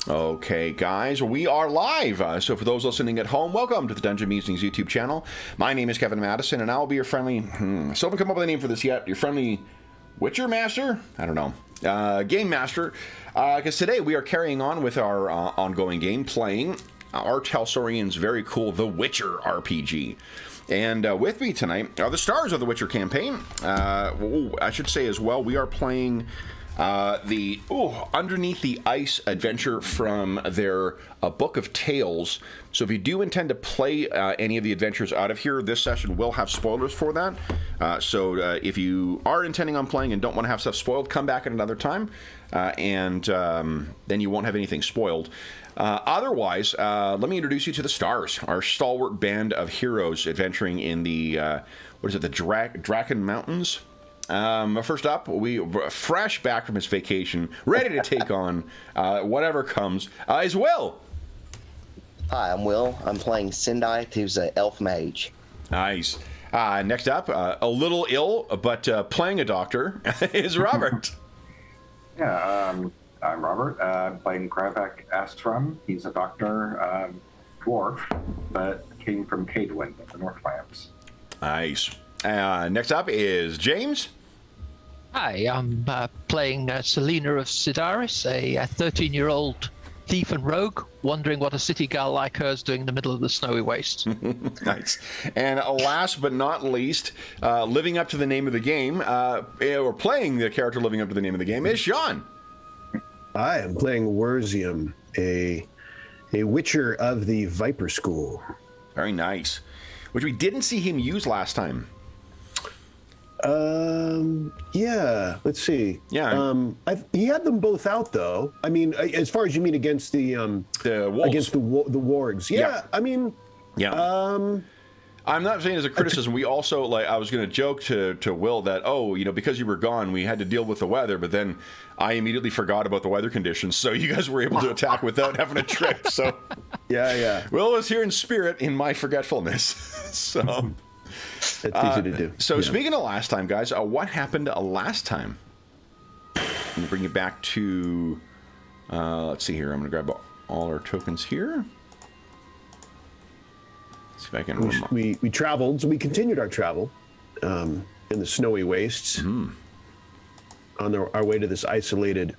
Okay, guys, we are live. So for those listening at home, welcome to the Dungeon Musings YouTube channel. My name is Kevin Madison, and I'll be your friendly... Still haven't come up with a name for this yet. Your friendly Witcher Master? I don't know. Game Master. Because today we are carrying on with our ongoing game, playing our Talsorian's very cool The Witcher RPG. And with me tonight are the stars of the Witcher campaign. I should say as well, we are playing... the Underneath the Ice adventure from their Book of Tales. So if you do intend to play any of the adventures out of here, this session will have spoilers for that. So if you are intending on playing and don't want to have stuff spoiled, come back at another time, and then you won't have anything spoiled. Otherwise, let me introduce you to the stars, our stalwart band of heroes adventuring in the, the Draken Mountains? First up, we fresh back from his vacation, ready to take on whatever comes, is Will. Hi, I'm Will. I'm playing Sindai, who's an elf mage. Nice. Next up, a little ill, but playing a doctor, is Robert. Yeah, I'm Robert. I'm playing Gravak Astrum. He's a doctor, dwarf, but came from Cadewind, the Northlands. Nice. Next up is James. Hi, I'm playing Selena of Sidaris, a 13-year-old thief and rogue, wondering what a city girl like her is doing in the middle of the snowy waste. Nice. And last but not least, living up to the name of the game, or playing the character living up to the name of the game, is Sean. I am playing Werzium, a Witcher of the Viper School. Very nice. Which we didn't see him use last time. Yeah, let's see. Yeah. He had them both out, though. I mean, as far as you mean against the wolves. Against the wargs. Yeah, I mean... Yeah. I'm not saying as a criticism. We also, I was going to joke to Will that, because you were gone, we had to deal with the weather, but then I immediately forgot about the weather conditions, so you guys were able to attack without having a trip, so... Yeah. Will was here in spirit in my forgetfulness, so... It's easy to do. So speaking of last time, guys, what happened last time? I'm going to bring you back to... let's see here. I'm going to grab all our tokens here. See if I can... We traveled, so we continued our travel in the snowy wastes on our way to this isolated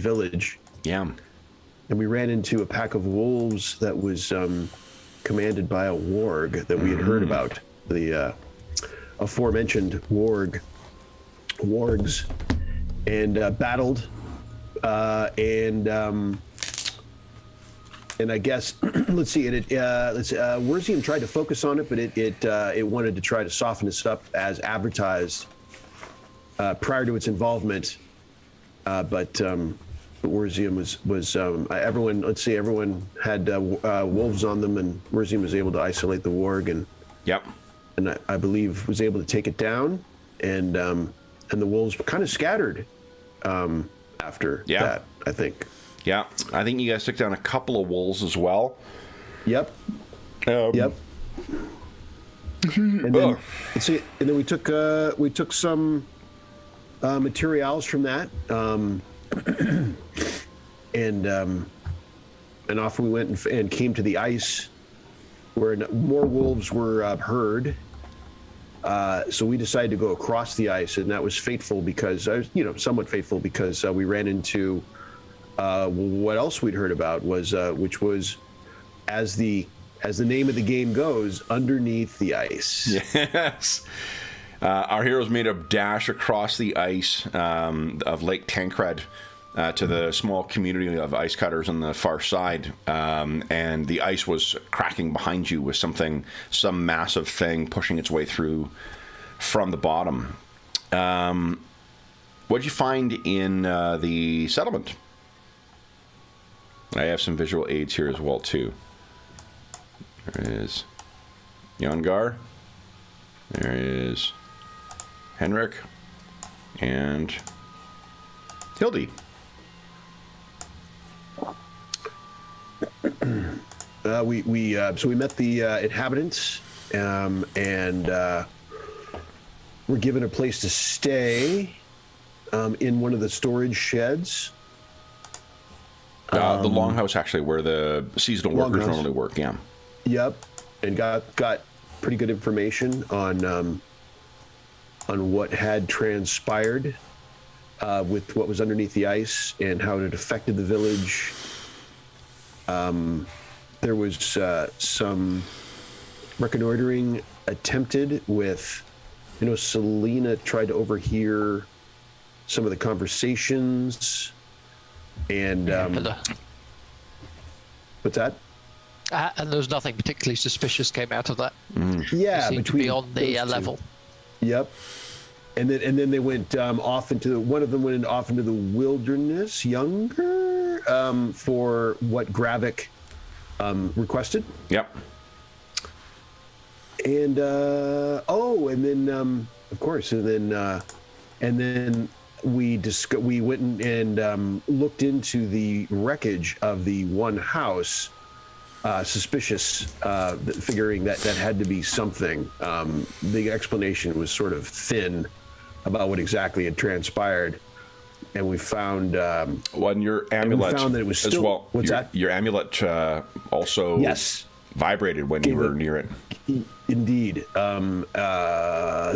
village. Yeah. And we ran into a pack of wolves that was commanded by a warg that we had heard about. The aforementioned wargs, and battled, and I guess let's see. Werzium tried to focus on it, but it wanted to try to soften us up as advertised prior to its involvement. But Werzium was everyone. Let's see, everyone had wolves on them, and Werzium was able to isolate the warg, and I believe was able to take it down, and the wolves kind of scattered after that, I think. Yeah, I think you guys took down a couple of wolves as well. Yep. Yep. And then, let's see, and then we took some materials from that, and off we went and came to the ice, where more wolves were heard. So we decided to go across the ice, and that was fateful because, somewhat fateful because we ran into what else we'd heard about was, which was, as the name of the game goes, Underneath the Ice. Yes. Our heroes made a dash across the ice of Lake Tancred to the small community of ice cutters on the far side, and the ice was cracking behind you with some massive thing pushing its way through from the bottom. What did you find in the settlement? I have some visual aids here as well, too. There is Yongar. There is Henrik. And Hildy. So we met the inhabitants, and were given a place to stay in one of the storage sheds. The longhouse, actually, where the seasonal workers normally work. Yeah. Yep, and got pretty good information on what had transpired with what was underneath the ice and how it had affected the village. There was some reconnoitering attempted with, Selena tried to overhear some of the conversations, and what's that? And there was nothing particularly suspicious came out of that. Yeah, It seemed to be on the level. Yep. And then they went off into one of them went off into the wilderness, younger, for what Gravik requested. Yep. And and then of course, and then we went and looked into the wreckage of the one house, suspicious, figuring that had to be something. The explanation was sort of thin about what exactly had transpired, and we found your amulet we found that it was still, as well. What's that? Your amulet also vibrated when you were near it. Indeed,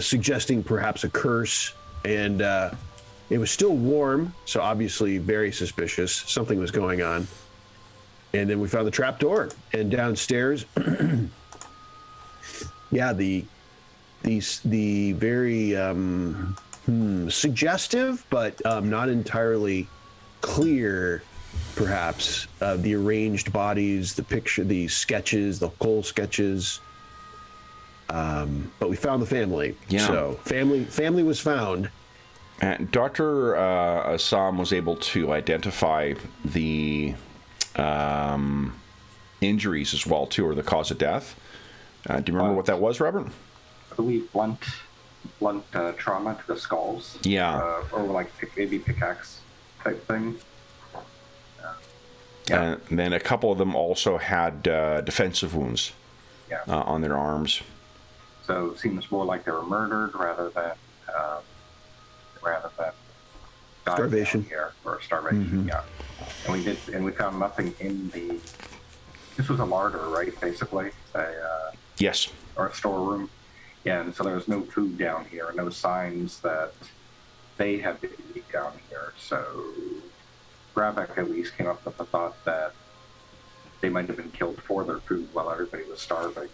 suggesting perhaps a curse, and it was still warm, so obviously very suspicious. Something was going on. And then we found the trap door, and downstairs, the very suggestive but not entirely clear, perhaps, the arranged bodies, the sketches, the whole sketches. But we found the family. Yeah. So family was found. And Dr. Assam was able to identify the injuries as well, too, or the cause of death. Do you remember what that was, Robert? I believe blunt trauma to the skulls. Yeah. Or like maybe pickaxe type thing. And then a couple of them also had defensive wounds on their arms. So it seems more like they were murdered rather than starvation here, or starvation. Yeah. And we found nothing in the. This was a larder, right? Basically, Yes. Or a storeroom. Yeah, and so there was no food down here, no signs that they had been eating down here. So Gravik at least came up with the thought that they might have been killed for their food while everybody was starving.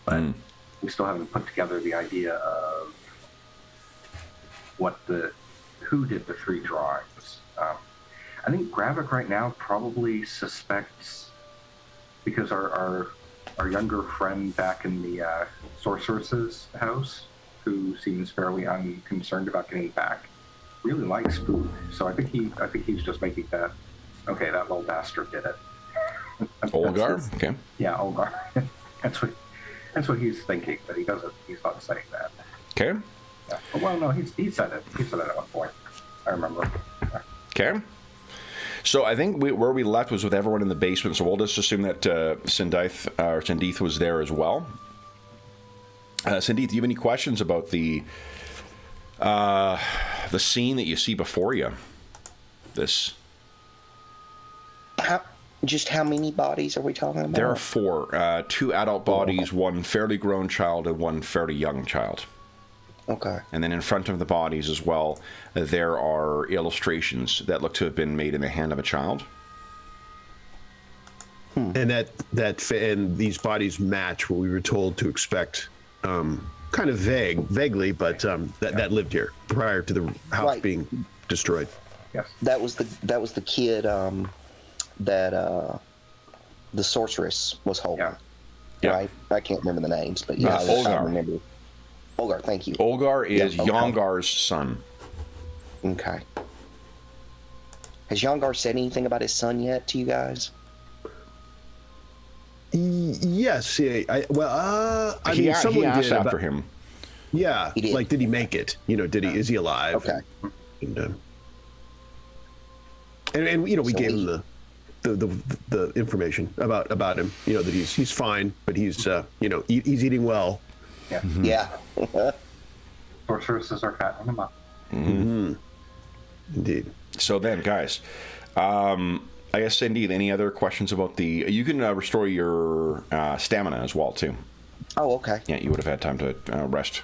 But we still haven't put together the idea of who did the 3 drawings. I think Gravik right now probably suspects, because our younger friend back in the sorceress's house, who seems fairly unconcerned about getting back, really likes food. So I think he's just making that. Okay, that little bastard did it. Olgar. Okay. Yeah, Olgar. That's what he's thinking, but he's not saying that. Okay. Yeah. Well, no, he said it. He said it at one point. I remember. Okay. So I think where we left was with everyone in the basement. So we'll just assume that Sindith was there as well. Sindith, do you have any questions about the scene that you see before you? How many bodies are we talking about? There are 4. 2 adult bodies, 1 fairly grown child, and 1 fairly young child. Okay. And then in front of the bodies as well, there are illustrations that look to have been made in the hand of a child. And and these bodies match what we were told to expect. Kind of vaguely, but that lived here prior to the house being destroyed. Yes. That was the kid that the sorceress was holding. Yeah. Right? I can't remember the names, but Olgar. I remember. Olgar, thank you. Olgar is Yongar's son. Okay. Has Yongar said anything about his son yet to you guys? Yes. He asked after him. Yeah. He did. Like, did he make it? Is he alive? Okay. And we gave him the information about him. That he's fine, but he's he's eating well. Yeah. Yeah. Sorceresses are fattening him up. Mm-hmm. Indeed. So then, guys, I guess, indeed, any other questions about the... You can restore your stamina as well, too. Oh, okay. Yeah, you would have had time to rest.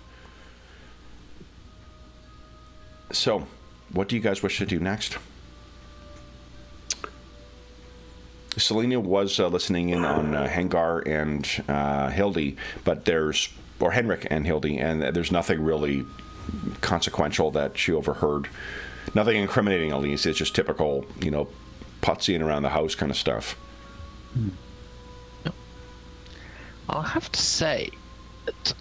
So, what do you guys wish to do next? Selena was listening in on Hengar and Hildy, but or Henrik and Hildy, and there's nothing really consequential that she overheard. Nothing incriminating, at least. It's just typical, putsying around the house kind of stuff. I'll have to say that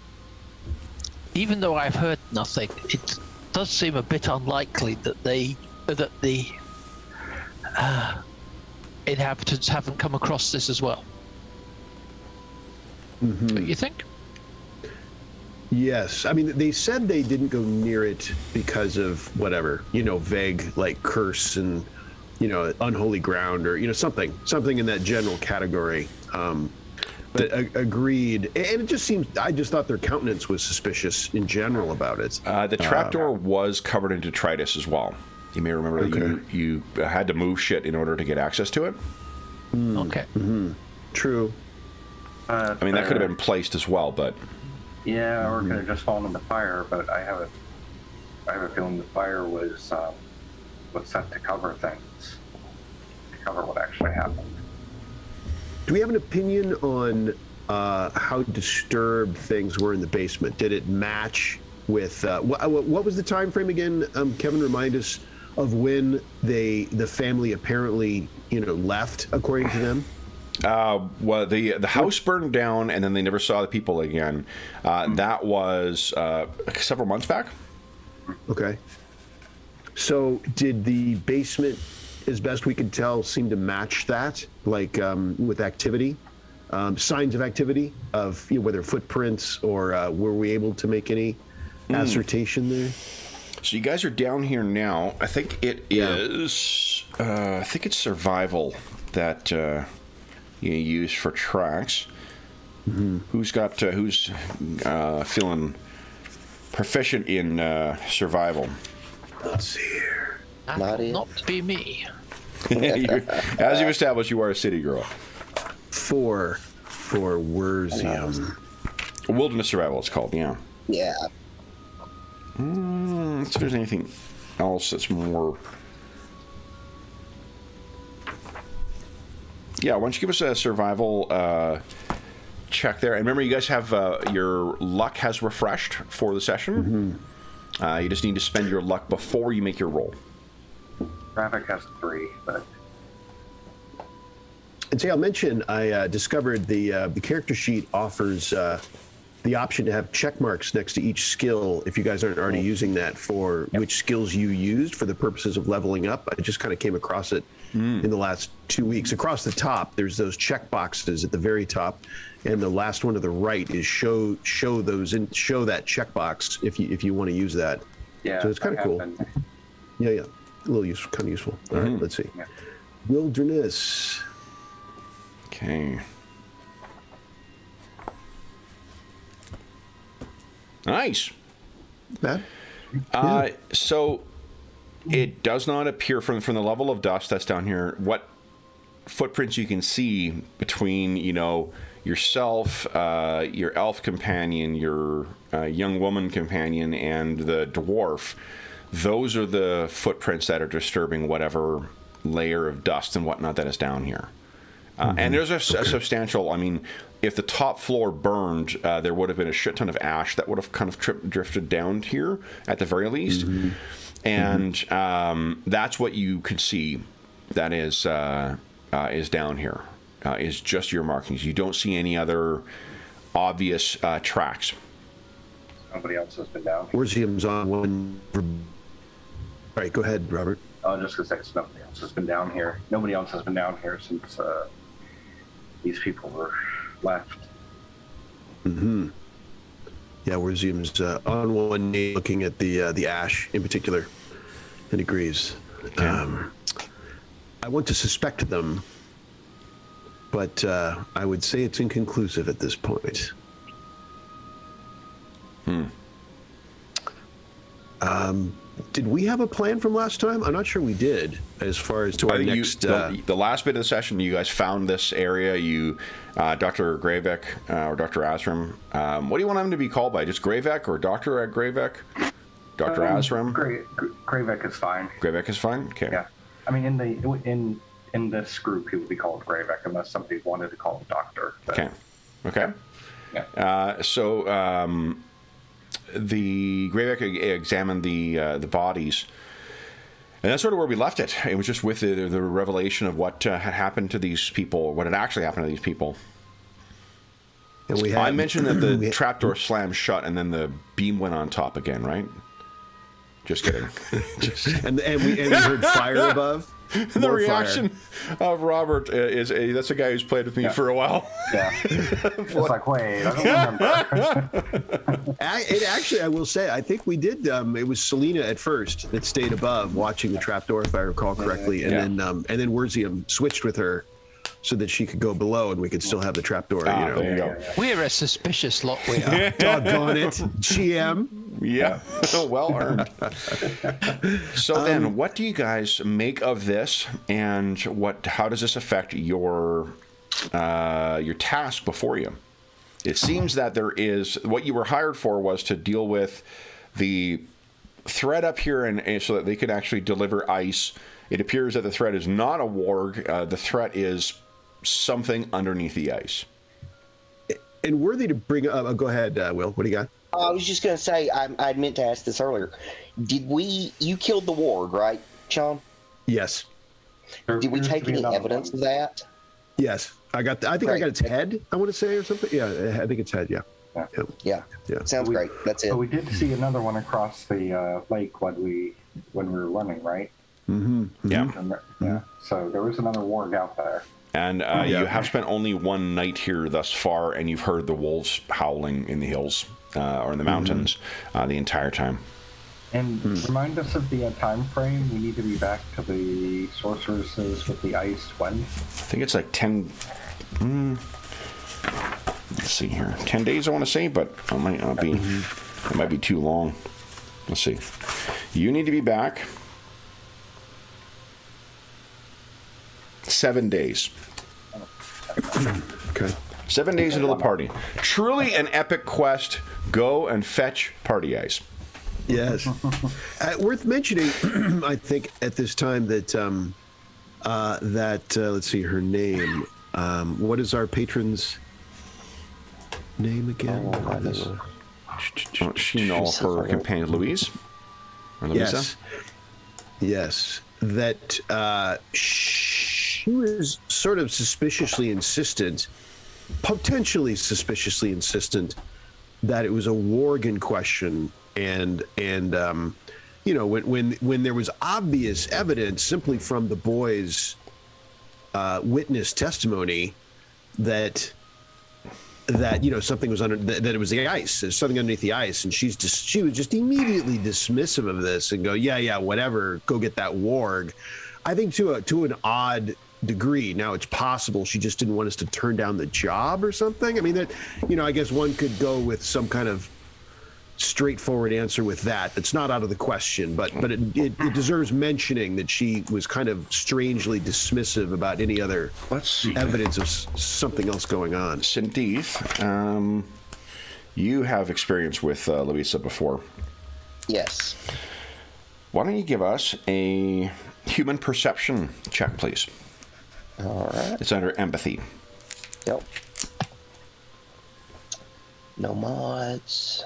even though I've heard nothing, it does seem a bit unlikely that the inhabitants haven't come across this as well. Mm-hmm. What you think? Yes. I mean, they said they didn't go near it because of whatever, vague, like curse and, unholy ground or, something in that general category. But agreed. And it just seems, I just thought their countenance was suspicious in general about it. The trapdoor was covered in detritus as well. You may remember that you had to move shit in order to get access to it. Okay. Mm-hmm. True. I mean, that could have been placed as well, but... Yeah, or it could have just fallen in the fire, but I have a feeling the fire was set to cover things, to cover what actually happened. Do we have an opinion on how disturbed things were in the basement? Did it match with what was the time frame again? Kevin, remind us of when the family apparently left, according to them. Well, the house burned down, and then they never saw the people again. That was several months back. Okay. So did the basement, as best we could tell, seem to match that, like with activity, signs of activity, of whether footprints or were we able to make any assertion there? So you guys are down here now. I think it is. I think it's survival that you use for tracks. Mm-hmm. Who's feeling proficient in survival? Let's see here. That Not will it. not be me. As you've established, you are a city girl. 4 for Werzium. Wilderness survival, it's called. Yeah. Yeah. Let's see if there's anything else that's more. Yeah, why don't you give us a survival check there? And remember, you guys have your luck has refreshed for the session. Mm-hmm. You just need to spend your luck before you make your roll. Traffic has 3, but... And say, I'll mention, I discovered the character sheet offers the option to have check marks next to each skill if you guys aren't already using that for which skills you used for the purposes of leveling up. I just kind of came across it in the last 2 weeks. Across the top, there's those check boxes at the very top, and the last one to the right is show that checkbox if you want to use that. Yeah, so it's kind of cool. Yeah, a little useful, kind of useful. All right, let's see. Yeah. Wilderness. Okay. Nice. So it does not appear from the level of dust that's down here. What footprints you can see between yourself, your elf companion, your young woman companion, and the dwarf. Those are the footprints that are disturbing whatever layer of dust and whatnot that is down here. And there's a substantial, I mean, if the top floor burned, there would have been a shit ton of ash that would have kind of drifted down here at the very least. Mm-hmm. And that's what you could see that is down here, is just your markings. You don't see any other obvious tracks. Nobody else has been down here. Werzium's on one. All right, go ahead, Robert. I was just going to say, nobody else has been down here. Nobody else has been down here since these people were left. Mm-hmm. Yeah, Werzium's on one knee looking at the ash in particular and agrees. Okay. I want to suspect them, but I would say it's inconclusive at this point. Did we have a plan from last time? I'm not sure we did. As far as to our next, the last bit of the session, you guys found this area. You, Dr. Gravek or Dr. Asram. What do you want him to be called by? Just Gravek or Doctor at Gravek? Dr. Asram. Gravek is fine. Gravek is fine. Okay. Yeah, I mean, in this group, he would be called Gravek unless somebody wanted to call him Doctor. But, Okay. Yeah. So the Gravek examined the bodies, and that's sort of where we left it. It was just with the revelation of what had happened to these people, what had actually happened to these people. And we had, I mentioned that the trapdoor slammed shut, and then the beam went on top again, right? Just kidding. and we heard fire above. The reaction of Robert is that's a guy who's played with me for a while. Yeah. It's like, wait, I don't remember. Actually, I will say, I think we did. It was Selena at first that stayed above watching the trapdoor, if I recall correctly, and then Werzium switched with her so that she could go below and we could still have the trapdoor. There you go. We're a suspicious lot, we are. Doggone it, GM. Yeah, well earned. So then, what do you guys make of this, and how does this affect your task before you? It seems that there is what you were hired for was to deal with the threat up here, and so that they could actually deliver ice. It appears that the threat is not a warg. The threat is something underneath the ice. And worthy to bring up. Go ahead, Will. What do you got? I was just going to say, I meant to ask this earlier. You killed the warg, right, Sean? Yes. Did we take any evidence of that? Yes. I think I got its head, I want to say, or something. Yeah, I think it's head, yeah. Yeah. Sounds great. That's it. So we did see another one across the lake when we were running, right? Mm-hmm. Yeah. Yeah. So there was another warg out there. And you have spent only one night here thus far, and you've heard the wolves howling in the hills or in the mountains the entire time. And remind us of the time frame. We need to be back to the sorceresses with the ice when? I think it's like 10... let's see here. 10 days, I want to say, but it might not be. It might be too long. Let's see. You need to be back 7 days. Okay. 7 days into the party. Truly an epic quest. Go and fetch party ice. Yes. Worth mentioning, I think, at this time that let's see her name. What is our patron's name again? She know her companion Louise. Or Louisa? Yes. That she was sort of potentially suspiciously insistent that it was a warg in question, and when there was obvious evidence simply from the boys' witness testimony that something was that it was the ice, there's something underneath the ice, and she was just immediately dismissive of this and go, yeah, whatever, go get that warg. I think to an odd degree. Now, it's possible she just didn't want us to turn down the job or something. I mean, that, I guess one could go with some kind of straightforward answer with that. That's not out of the question, but it deserves mentioning that she was kind of strangely dismissive about any other evidence of something else going on. Cindy, you have experience with Louisa before. Yes. Why don't you give us a human perception check, please? All right. It's under empathy. Yep. No mods.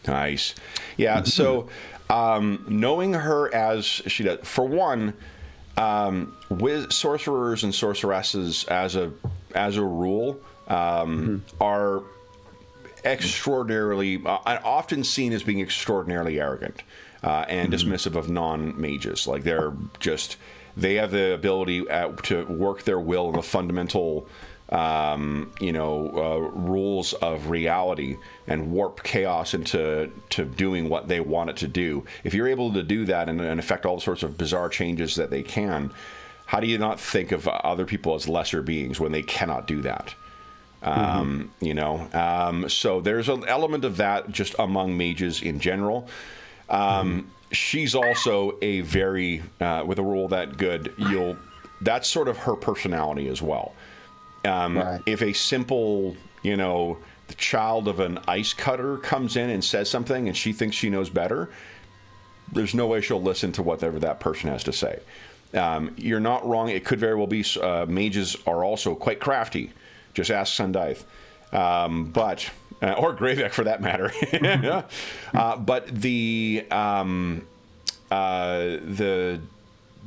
Nice. Yeah, so knowing her as she does, for one, with sorcerers and sorceresses as a rule are extraordinarily, often seen as being extraordinarily arrogant and dismissive of non-mages. Like they have the ability to work their will in the fundamental rules of reality and warp chaos into doing what they want it to do. If you're able to do that and affect all sorts of bizarre changes that they can, how do you not think of other people as lesser beings when they cannot do that? So there's an element of that just among mages in general. she's also a very with a roll that good. That's sort of her personality as well. Right. If a simple, the child of an ice cutter comes in and says something and she thinks she knows better, there's no way she'll listen to whatever that person has to say. You're not wrong. It could very well be mages are also quite crafty. Just ask Sundaith. Or Gravek for that matter. But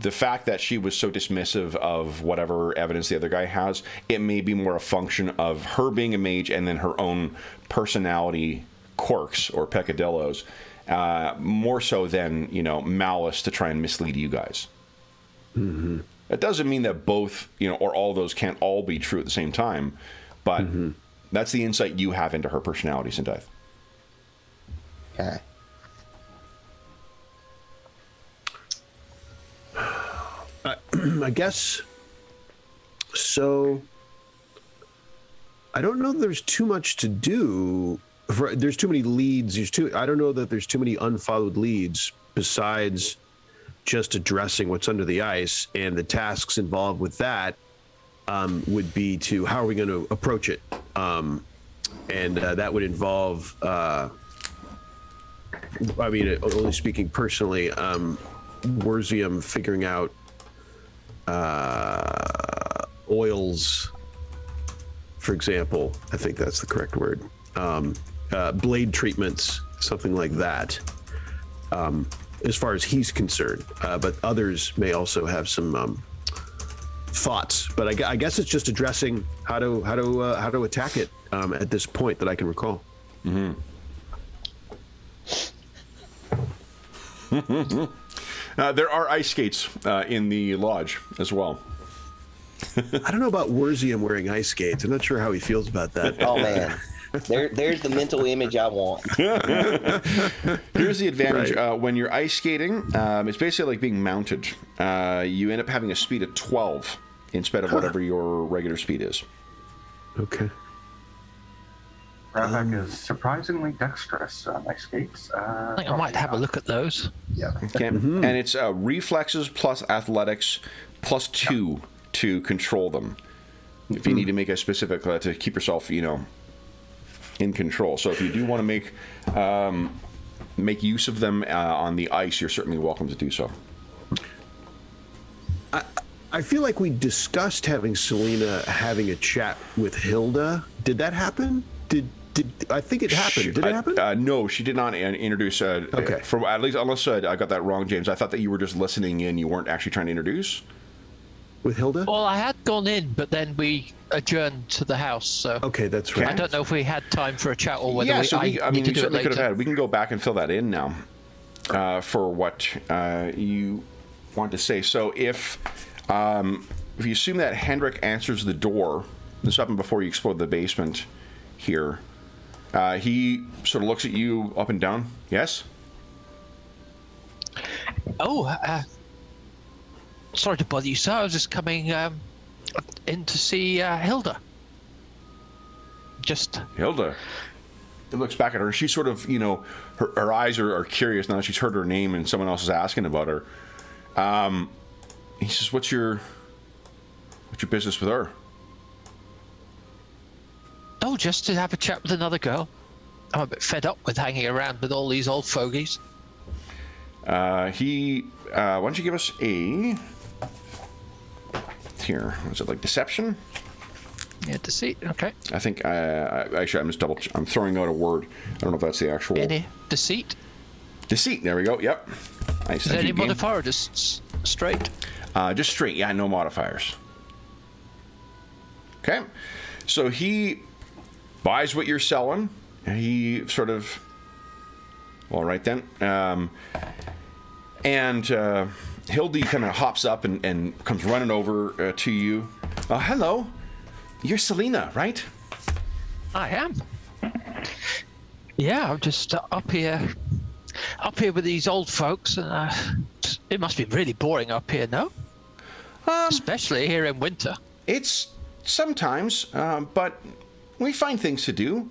the fact that she was so dismissive of whatever evidence the other guy has, it may be more a function of her being a mage and then her own personality quirks or peccadillos, more so than malice to try and mislead you guys. Mm-hmm. That doesn't mean that both or all those can't all be true at the same time, but that's the insight you have into her personality, Syndive. Okay. I guess so. I don't know that there's too much to do. There's too many leads. I don't know that there's too many unfollowed leads besides just addressing what's under the ice, and the tasks involved with that would be to how are we going to approach it, and that would involve. Only speaking personally, Werzium figuring out oils, for example. I think that's the correct word. Blade treatments, something like that. As far as he's concerned, but others may also have some thoughts. But I guess it's just addressing how to attack it at this point that I can recall. Mm-hmm. There are ice skates in the lodge as well. I don't know about Werzium wearing ice skates. I'm not sure how he feels about that. Oh man, there's the mental image I want. Here's the advantage: Right. when you're ice skating, it's basically like being mounted. You end up having a speed of 12 instead of whatever your regular speed is. Okay. Gravek is surprisingly dexterous on ice skates. I think I might have a look at those. Yeah. Okay. And it's reflexes plus athletics plus 2 to control them. If you need to make a specific to keep yourself, in control. So if you do want to make use of them on the ice, you're certainly welcome to do so. I feel like we discussed having Selena having a chat with Hilda. Did that happen? Did I think it happened? Did it happen? No, she did not introduce. Okay. From at least, unless I got that wrong, James. I thought that you were just listening in. You weren't actually trying to introduce. With Hilda? Well, I had gone in, but then we adjourned to the house, so Okay, that's right. I don't know if we had time for a chat or whether Yeah, so I we need to do it certainly could have later. had. We can go back and fill that in now for what you want to say. So if you assume that Hendrik answers the door, this happened before you explored the basement here. He sort of looks at you up and down. Yes? Oh, sorry to bother you, sir. I was just coming in to see Hilda. Just Hilda. He looks back at her. She's sort of, her eyes are curious now that she's heard her name and someone else is asking about her. He says, What's your business with her? Oh, just to have a chat with another girl. I'm a bit fed up with hanging around with all these old fogies. Why don't you give us a... Here, is it like deception? Yeah, deceit. Okay. I think, actually, I'm throwing out a word. I don't know if that's the actual... Any deceit? Deceit, there we go, yep. Nice. Is there any modifier or just straight? Just straight, yeah, no modifiers. Okay, so he buys what you're selling, and he sort of... All right, then. And Hildy kind of hops up and comes running over to you. Hello. You're Selena, right? I am. Yeah, I'm just up here with these old folks, and it must be really boring up here, no? Especially here in winter. It's sometimes, but we find things to do.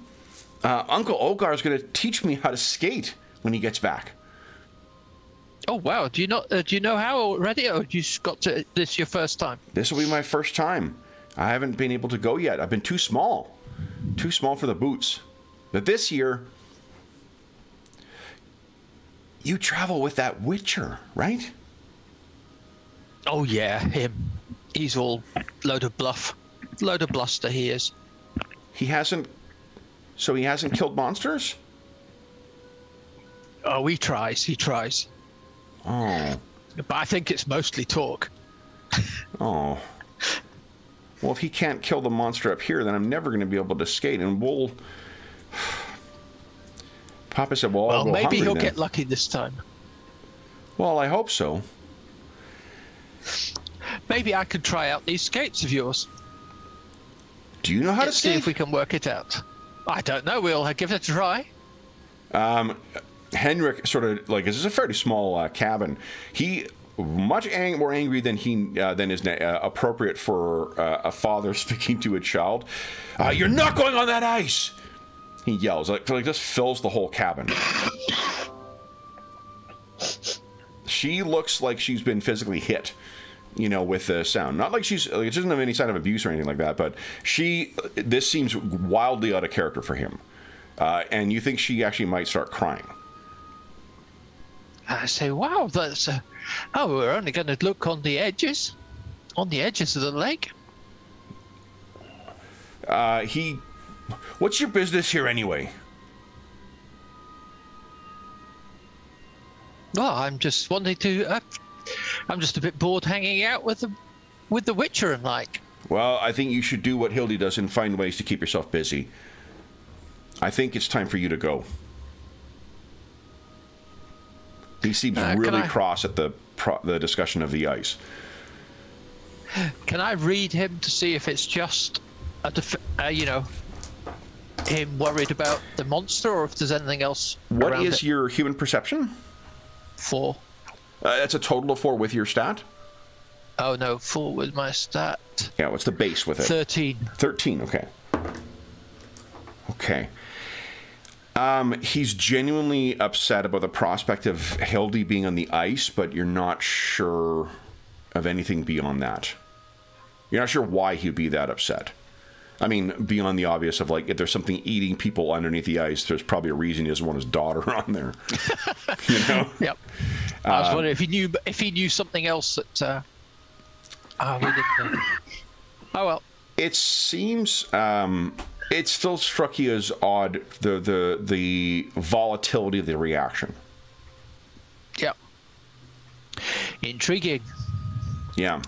Uncle Ogar's going to teach me how to skate when he gets back. Oh wow! Do you know how already, or you just got to this your first time? This will be my first time. I haven't been able to go yet. I've been too small for the boots. But this year, you travel with that Witcher, right? Oh yeah, him. He's all load of bluster. He is. He hasn't killed monsters? Oh, he tries. Oh. But I think it's mostly talk. Oh. Well, if he can't kill the monster up here, then I'm never going to be able to skate, and we'll... Papa said, well, I'll go maybe hungry he'll then. get lucky this time. Well, I hope so. Maybe I could try out these skates of yours. Do you know how to Let's see skate? if we can work it out. I don't know. We'll give it a try. Henrik sort of like, this is a fairly small cabin. He much more angry than is appropriate for a father speaking to a child. You're not going on that ice! He yells, like just fills the whole cabin. She looks like she's been physically hit, with the sound. Not like it doesn't have any sign of abuse or anything like that, but this seems wildly out of character for him. And you think she actually might start crying. I say, wow, that's... we're only going to look on the edges of the lake. What's your business here anyway? Well, I'm just wanting to... I'm just a bit bored hanging out with the Witcher and like. Well, I think you should do what Hildy does and find ways to keep yourself busy. I think it's time for you to go. He seems really cross at the discussion of the ice. Can I read him to see if it's just him worried about the monster, or if there's anything else? What is your human perception? 4. That's a total of 4 with your stat? Oh no, 4 with my stat. Yeah, what's the base with it? 13. 13, okay. Okay. He's genuinely upset about the prospect of Hildy being on the ice, but you're not sure of anything beyond that. You're not sure why he'd be that upset. I mean, beyond the obvious of, like, if there's something eating people underneath the ice, there's probably a reason he doesn't want his daughter on there. Yep. I was wondering if he knew something else that we didn't know. Oh well. It seems it still struck you as odd, the volatility of the reaction. Yep. Intriguing. Yeah.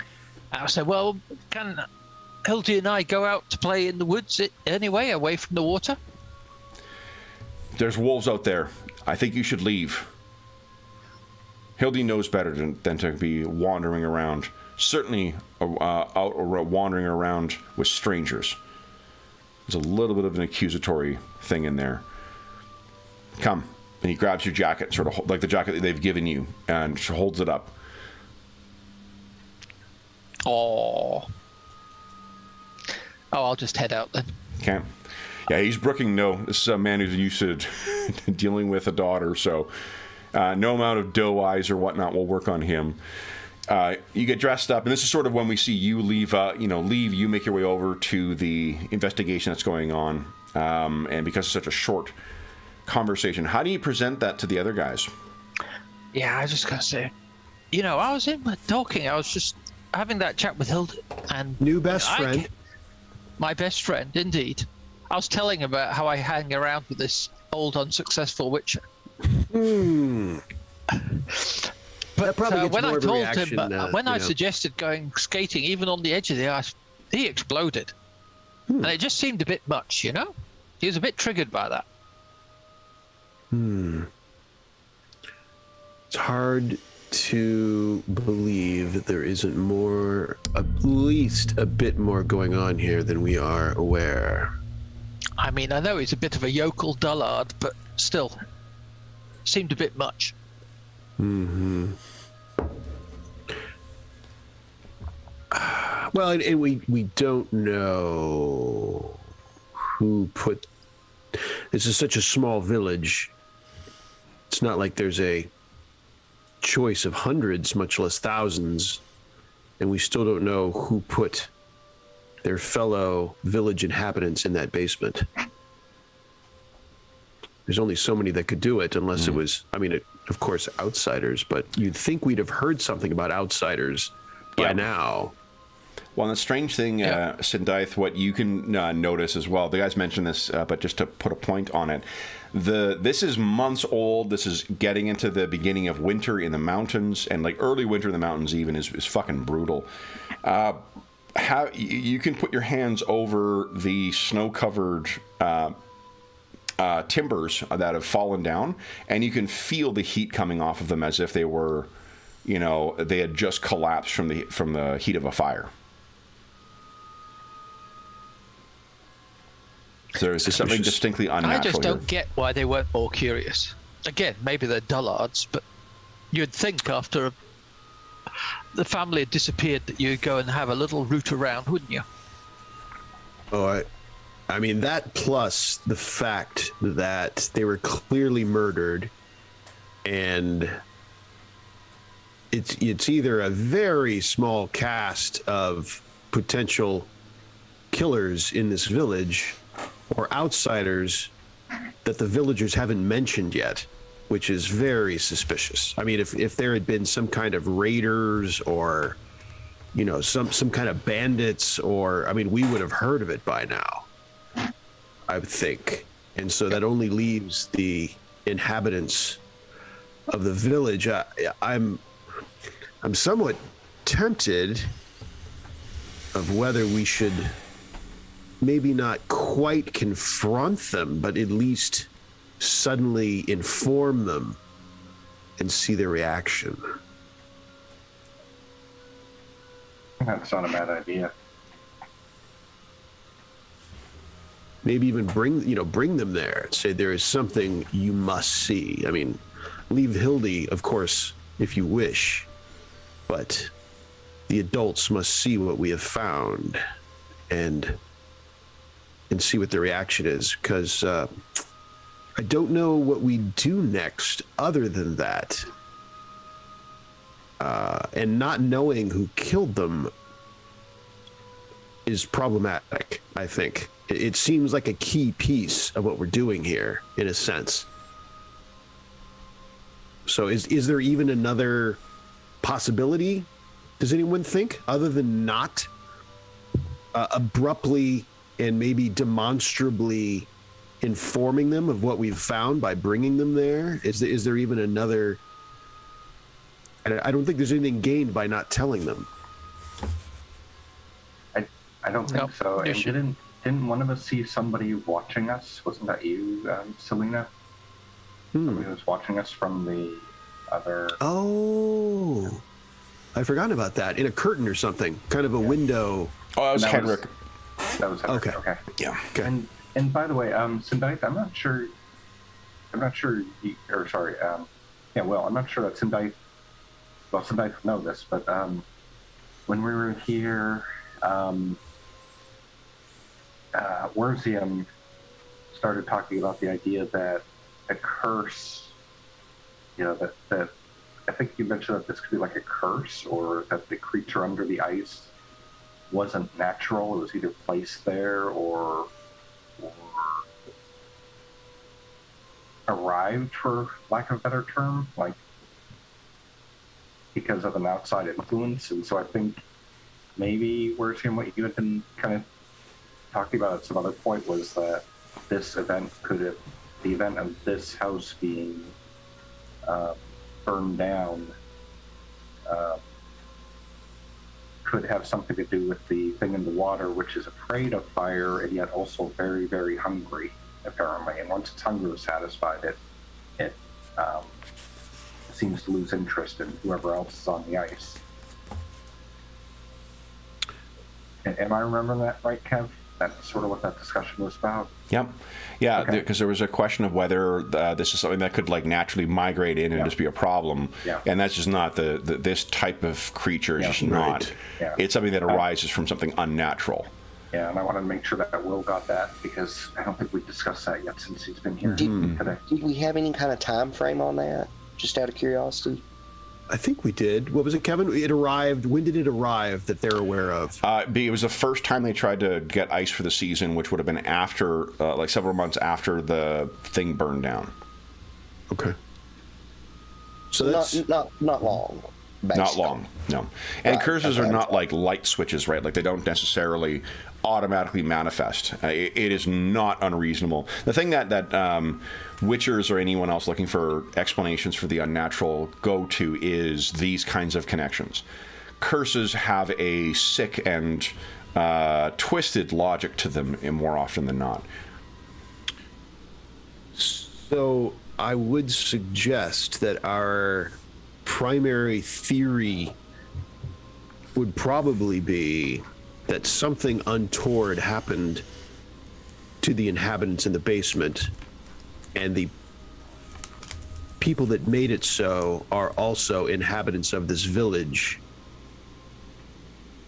I said, well, can Hildy and I go out to play in the woods anyway, away from the water? There's wolves out there. I think you should leave. Hildy knows better than to be wandering around. Certainly out wandering around with strangers. There's a little bit of an accusatory thing in there. Come. And he grabs your jacket, sort of like the jacket that they've given you, and holds it up. Oh, I'll just head out then. Okay. Yeah, he's brooking no. This is a man who's used to dealing with a daughter, so no amount of doe eyes or whatnot will work on him. You get dressed up, and this is sort of when we see you leave. You make your way over to the investigation that's going on, and because it's such a short conversation, how do you present that to the other guys? Yeah, I was just gonna say, I was talking. I was just having that chat with Hilda and New best friend. My best friend, indeed. I was telling him about how I hang around with this old, unsuccessful Witcher. But when I told him, when I suggested going skating, even on the edge of the ice, he exploded. And it just seemed a bit much, He was a bit triggered by that. It's hard to believe that there isn't at least a bit more going on here than we are aware. I mean, I know he's a bit of a yokel dullard, but still, seemed a bit much. Mm-hmm. Well, and we don't know who put... This is such a small village. It's not like there's a choice of hundreds, much less thousands, and we still don't know who put their fellow village inhabitants in that basement. There's only so many that could do it, unless it was, of course, outsiders, but you'd think we'd have heard something about outsiders by now. Well, and the strange thing, Sindaith, what you can notice as well, the guys mentioned this, but just to put a point on it, this is months old. This is getting into the beginning of winter in the mountains, and like early winter in the mountains even is fucking brutal. How you can put your hands over the snow-covered timbers that have fallen down, and you can feel the heat coming off of them as if they were, they had just collapsed from the heat of a fire. So there's something distinctly unnatural. I just don't get why they weren't more curious. Again, maybe they're dullards, but you'd think after the family had disappeared that you'd go and have a little root around, wouldn't you? Oh, I mean, that plus the fact that they were clearly murdered, and it's either a very small cast of potential killers in this village, or outsiders that the villagers haven't mentioned yet, which is very suspicious. I mean, if there had been some kind of raiders or, some kind of bandits, or, we would have heard of it by now, I would think. And so that only leaves the inhabitants of the village. I'm somewhat tempted of whether we should maybe not quite confront them, but at least suddenly inform them and see their reaction. That's not a bad idea. Maybe even bring them there and say there is something you must see. Leave Hildy, of course, if you wish, but the adults must see what we have found and see what the reaction is, because I don't know what we do next other than that. And not knowing who killed them is problematic, I think. It seems like a key piece of what we're doing here, in a sense. So is there even another possibility, does anyone think, other than not abruptly and maybe demonstrably informing them of what we've found by bringing them there? Is there even another? I don't think there's anything gained by not telling them. I don't think so. And didn't one of us see somebody watching us? Wasn't that you, Selena? Somebody was watching us from the other. Oh, I forgot about that. In a curtain or something, kind of a window. Oh, that was Henrik. That was Henrik. Okay. Yeah. Okay. And by the way, Sindaith, I'm not sure. I'm not sure that Sindaith. Well, Sindaith would know this, but when we were here, Werzium started talking about the idea that a curse, that I think you mentioned that this could be like a curse, or that the creature under the ice wasn't natural. It was either placed there or arrived, for lack of a better term, like because of an outside influence. And so I think maybe Werzium, what you had been kind of talking about at some other point, was that this event the event of this house being burned down could have something to do with the thing in the water, which is afraid of fire and yet also very, very hungry, apparently. And once its hunger is satisfied, it seems to lose interest in whoever else is on the ice. Am I remembering that right, Kev? That's sort of what that discussion was about. Yep. Yeah, because Okay. there was a question of whether this is something that could like naturally migrate in and just be a problem. Yeah. And that's just not this type of creature is Yeah. just not. Yeah. It's something that arises from something unnatural. Yeah, and I wanted to make sure that Will got that, because I don't think we've discussed that yet since he's been here today. Did we have any kind of time frame on that? Just out of curiosity. I think we did. What was it, Kevin? It arrived. When did it arrive that they're aware of? It was the first time they tried to get ice for the season, which would have been after, like several months after the thing burned down. Okay. So that's not long. Basically. Not long, no. And Right, curses okay. are not like light switches, right? Like they don't necessarily automatically manifest. It is not unreasonable. The thing that witchers or anyone else looking for explanations for the unnatural go to is these kinds of connections. Curses have a sick and twisted logic to them more often than not. So I would suggest that our primary theory would probably be that something untoward happened to the inhabitants in the basement, and the people that made it so are also inhabitants of this village,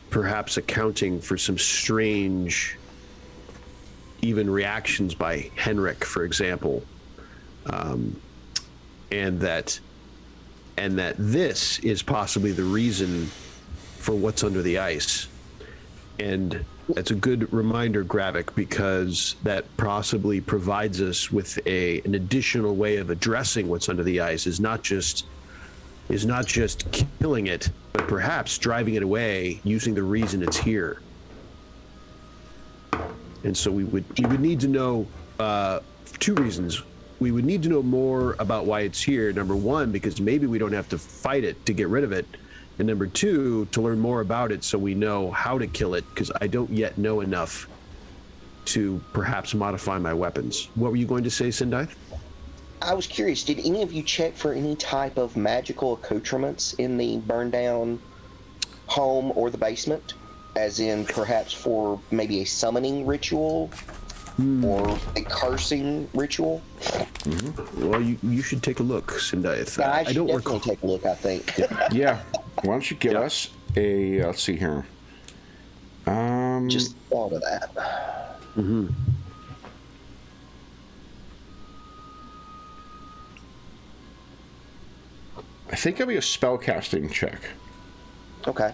perhaps accounting for some strange even reactions by Henrik, for example, and that this is possibly the reason for what's under the ice. And that's a good reminder, Gravik, because that possibly provides us with an additional way of addressing what's under the ice. Is not just killing it, but perhaps driving it away using the reason it's here. And so we would need to know two reasons. We would need to know more about why it's here. Number one, because maybe we don't have to fight it to get rid of it. And number two, to learn more about it so we know how to kill it, because I don't yet know enough to perhaps modify my weapons. What were you going to say, Sindai? I was curious, did any of you check for any type of magical accoutrements in the burned down home or the basement? As in perhaps for maybe a summoning ritual or a cursing ritual? Mm-hmm. Well, you should take a look, Sindai. I should definitely take a look, I think. Yeah. Why don't you give us a, let's see here. Just thought of that. Mm-hmm. I think it'll be a spellcasting check. Okay.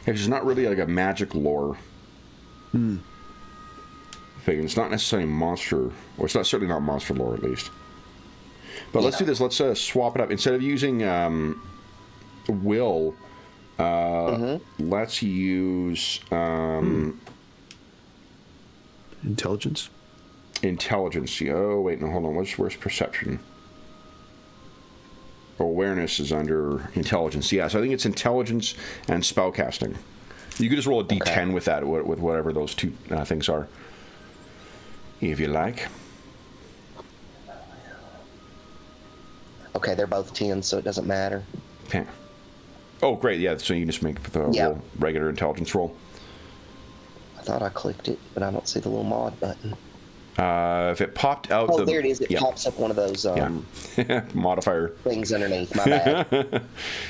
It's not really like a magic lore thing. It's not necessarily monster, or it's not certainly not monster lore at least. But let's do this. Let's swap it up. Instead of using will, let's use intelligence. Intelligence. Oh wait, no, hold on. Where's perception? Awareness is under intelligence. Yeah, so I think it's intelligence and spellcasting. You could just roll a d10 with that, with whatever those two things are, if you like. Okay, they're both 10, so it doesn't matter. Okay. Oh, great. Yeah, so you just make the roll, regular intelligence roll. I thought I clicked it, but I don't see the little mod button. If it popped out... Oh, there it is. It pops up one of those modifier things underneath. My bad.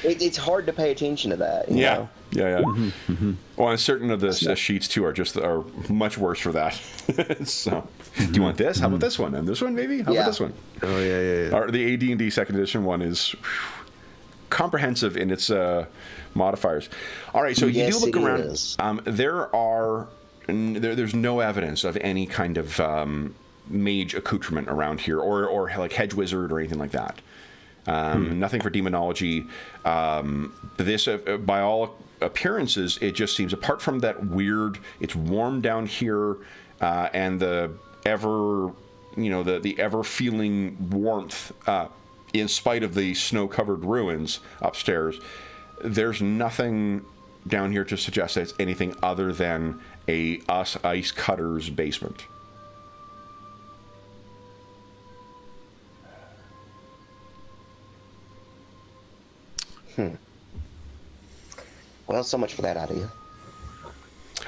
It's hard to pay attention to that. You know? Yeah. Well, and certain of the sheets, too, are much worse for that. So, do you want this? How about this one? And this one, maybe? How about this one? Oh, yeah. Or the AD&D second edition one is comprehensive in its modifiers. All right, so you do look around. There's no evidence of any kind of mage accoutrement around here, or like hedge wizard or anything like that. Nothing for demonology. This, by all appearances, it just seems, apart from that weird, it's warm down here, and the ever feeling warmth, in spite of the snow-covered ruins upstairs, there's nothing down here to suggest that it's anything other than a ice cutter's basement. Well, so much for that idea.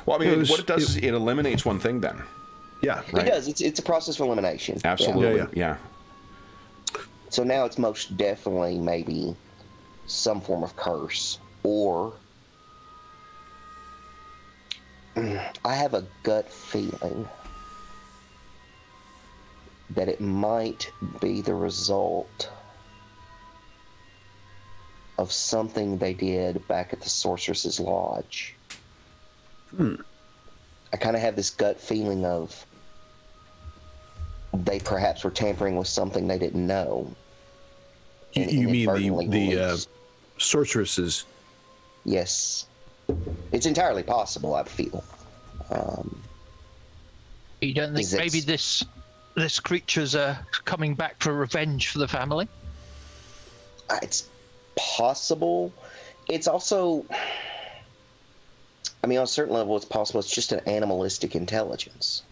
Well, I mean, what it does is it eliminates one thing then. Yeah, right. It does. It's a process of elimination. Absolutely, yeah. So now it's most definitely maybe some form of curse, or I have a gut feeling that it might be the result of something they did back at the Sorceress's Lodge. I kind of have this gut feeling of they perhaps were tampering with something they didn't know. You mean the sorceresses? Yes. It's entirely possible, I feel. You don't think maybe this creature's coming back for revenge for the family? It's possible. It's also, I mean, on a certain level, it's possible it's just an animalistic intelligence.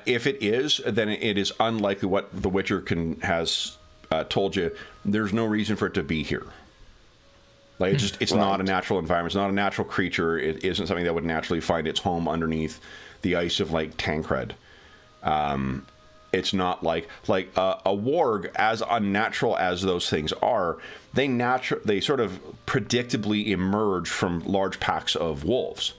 If it is, then it is unlikely what the Witcher has told you. There's no reason for it to be here. Like, it's not a natural environment. It's not a natural creature. It isn't something that would naturally find its home underneath the ice of Lake Tancred. It's not like a warg, as unnatural as those things are. They sort of predictably emerge from large packs of wolves,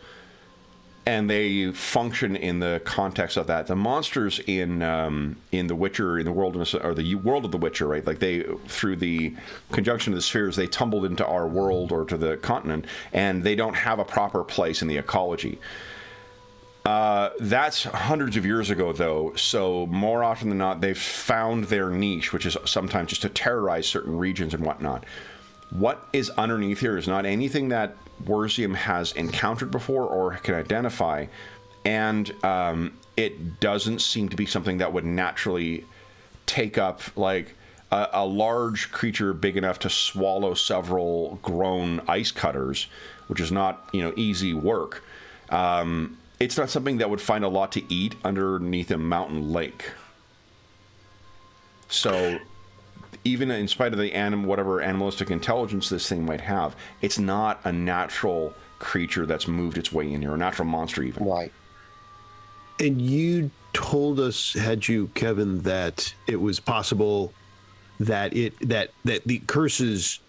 and they function in the context of that. The monsters in The Witcher, in the world or the world of The Witcher, right? Like they, through the conjunction of the spheres, they tumbled into our world or to the continent, and they don't have a proper place in the ecology. That's hundreds of years ago, though, so more often than not, they've found their niche, which is sometimes just to terrorize certain regions and whatnot. What is underneath here is not anything that Werzium has encountered before or can identify, and it doesn't seem to be something that would naturally take up, like, a large creature big enough to swallow several grown ice cutters, which is not, easy work. It's not something that would find a lot to eat underneath a mountain lake. So, even in spite of the whatever animalistic intelligence this thing might have, it's not a natural creature that's moved its way in here, a natural monster even. Right. And you told us, had you, Kevin, that it was possible that the curses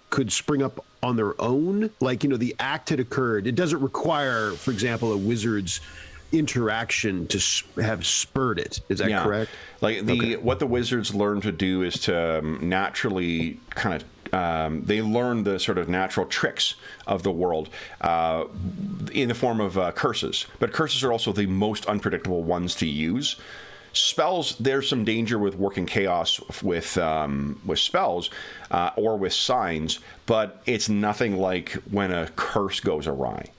could spring up on their own, like, the act had occurred. It doesn't require, for example, a wizard's interaction to have spurred it. Is that correct? Like what the wizards learn to do is to naturally kind of they learn the sort of natural tricks of the world in the form of curses. But curses are also the most unpredictable ones to use. Spells, there's some danger with working chaos with spells or with signs, but it's nothing like when a curse goes awry.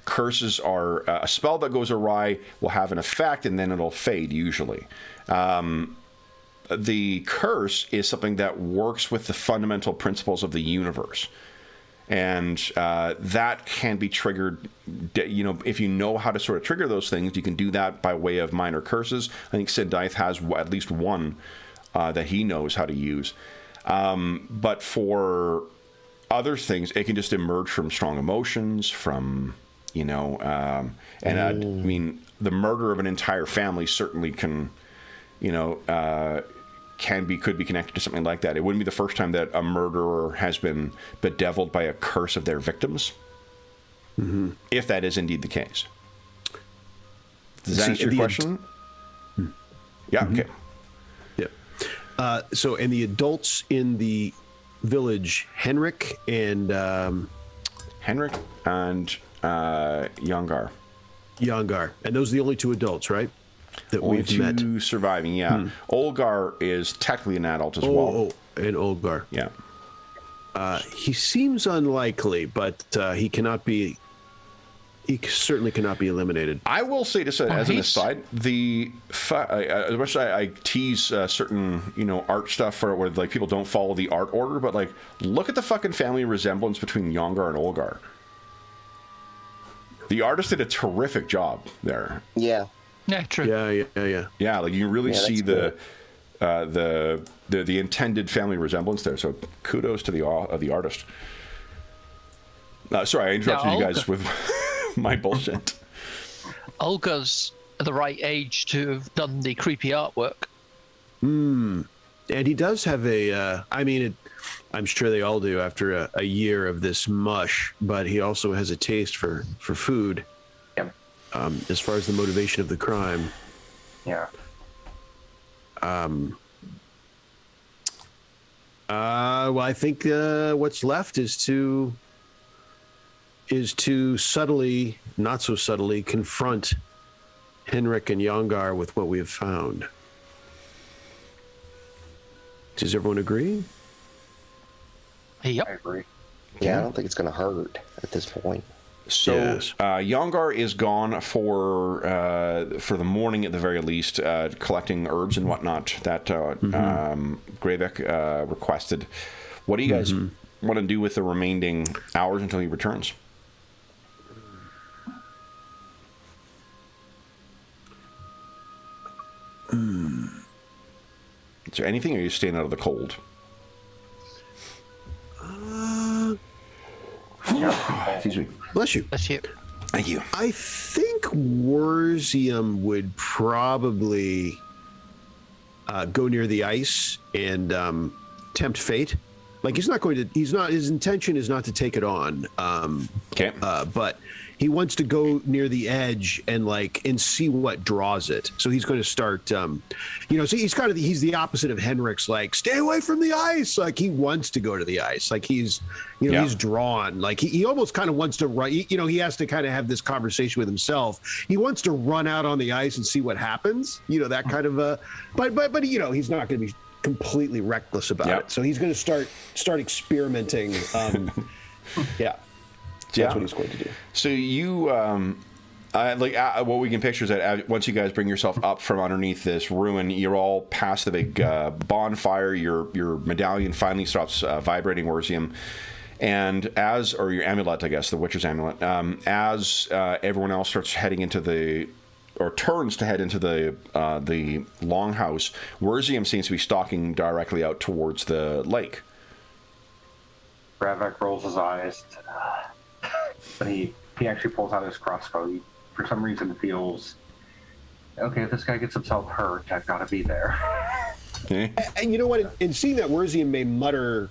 Curses are a spell that goes awry will have an effect and then it'll fade usually. The curse is something that works with the fundamental principles of the universe. And that can be triggered, if you know how to sort of trigger those things, you can do that by way of minor curses. I think Sid Dyth has at least one that he knows how to use. But for other things, it can just emerge from strong emotions, from, I mean, the murder of an entire family certainly can, could be connected to something like that. It wouldn't be the first time that a murderer has been bedeviled by a curse of their victims, if that is indeed the case. Does that answer your question? Yeah, okay. Yeah. So, and the adults in the village, Henrik and Yongar. Yongar. And those are the only two adults, right? That only we've met. Two surviving, yeah. Olgar is technically an adult as well. Oh, and Olgar. Yeah. He seems unlikely, but he certainly cannot be eliminated. I will say, just as an aside, as much as I tease certain, art stuff where like people don't follow the art order, but like, look at the fucking family resemblance between Yongar and Olgar. The artist did a terrific job there. Yeah. Yeah, true. Yeah. Yeah, like you really see the intended family resemblance there. So kudos to the artist. Sorry, I interrupted you guys with my bullshit. Olga's the right age to have done the creepy artwork. And he does have I'm sure they all do after a year of this mush, but he also has a taste for food. Yep. As far as the motivation of the crime. Yeah. Well, I think what's left is to subtly, not so subtly, confront Henrik and Yongar with what we have found. Does everyone agree? Yep. I agree. Yeah, I don't think it's going to hurt at this point. So Yes. Yongar is gone for the morning at the very least, collecting herbs and whatnot that Gravek requested. What do you guys want to do with the remaining hours until he returns? Is there anything, or are you staying out of the cold? Excuse me. Bless you. That's it. Thank you. I think Warzium would probably go near the ice and tempt fate. Like his intention is not to take it on. Okay. But he wants to go near the edge and see what draws it. So he's going to start, so he's the opposite of Henrik's, like, stay away from the ice. Like he wants to go to the ice. Like he's drawn. Like he almost kind of wants to run. He has to kind of have this conversation with himself. He wants to run out on the ice and see what happens. That kind of but he's not going to be completely reckless about it. So he's going to start experimenting. Yeah. That's what he's going to do. So you, what we can picture is that once you guys bring yourself up from underneath this ruin, you're all past the big bonfire. Your medallion finally stops vibrating, Warzium, and or your amulet, I guess, the Witcher's amulet. As everyone else starts heading into turns to head into the longhouse, Warzium seems to be stalking directly out towards the lake. Gravek rolls his eyes. But he actually pulls out his crossbow. He, for some reason, feels, okay, if this guy gets himself hurt, I've got to be there. Okay. And you know what? In seeing that, Warzium may mutter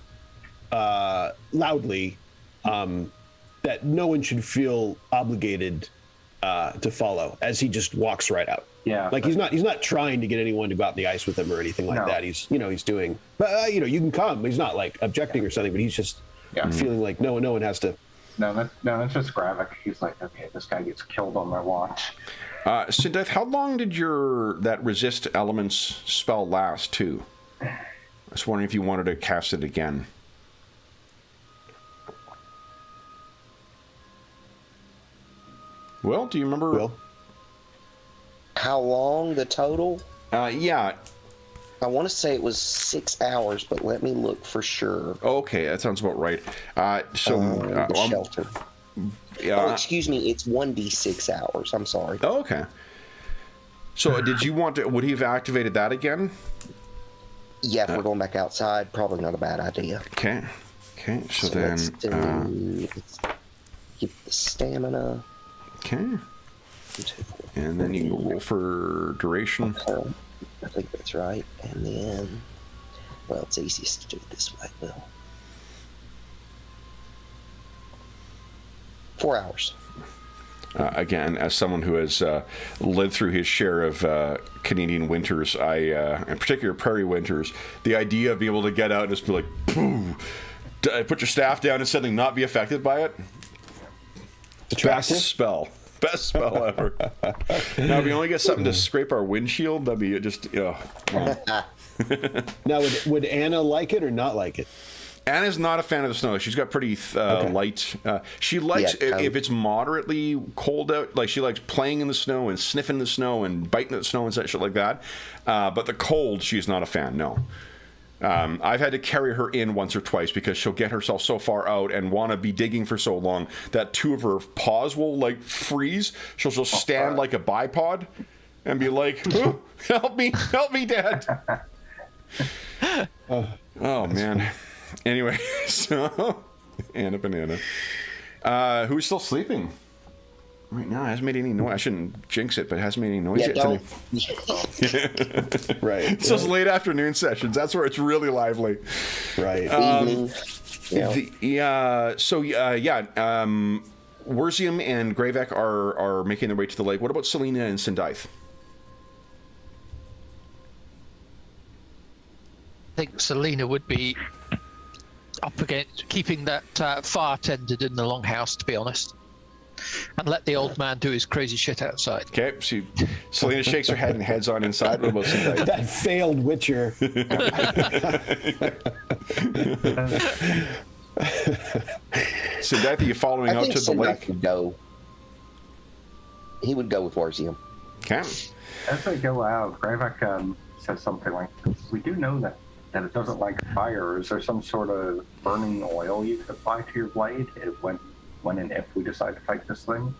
loudly that no one should feel obligated to follow, as he just walks right out. Yeah. Like he's not trying to get anyone to go out in the ice with him or anything like that. He's doing, but you can come. He's not like objecting or something, but he's just feeling like no one has to. No, that's just Gravik. He's like, okay, this guy gets killed on my watch. Sindath, how long did that resist elements spell last, too? I was wondering if you wanted to cast it again. Will, do you remember? Will? How long the total? Yeah. I want to say it was 6 hours, but let me look for sure. Okay, that sounds about right. The shelter. Oh, excuse me, it's 1d6 hours. I'm sorry. Oh, okay. So did you want to, would he have activated that again? Yeah, if we're going back outside, probably not a bad idea. Okay. Okay, so then... let's keep the stamina. Okay. And then you roll for duration. Okay. I think that's right. And then, well, it's easiest to do it this way. Well, 4 hours. Again, as someone who has lived through his share of Canadian winters, in particular prairie winters, the idea of being able to get out and just be like, pooh, put your staff down and suddenly not be affected by it. Attractive? Best spell ever. Now, if we only get something to scrape our windshield, that'd be just. Now, would Anna like it or not like it? Anna's not a fan of the snow. She's got pretty light. She likes if it's moderately cold out. Like she likes playing in the snow and sniffing the snow and biting at the snow and such shit like that. But the cold, she's not a fan. No. I've had to carry her in once or twice because she'll get herself so far out and want to be digging for so long that two of her paws will like freeze. She'll just stand like a bipod and be like, help me, Dad. Oh man. Anyway, so Anna Banana. Who's still sleeping? Right now, hasn't made any noise. I shouldn't jinx it, but hasn't made any noise yet today. Right. It's those late afternoon sessions. That's where it's really lively. Right. Evening. Warzium and Gravek are making their way to the lake. What about Selena and Sindaith? I think Selena would be up against keeping that fire tended in the longhouse, to be honest, and let the old man do his crazy shit outside. Okay, Selena shakes her head and heads on inside. What about Sindai? That failed Witcher. Sindai, are you following out to the lake? He would go with Warzium. Okay. As they go out, Gravik says something like, "We do know that it doesn't like fire. Is there some sort of burning oil you could apply to your blade when and if we decide to fight this thing?"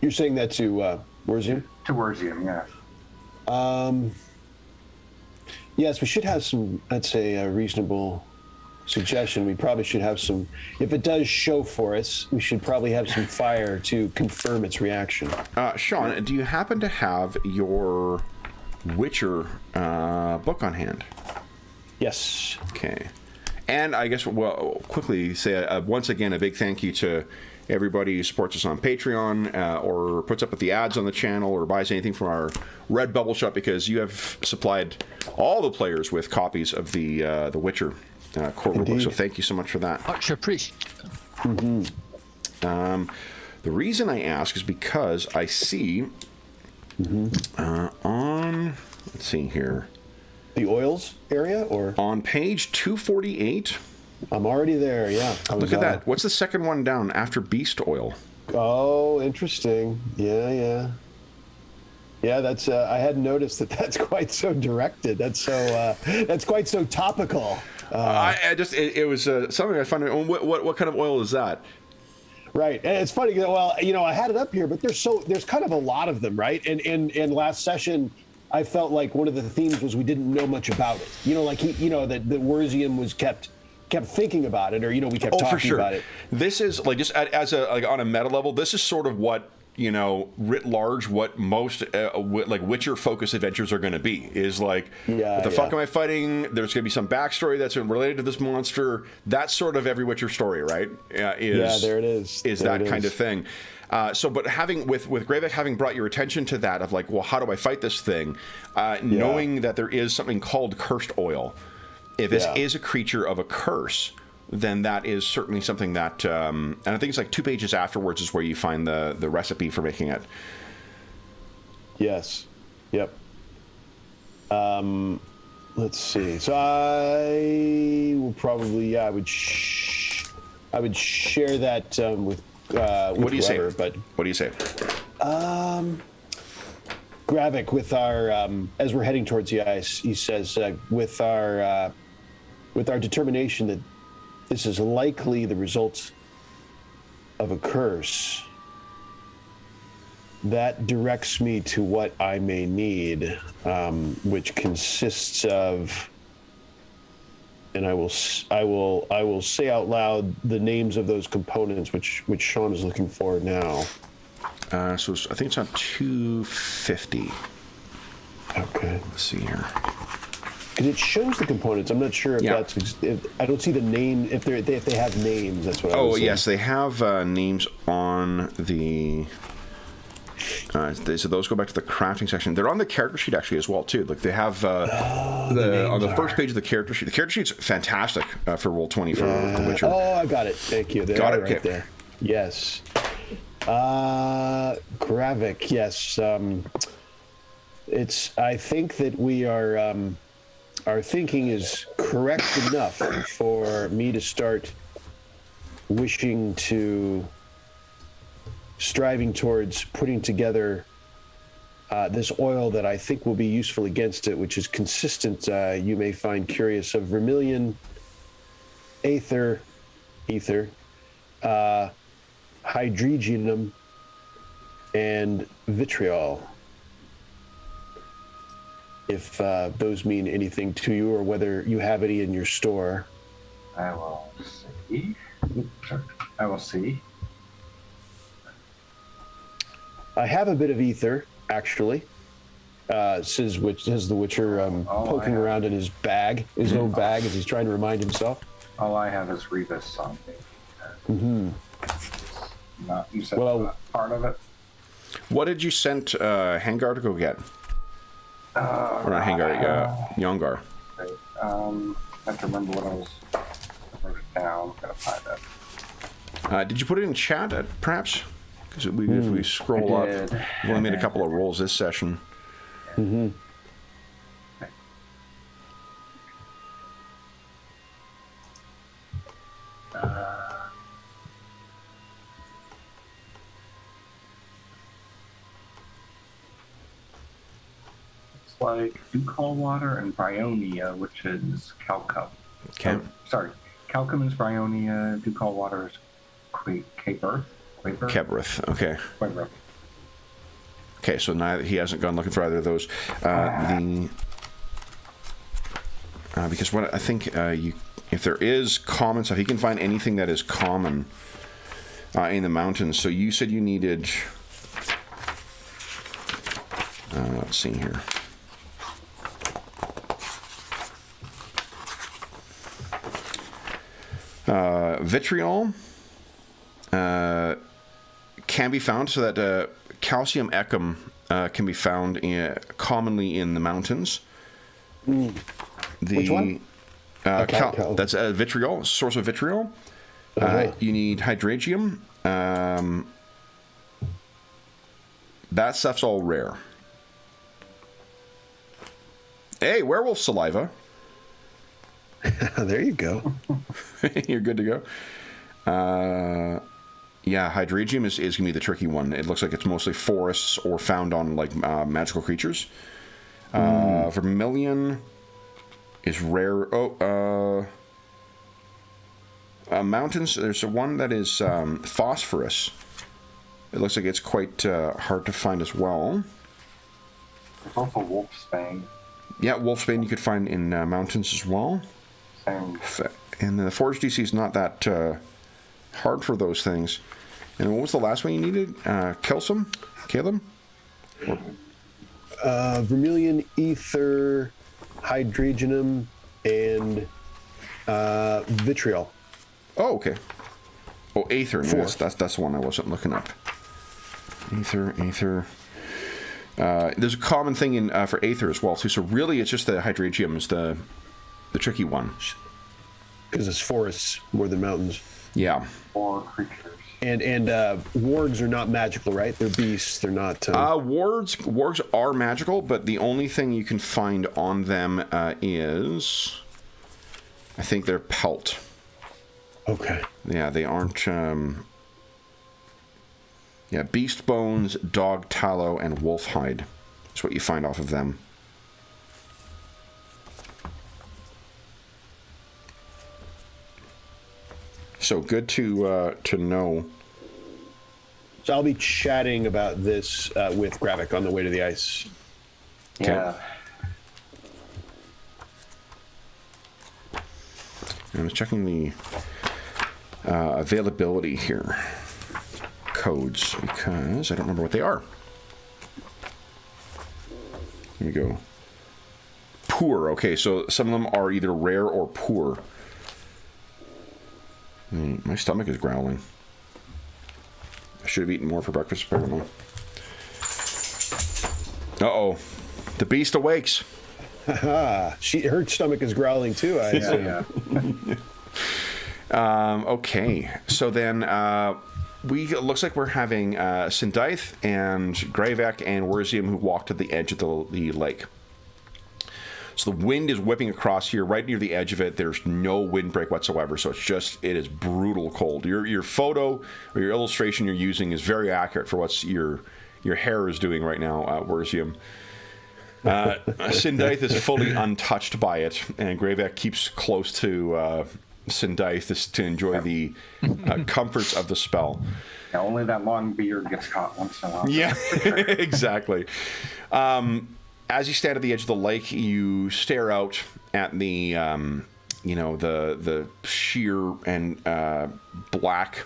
You're saying that to Warzium? To Warzium, yeah. Yes, we should have some, I'd say, a reasonable suggestion. We probably should have some, if it does show for us, we should probably have some fire to confirm its reaction. Sean, do you happen to have your Witcher book on hand? Yes. Okay. And I guess, well, quickly say once again a big thank you to everybody who supports us on Patreon or puts up with the ads on the channel or buys anything from our Redbubble shop, because you have supplied all the players with copies of the Witcher core rulebook. So thank you so much for that. Much appreciated. The reason I ask is because I see on, let's see here, the oils area, or on page 248. I'm already there. Yeah. Look at that. What's the second one down after beast oil? Oh, interesting. Yeah. That's. I hadn't noticed that. That's quite so directed. That's so. That's quite so topical. It was something I found. What kind of oil is that? Right, and it's funny. Well, I had it up here, but there's kind of a lot of them, right? And last session, I felt like one of the themes was we didn't know much about it. Like that Warzium was kept thinking about it, or we kept talking for sure. about it. This is like just as a on a meta level. This is sort of what writ large, what most like Witcher focused adventures are going to be. Is like, what the fuck am I fighting? There's going to be some backstory that's related to this monster. That's sort of every Witcher story, right? There it is. Is there that kind of thing. But having with Gravik having brought your attention to that of like, well, how do I fight this thing? Knowing that there is something called cursed oil. If this is a creature of a curse, then that is certainly something that, and I think it's like 2 pages afterwards is where you find the recipe for making it. Yes. Yep. Let's see. So I will probably, I would share that with what do you whoever, say? But what do you say? Gravik, with our as we're heading towards the ice, he says with our determination that this is likely the result of a curse, that directs me to what I may need, which consists of, and I will say out loud the names of those components, which Sean is looking for now. So I think it's on 250. Okay. Let's see here. Because it shows the components. I'm not sure if that's. I don't see the name. If they have names, that's what I was saying. Yes, they have names on the. So those go back to the crafting section. They're on the character sheet actually as well too. Like they have on the first page of the character sheet. The character sheet's fantastic for Roll20 for The Witcher. Oh, I got it. Thank you. Got it right there. Yes. Gravik. Yes. I think that we are. Our thinking is correct enough for me to start striving towards putting together this oil that I think will be useful against it, which is consistent, you may find curious, of vermilion, ether, hydrogenum, and vitriol. If those mean anything to you, or whether you have any in your store. I will see. I have a bit of ether, actually. Says the Witcher, poking around in his bag, his own bag, as he's trying to remind himself. All I have is Rebus on me. You said part of it. What did you send Hangar to go get? Or not Hangar, Yongar. I have to remember what I wrote it down. Gotta find that. Did you put it in chat, perhaps? Because if we scroll up, we've only made a couple of rolls this session. Mm-hmm. It's like Ducal water and Bryonia, which is Calcum. Okay. Calcum is Bryonia, Ducal water is Caperth. Kebrith, okay. Quaberth. Okay, so he hasn't gone looking for either of those. Because what I think if there is common stuff, he can find anything that is common in the mountains. So you said you needed. Let's see here. Vitriol can be found, so that calcium ecum can be found commonly in the mountains. Which one? That's vitriol, source of vitriol. You need hydragium. That stuff's all rare. Hey, werewolf saliva. There you go. You're good to go. Yeah, hydragium is going to be the tricky one. It looks like it's mostly forests or found on like magical creatures. Vermilion is rare. Mountains, there's one that is phosphorus. It looks like it's quite hard to find as well. There's also wolfsbane. Yeah, wolfsbane you could find in mountains as well. Same. And the forage DC is not that hard for those things. And what was the last one you needed? Calcium? Vermilion, ether, hydragenum, and vitriol. Oh, okay. Oh, aether. Yes, that's the one I wasn't looking up. Aether. There's a common thing in for aether as well too. So really, it's just the hydragium is the tricky one. Because it's forests more than mountains. Yeah. Or creatures. And wargs are not magical, right? They're beasts. They're not. Wargs are magical, but the only thing you can find on them is, I think, their pelt. Okay. Yeah, they aren't. Yeah, beast bones, dog tallow, and wolf hide is what you find off of them. So good to know. So I'll be chatting about this with Gravik on the way to the ice. Okay. Yeah. I was checking the availability here. Codes, because I don't remember what they are. Here we go. Poor. Okay, so some of them are either rare or poor. My stomach is growling. I should have eaten more for breakfast, but I don't know. Uh-oh. The beast awakes. Her stomach is growling too. Yeah. Okay, so then it looks like we're having Sindaith and Gravek and Werzium who walked to the edge of the lake. So the wind is whipping across here, right near the edge of it. There's no windbreak whatsoever, so it is brutal cold. Your photo or your illustration you're using is very accurate for what your hair is doing right now, Werzium. Sindaith is fully untouched by it, and Gravek keeps close to Sindaith to enjoy the comforts of the spell. Yeah, only that long beard gets caught once in a while. Yeah, exactly. As you stand at the edge of the lake, you stare out at the, the sheer and black,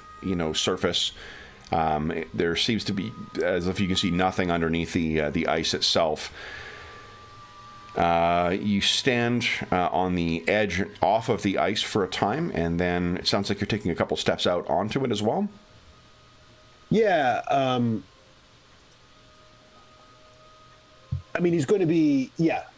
surface. There seems to be, as if you can see nothing underneath the ice itself. You stand on the edge off of the ice for a time, and then it sounds like you're taking a couple steps out onto it as well. Yeah. I mean, he's going to be,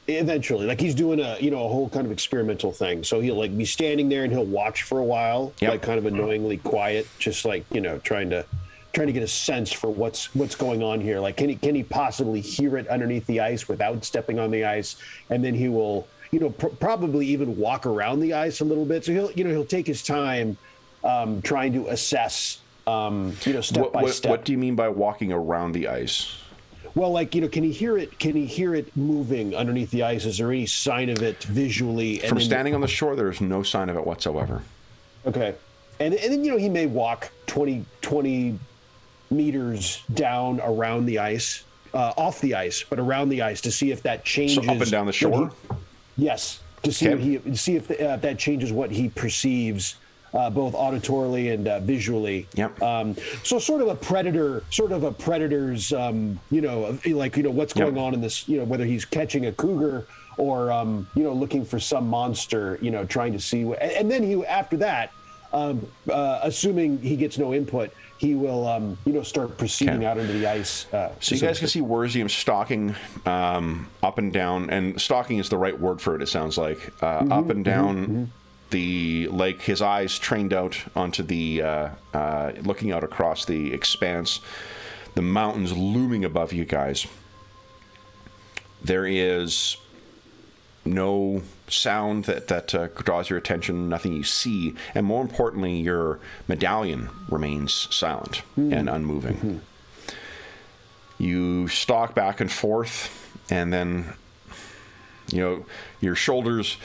Eventually, like he's doing a whole kind of experimental thing. So he'll like be standing there and he'll watch for a while, like kind of annoyingly quiet, just like trying to get a sense for what's going on here. Like, can he possibly hear it underneath the ice without stepping on the ice? And then he will, probably even walk around the ice a little bit. So he'll take his time, trying to assess, step by step. What do you mean by walking around the ice? Well, like, can he hear it? Can he hear it moving underneath the ice? Is there any sign of it visually? From standing on the shore, there is no sign of it whatsoever. Okay. And then, he may walk 20 meters down around the ice, off the ice, but around the ice to see if that changes. So up and down the shore? Yes. To see if that changes what he perceives, both auditorily and visually. Yep. So sort of a predator's, what's going on in this, whether he's catching a cougar or, looking for some monster, trying to see. And then after that, assuming he gets no input, he will, start proceeding out into the ice. So you guys can see Werzium stalking up and down, and stalking is the right word for it, it sounds like, up and down the lake, his eyes trained out onto the, looking out across the expanse, the mountains looming above you guys. There is no sound that draws your attention, nothing you see, and more importantly, your medallion remains silent and unmoving. You stalk back and forth, and then, your shoulders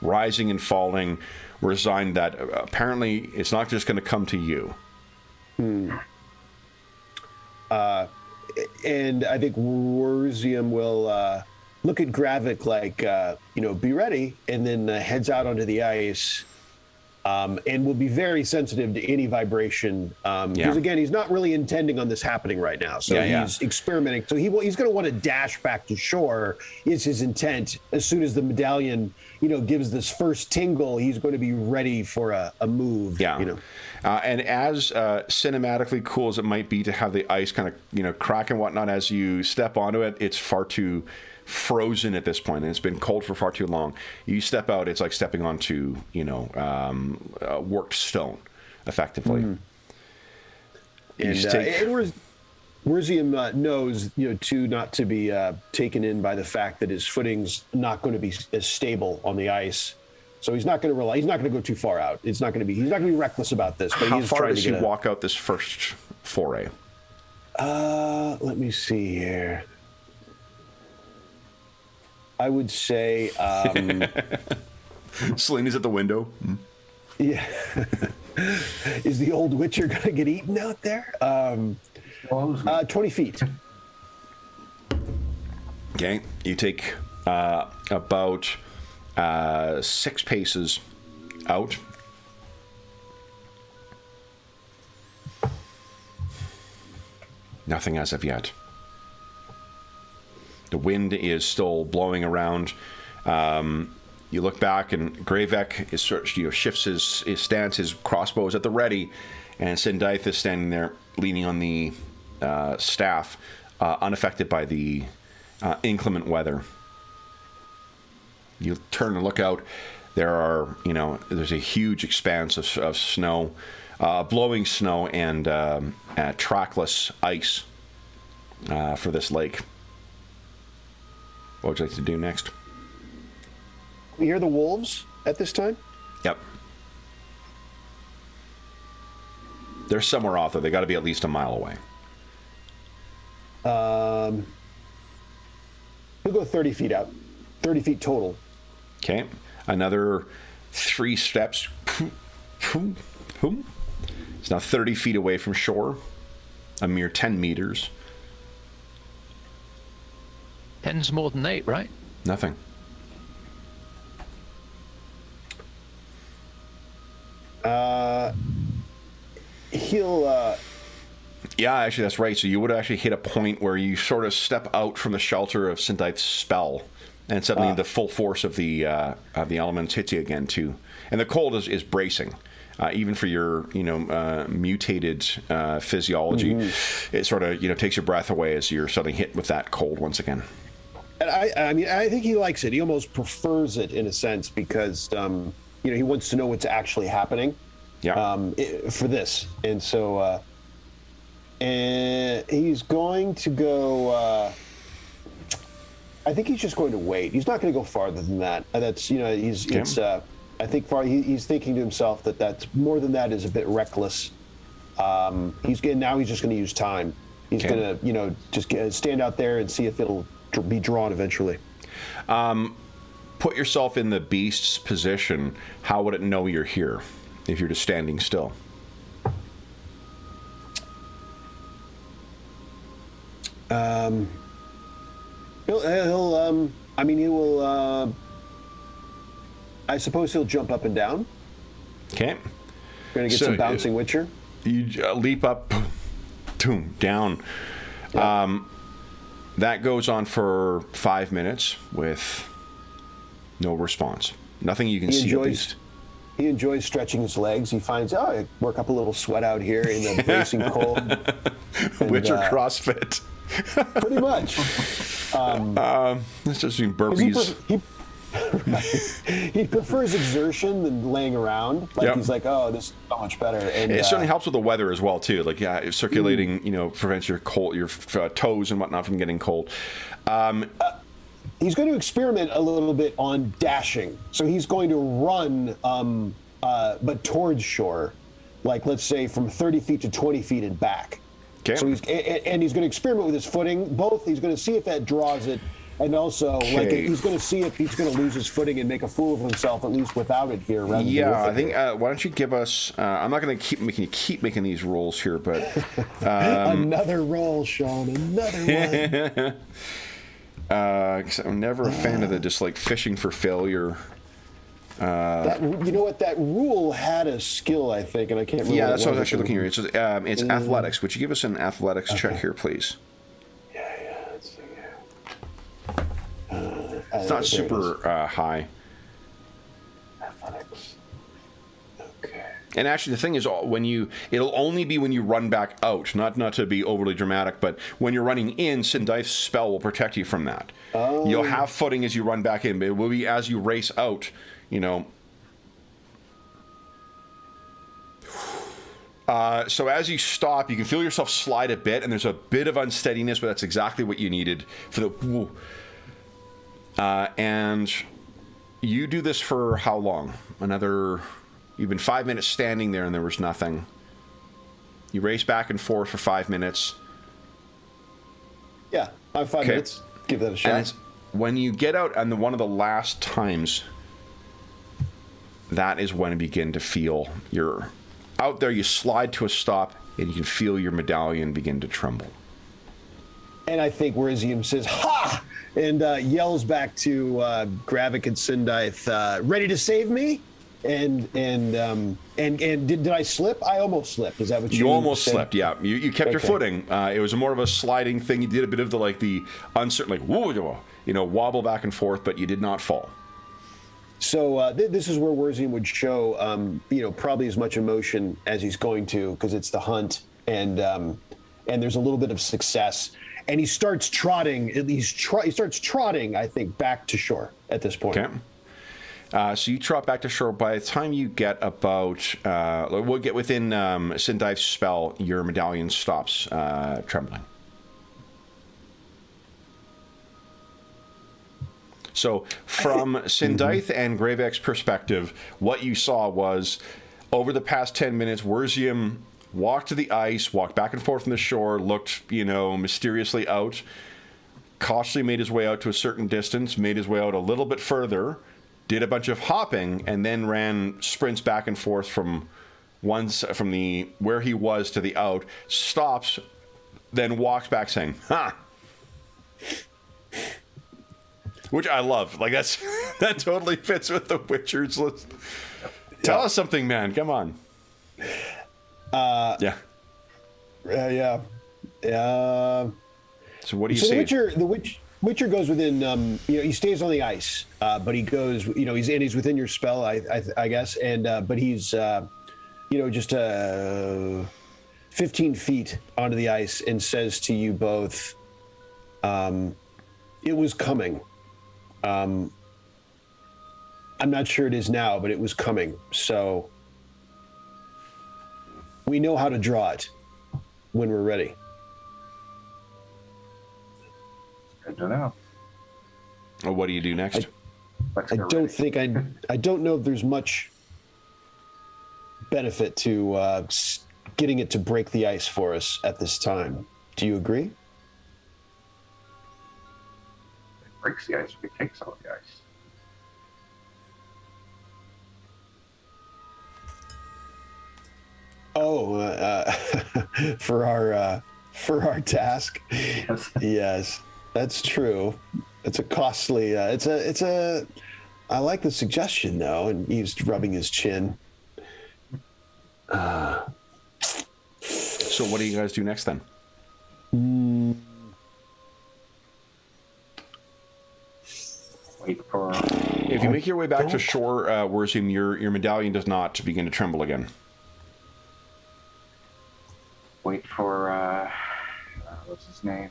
rising and falling, resigned that apparently it's not just going to come to you. And I think Werzium will look at Gravik like, be ready, and then heads out onto the ice, and will be very sensitive to any vibration. Because again, he's not really intending on this happening right now. So he's experimenting. So he's going to want to dash back to shore is his intent. As soon as the medallion, gives this first tingle, he's going to be ready for a move. And as cinematically cool as it might be to have the ice kind of, crack and whatnot as you step onto it, it's far too frozen at this point, and it's been cold for far too long. You step out, it's like stepping onto, worked stone, effectively. And Werzium knows, not to be taken in by the fact that his footing's not going to be as stable on the ice. So he's not going to he's not going to go too far out. He's not going to be reckless about this. But how far does he walk out this first foray? Let me see here. I would say Selena's at the window. Yeah. Is the old Witcher going to get eaten out there? 20 feet. Okay. You take about 6 paces out. Nothing as of yet. The wind is still blowing around. You look back, and Gravek is shifts his stance. His crossbow is at the ready, and Sindaith is standing there, leaning on the staff, unaffected by the inclement weather. You turn and look out. There's a huge expanse of snow, blowing snow, and trackless ice for this lake. What would you like to do next? We hear the wolves at this time? Yep. They're somewhere off, though. They got to be at least a mile away. We'll go 30 feet out. 30 feet total. Okay. Another 3 steps. It's now 30 feet away from shore. A mere 10 meters. 10's more than 8, right? Nothing. He'll Yeah, actually, that's right. So you would actually hit a point where you sort of step out from the shelter of Sindaith's spell, and suddenly the full force of the elements hits you again too. And the cold is bracing, even for your mutated physiology. It sort of takes your breath away as you're suddenly hit with that cold once again. And I mean, I think he likes it. He almost prefers it in a sense because, he wants to know what's actually happening. Yeah. For this, and so, and he's going to go. I think he's just going to wait. He's not going to go farther than that. That's it's. I think he's thinking to himself that's more than that is a bit reckless. He's just going to use time. He's going to just stand out there and see if it'll be drawn eventually. Put yourself in the beast's position. How would it know you're here if you're just standing still? He will. I suppose he'll jump up and down. Okay. We're gonna get some bouncing Witcher. You leap up, boom, down. Yeah. That goes on for 5 minutes with no response. Nothing you can see at least. He enjoys stretching his legs. He finds, I work up a little sweat out here in the bracing cold. Witcher CrossFit. Pretty much. It's just doing burpees. He prefers exertion than laying around. He's like, this is so much better. And it certainly helps with the weather as well too. Circulating, prevents your toes and whatnot from getting cold. He's going to experiment a little bit on dashing. So he's going to run, but towards shore, like let's say from 30 feet to 20 feet and back. Okay. So he's going to experiment with his footing. Both, he's going to see if that draws it. And also, he's going to see if he's going to lose his footing and make a fool of himself, at least without it here. Rather than with it I think. Why don't you give us? I'm not going to keep making these rolls here, but another roll, Sean. Another one. Because I'm never a fan of the just fishing for failure. That rule had a skill, I think, and I can't remember. Yeah, that's what I was actually looking here. It's athletics. Would you give us an athletics check here, please? It's not super high. Athletics. Okay. And actually, the thing is, it'll only be when you run back out. Not to be overly dramatic, but when you're running in, Sindife's spell will protect you from that. Oh. You'll have footing as you run back in, but it will be as you race out. So as you stop, you can feel yourself slide a bit, and there's a bit of unsteadiness, but that's exactly what you needed for the. And you do this for how long? You've been 5 minutes standing there and there was nothing. You race back and forth for 5 minutes. Yeah, I have 5 minutes. Give that a shot. And when you get out on one of the last times, that is when you begin to feel you're out there, you slide to a stop, and you can feel your medallion begin to tremble. And I think Wurzium says, "Ha!" and yells back to Gravik and Sindife, "Ready to save me?" And did I slip? I almost slipped. Is that what you almost said? slipped? Yeah, you kept your footing. It was more of a sliding thing. You did a bit of the uncertain, wobble back and forth, but you did not fall. So this is where Wurzium would show, probably as much emotion as he's going to, because it's the hunt, and there's a little bit of success. And he starts trotting. He starts trotting, I think, back to shore at this point. Okay. So you trot back to shore. By the time you get about, we'll get within Sindife's spell, your medallion stops trembling. So from Sindife and Gravik's perspective, what you saw was, over the past 10 minutes, Wurzium walked to the ice, walked back and forth from the shore, looked, mysteriously out, cautiously made his way out to a certain distance, made his way out a little bit further, did a bunch of hopping, and then ran sprints back and forth from where he was to the out, stops, then walks back saying, "Ha!" Which I love. That totally fits with the Witcher's list. Tell us something, man. Come on. Yeah. So what do you see? The Witcher goes within. He stays on the ice, but he goes. He's within your spell, I guess, and but he's, just 15 feet onto the ice and says to you both, It was coming. I'm not sure it is now, but it was coming. So we know how to draw it when we're ready. Good to know. Well, what do you do next? I don't know if there's much benefit to getting it to break the ice for us at this time. Do you agree? It breaks the ice if it takes all the ice. Oh, for our task. Yes. Yes, that's true. It's a costly. I like the suggestion though, and he's rubbing his chin. So what do you guys do next then? Wait for. If you make your way back to shore, Wurzim, your medallion does not begin to tremble again. Wait for. What's his name?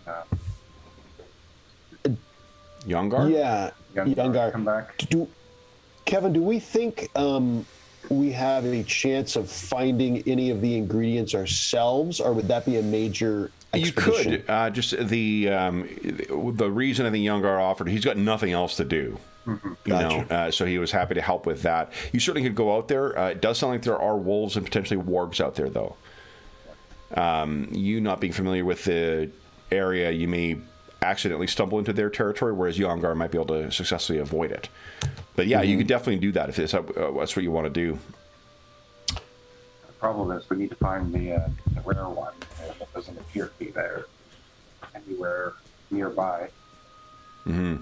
Yongar? Yeah, Yongar. Come back. Kevin, do we think we have any chance of finding any of the ingredients ourselves, or would that be a major expedition? You could. Just the reason I think Yongar offered, he's got nothing else to do. Mm-hmm. Gotcha. So he was happy to help with that. You certainly could go out there. It does sound like there are wolves and potentially wargs out there, though. You not being familiar with the area, you may accidentally stumble into their territory, whereas Yongar might be able to successfully avoid it. But yeah, you could definitely do that if that's what you want to do. The problem is we need to find the rare one. It doesn't appear to be there anywhere nearby. Mm-hmm.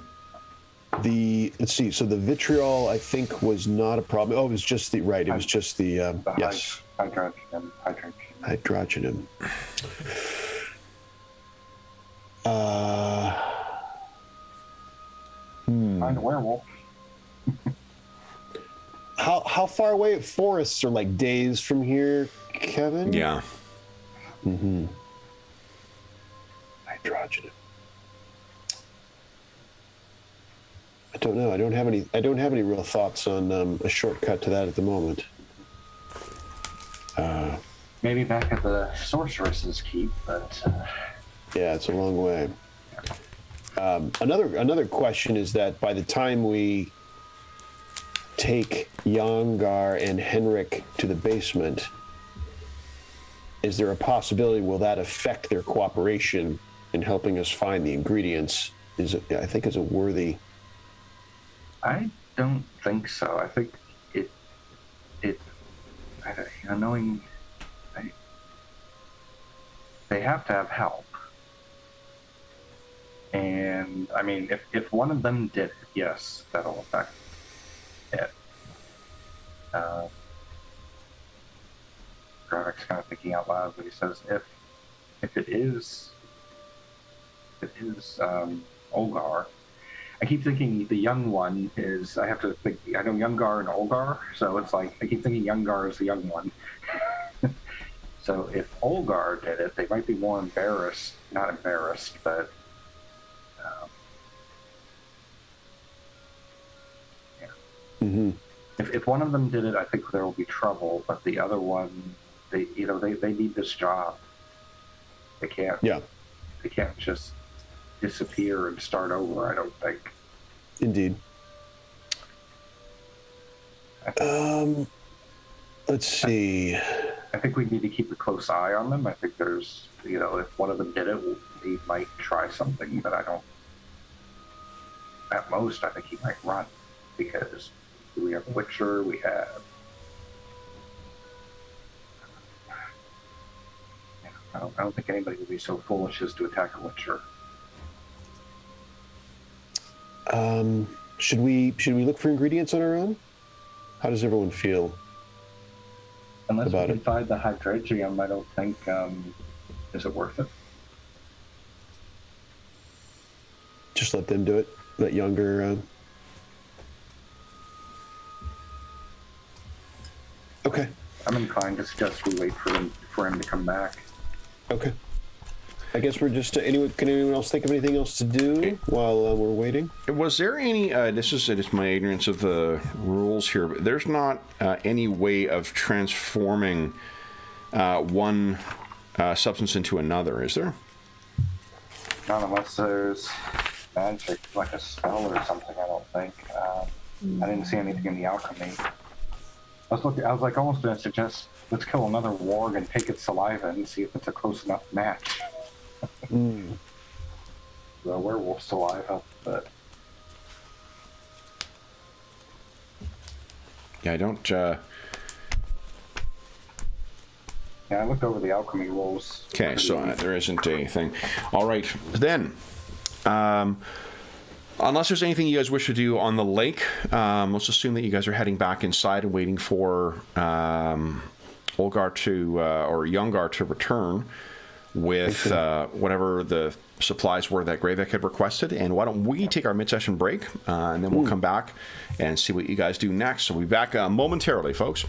Let's see. So the vitriol, I think, was not a problem. Oh, it was just the right. It was just the yes. Hydrogenum. Hydrogenum. Find a werewolf. How far away? Forests are like days from here, Kevin. Yeah. Mm-hmm. Hydrogenum. I don't know. I don't have any real thoughts on a shortcut to that at the moment. Maybe back at the sorceress's keep, but yeah, it's a long way. Another question is that by the time we take Yongar and Henrik to the basement, is there a possibility will that affect their cooperation in helping us find the ingredients? I think is a worthy. I don't think so. I think knowing they have to have help. And I mean, if one of them did it, yes, that'll affect it. Gravik's kind of thinking out loud, but he says, if it is Olgar, I keep thinking the young one is. I have to think. I know Yongar and Olgar, so it's like I keep thinking Yongar is the young one. So if Olgar did it, they might be more embarrassed. Not embarrassed, but yeah. Mm-hmm. If one of them did it, I think there will be trouble. But the other one, they need this job. They can't. Yeah. They can't just disappear and start over. I don't think. Indeed. Let's see. I think we need to keep a close eye on them. I think there's, if one of them did it, he might try something, but I don't. At most, I think he might run because we have Witcher, we have. I don't think anybody would be so foolish as to attack a Witcher. Should we look for ingredients on our own? How does everyone feel? Unless about we can it? find the hydrogium, I don't think is it worth it. Just let them do it. Let Younger. Okay. I'm inclined to suggest we wait for him to come back. Okay. I guess we're just. Can anyone else think of anything else to do while we're waiting? Was there any? This is just my ignorance of the rules here. But there's not any way of transforming one substance into another, is there? Not unless there's magic, like a spell or something. I don't think. I didn't see anything in the alchemy. I was like almost going to suggest let's kill another warg and take its saliva and see if it's a close enough match. The werewolf saliva, but yeah, I don't. Yeah, I looked over the alchemy rules. Okay, so there isn't a thing. All right, then. Unless there's anything you guys wish to do on the lake, let's assume that you guys are heading back inside and waiting for Olgar to or Youngar to return with whatever the supplies were that Gravek had requested. And why don't we take our mid-session break, and then we'll come back and see what you guys do next. So we'll be back momentarily, folks.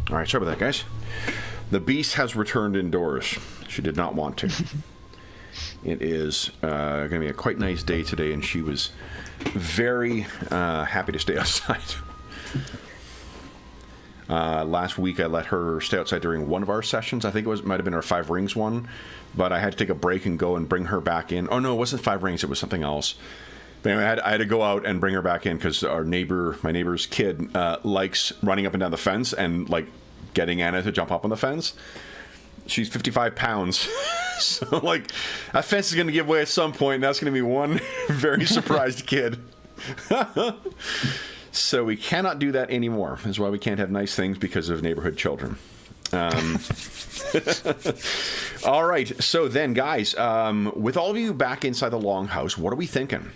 All right, sorry about that, guys. The beast has returned indoors. She did not want to. It is going to be a quite nice day today, and she was very happy to stay outside. Last week, I let her stay outside during one of our sessions. I think it might have been our 5 Rings one, but I had to take a break and go and bring her back in. Oh, no, it wasn't 5 Rings. It was something else. But anyway, I had to go out and bring her back in because my neighbor's kid, likes running up and down the fence and, like, getting Anna to jump up on the fence. She's 55 pounds. So, like, that fence is going to give way at some point, and that's going to be one very surprised kid. So we cannot do that anymore. That's why we can't have nice things because of neighborhood children. All right. So then, guys, with all of you back inside the longhouse, what are we thinking?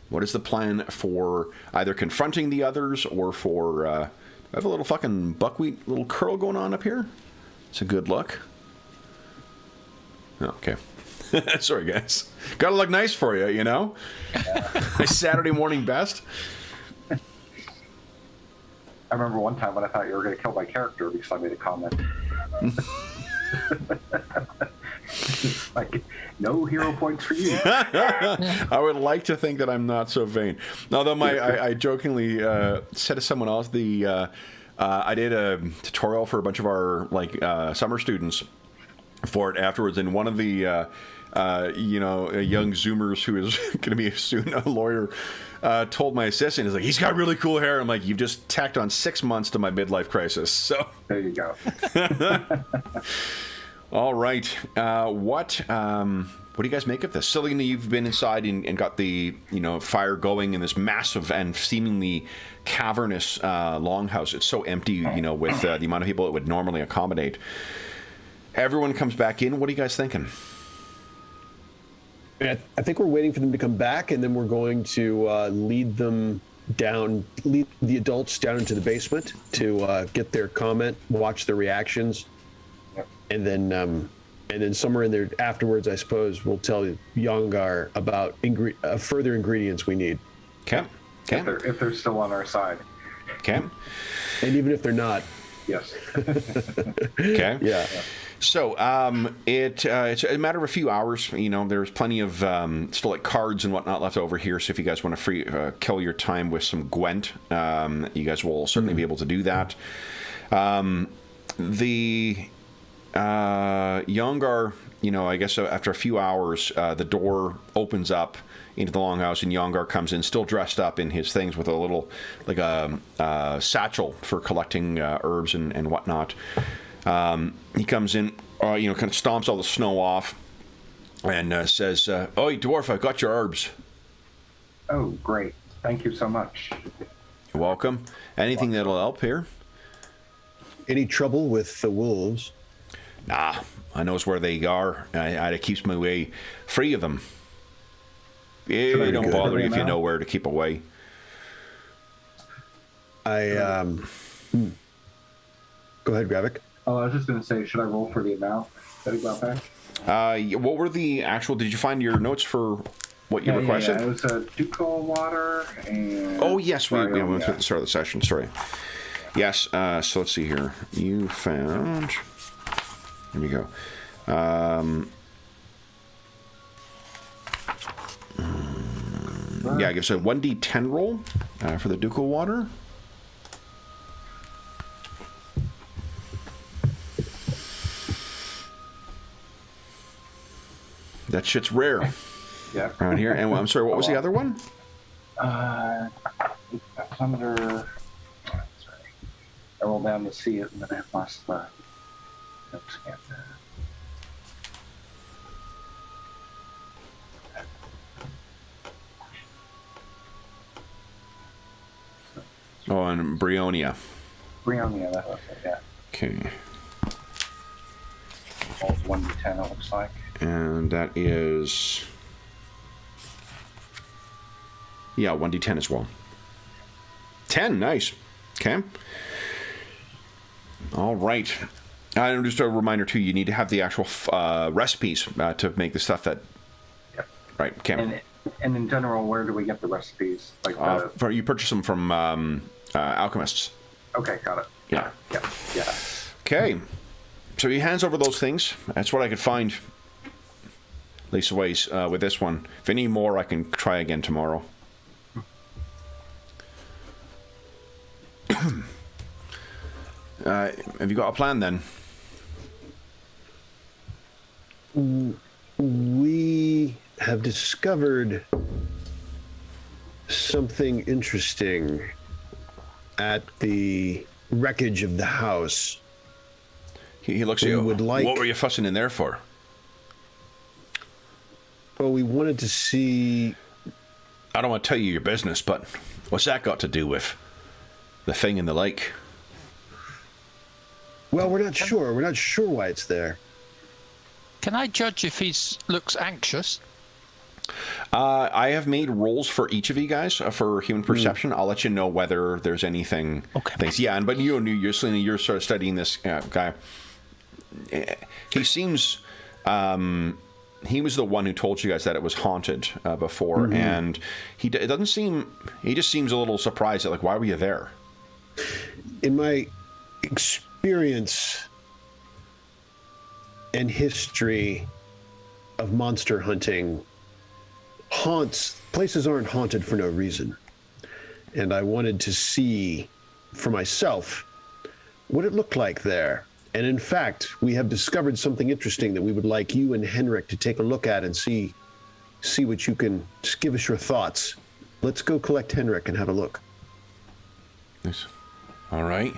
What is the plan for either confronting the others or for... I have a little fucking buckwheat little curl going on up here. It's a good look. Oh, okay. Sorry, guys. Gotta look nice for you, you know? My Saturday morning best. I remember one time when I thought you were going to kill my character because I made a comment. Like, no hero points for you. I would like to think that I'm not so vain. Although I jokingly said to someone else, I did a tutorial for a bunch of our summer students for it afterwards, and one of the young Zoomers who is going to be soon a lawyer told my assistant, he's like, he's got really cool hair. I'm like, you've just tacked on 6 months to my midlife crisis. So there you go. All right. What do you guys make of this? Silly, you've been inside and got the fire going in this massive and seemingly cavernous longhouse. It's so empty, with the amount of people it would normally accommodate. Everyone comes back in. What are you guys thinking? I think we're waiting for them to come back, and then we're going to lead the adults down into the basement to get their comment, watch their reactions, and then somewhere in there afterwards, I suppose, we'll tell Yongar about further ingredients we need. Okay. If they're still on our side. Okay. And even if they're not. Yes. Okay. Yeah. So it's a matter of a few hours. There's plenty of still like cards and whatnot left over here. So if you guys want to kill your time with some Gwent, you guys will certainly be able to do that. The Yongar, I guess after a few hours, the door opens up into the longhouse, and Yongar comes in, still dressed up in his things with a little, like a satchel for collecting herbs and whatnot. He comes in, kind of stomps all the snow off, and says, "Oi, dwarf, I got your herbs." Oh, great! Thank you so much. You're welcome. Anything that'll help here? Any trouble with the wolves? Nah, I knows where they are. I keeps my way free of them. It don't bother you if you know where to keep away. Go ahead, Gravik. Oh, I was just going to say, should I roll for the amount that he got back? What were the actual... Did you find your notes for what you requested? Yeah, it was ducal water and... Oh, yes, we went through at the start of the session. Sorry. Yes, so let's see here. You found... Here we go. Yeah, I guess a 1d10 roll for the ducal water. That shit's rare. Yeah. Around here. And I'm sorry, what was the other one? Under. Sorry. I rolled down to see it, and then I lost the notes again. Oh, and Brionia. Brionia, that was it, yeah. Okay. Falls 1d10, it looks like. And that is... Yeah, 1d10 as well. 10, nice. Okay. All right. And just a reminder too, you need to have the actual recipes to make the stuff that. Yep. Right, Cameron. And in general, where do we get the recipes? Like you purchase them from alchemists. Okay, got it. Yeah. Yeah. Okay, so he hands over those things. That's what I could find. Leastways with this one. If any more, I can try again tomorrow. Have you got a plan then? We have discovered something interesting at the wreckage of the house. He looks at you. What were you fussing in there for? Well, we wanted to see... I don't want to tell you your business, but what's that got to do with the thing in the lake? Well, we're not sure. We're not sure why it's there. Can I judge if he looks anxious? I have made rolls for each of you guys for human perception. I'll let you know whether there's anything. Okay. Things. Yeah, but you're sort of studying this guy. He seems. He was the one who told you guys that it was haunted before, and it doesn't seem. He just seems a little surprised at like, why were you there? In my experience and history of monster hunting, places aren't haunted for no reason. And I wanted to see for myself what it looked like there. And in fact, we have discovered something interesting that we would like you and Henrik to take a look at and see what you can, just give us your thoughts. Let's go collect Henrik and have a look. Yes. All right.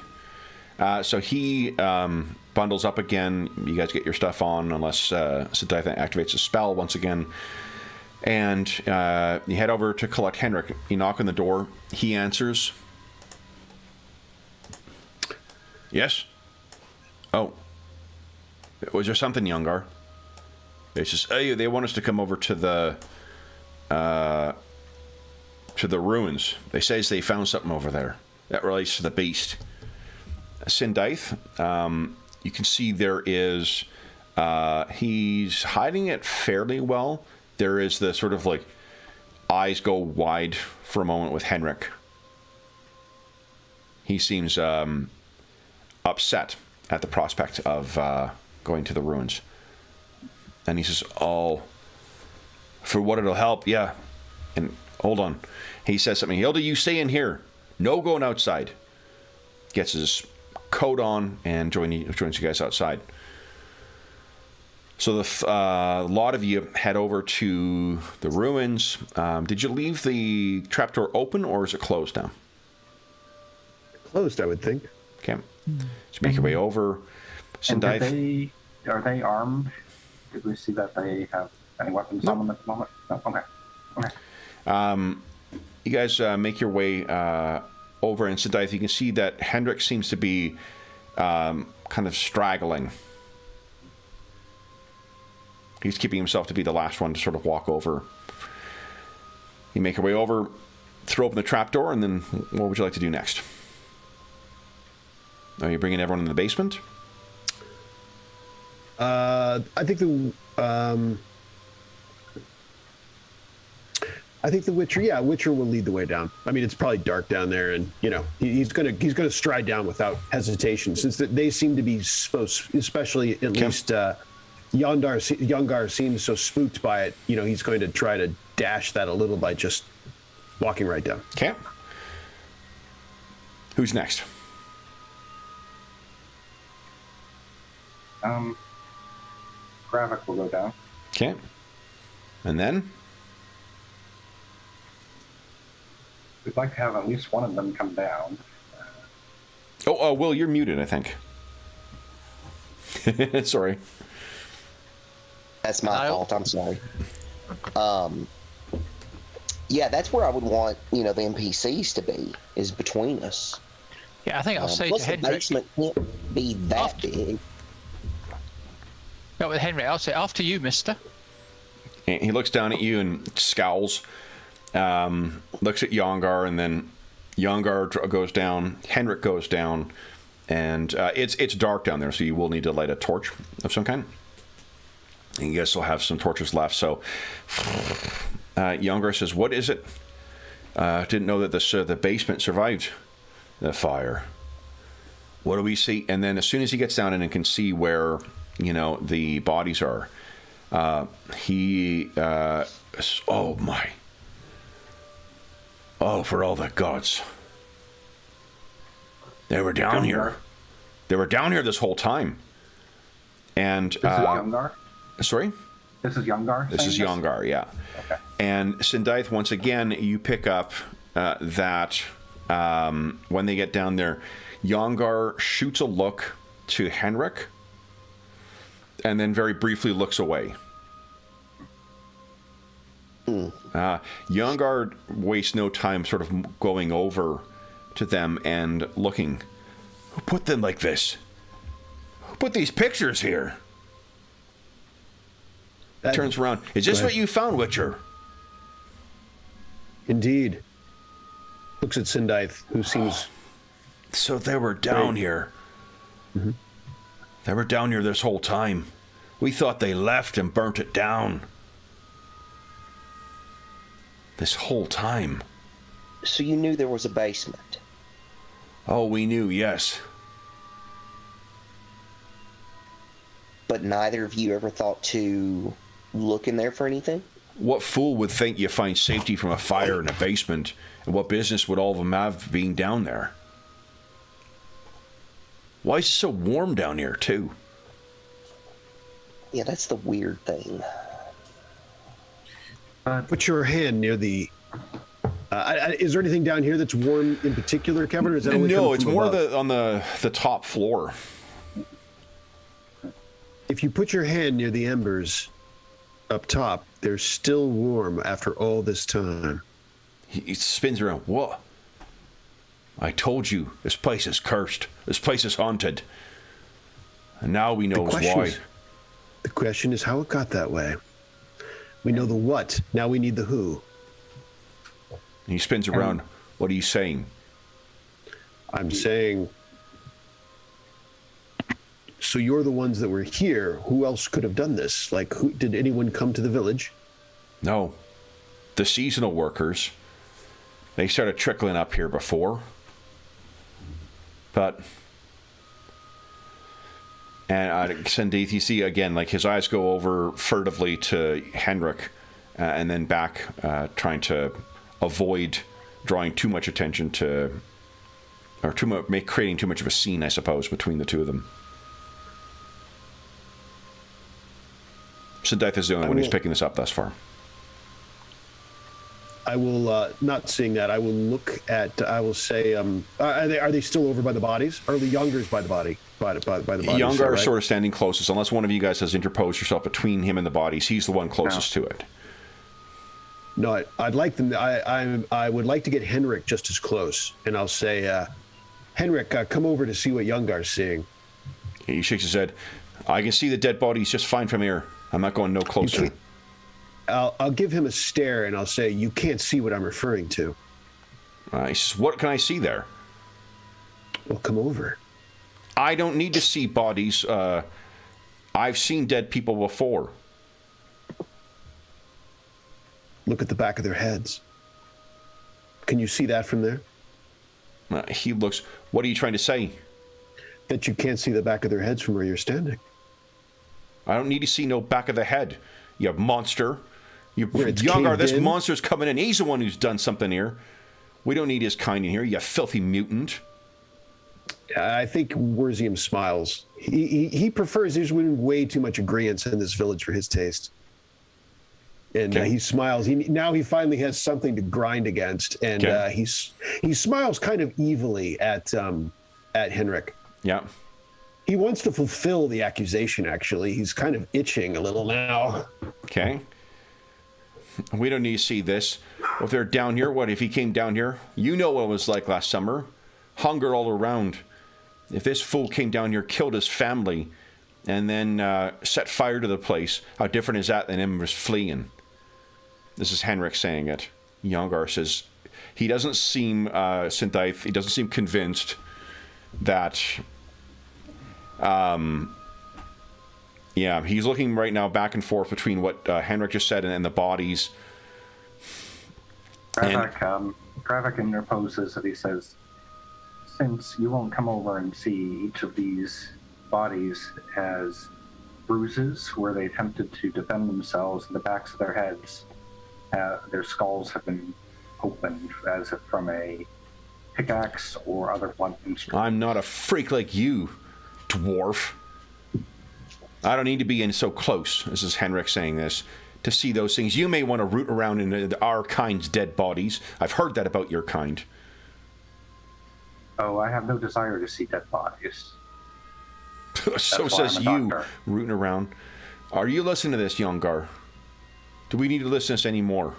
So he bundles up again. You guys get your stuff on, unless Siddhartha activates a spell once again. And you head over to collect Henrik. You knock on the door. He answers. Yes? Oh. Was there something, Youngar? They just, they want us to come over to the ruins. They say they found something over there that relates to the beast. Sindaith, you can see there is, he's hiding it fairly well. There is the sort of like eyes go wide for a moment with Henrik. He seems upset at the prospect of going to the ruins. And he says, oh, for what it'll help, yeah. And hold on. He says something. Hilda, you stay in here. No going outside. Gets his coat on and joins you guys outside. So the lot of you head over to the ruins. Did you leave the trapdoor open, or is it closed now? Closed, I would think. Okay. So make your way over. And are they armed? Did we see that they have any weapons on them at the moment? No? Okay. You guys make your way over, and Siddhartha, you can see that Hendrik seems to be kind of straggling. He's keeping himself to be the last one to sort of walk over. You make your way over, throw open the trapdoor, and then what would you like to do next? Are you bringing everyone in the basement? I think the Witcher. Yeah, Witcher will lead the way down. I mean, it's probably dark down there, and he's gonna stride down without hesitation, since they seem to be especially at least Youngar seems so spooked by it. He's going to try to dash that a little by just walking right down. Okay. Who's next? Gravik will go down. Okay. And then? We'd like to have at least one of them come down. Will, you're muted, I think. Sorry. That's my fault. I'm sorry. Yeah, that's where I would want, the NPCs to be, is between us. Yeah, I think I'll say to Henrik. The basement can't be that big. No, with Henry, I'll say, after you, mister. And he looks down at you and scowls. Looks at Youngar, and then Youngar goes down. Henrik goes down. And it's dark down there, so you will need to light a torch of some kind. And you guys still have some torches left. So Younger says, "What is it? Didn't know that the basement survived the fire. What do we see?" And then as soon as he gets down in and can see where, the bodies are, oh my. Oh, for all the gods. They were down here. They were down here this whole time. And this is Youngar? Sorry? This is Youngar? This is Youngar, yeah. Okay. And Sindaith, once again, you pick up that when they get down there, Youngar shoots a look to Henrik and then very briefly looks away. Youngar wastes no time sort of going over to them and looking. Who put them like this? Who put these pictures here? Turns around. Is this what you found, Witcher? Indeed. Looks at Sindaith, who seems... So they were down here. Mm-hmm. They were down here this whole time. We thought they left and burnt it down. This whole time. So you knew there was a basement? Oh, we knew, yes. But neither of you ever thought to look in there for anything? What fool would think you find safety from a fire in a basement? And what business would all of them have being down there? Why is it so warm down here, too? Yeah, that's the weird thing. Put your hand near the... is there anything down here that's warm in particular, Kevin? Or is that only no, it's more above? on the top floor. If you put your hand near the embers up top, they're still warm after all this time. He spins around. What? I told you, this place is cursed. This place is haunted. And now we know why. The question is how it got that way. We know the what. Now we need the who. He spins around. What are you saying? I'm saying... So you're the ones that were here. Who else could have done this? Like, did anyone come to the village? No. The seasonal workers. They started trickling up here before. But... And Sindaith, you see again, like his eyes go over furtively to Henrik, and then back, trying to avoid drawing too much attention to, or creating too much of a scene, I suppose, between the two of them. Sindaith is the only one who's picking this up thus far. I will, not seeing that, I will look at, I will say, are they still over by the bodies? Are the Youngers by the body? By the bodies? Youngar is sort of standing closest, unless one of you guys has interposed yourself between him and the bodies. He's the one closest to it. No, I'd like them. I would like to get Henrik just as close, and I'll say, Henrik, come over to see what Youngar's seeing. He shakes his head. I can see the dead bodies just fine from here. I'm not going no closer. I'll give him a stare, and I'll say, you can't see what I'm referring to. He says, what can I see there? Well, come over. I don't need to see bodies. I've seen dead people before. Look at the back of their heads. Can you see that from there? He looks... What are you trying to say? That you can't see the back of their heads from where you're standing. I don't need to see no back of the head. You monster. Younger, this monster's coming in. He's the one who's done something here. We don't need his kind in here, you filthy mutant. I think Werzium smiles. He prefers, there's been way too much agreeance in this village for his taste. And he smiles. He finally has something to grind against. And he smiles kind of evilly at Henrik. Yeah. He wants to fulfill the accusation, actually. He's kind of itching a little now. Okay. We don't need to see this. If they're down here, what if he came down here? You know what it was like last summer. Hunger all around. If this fool came down here, killed his family, and then set fire to the place, how different is that than him just fleeing? This is Henrik saying it. Youngar says he doesn't seem, Sindaith, he doesn't seem convinced that Yeah, he's looking right now back and forth between what Henrik just said and the bodies. Gravik interposes and he says, since you won't come over and see each of these bodies as bruises where they attempted to defend themselves in the backs of their heads, their skulls have been opened as if from a pickaxe or other blunt instrument. I'm not a freak like you, dwarf. I don't need to be in so close, this is Henrik saying this, to see those things. You may want to root around in our kind's dead bodies. I've heard that about your kind. Oh, I have no desire to see dead bodies. So says you, rooting around. Are you listening to this, Yongar? Do we need to listen to this anymore?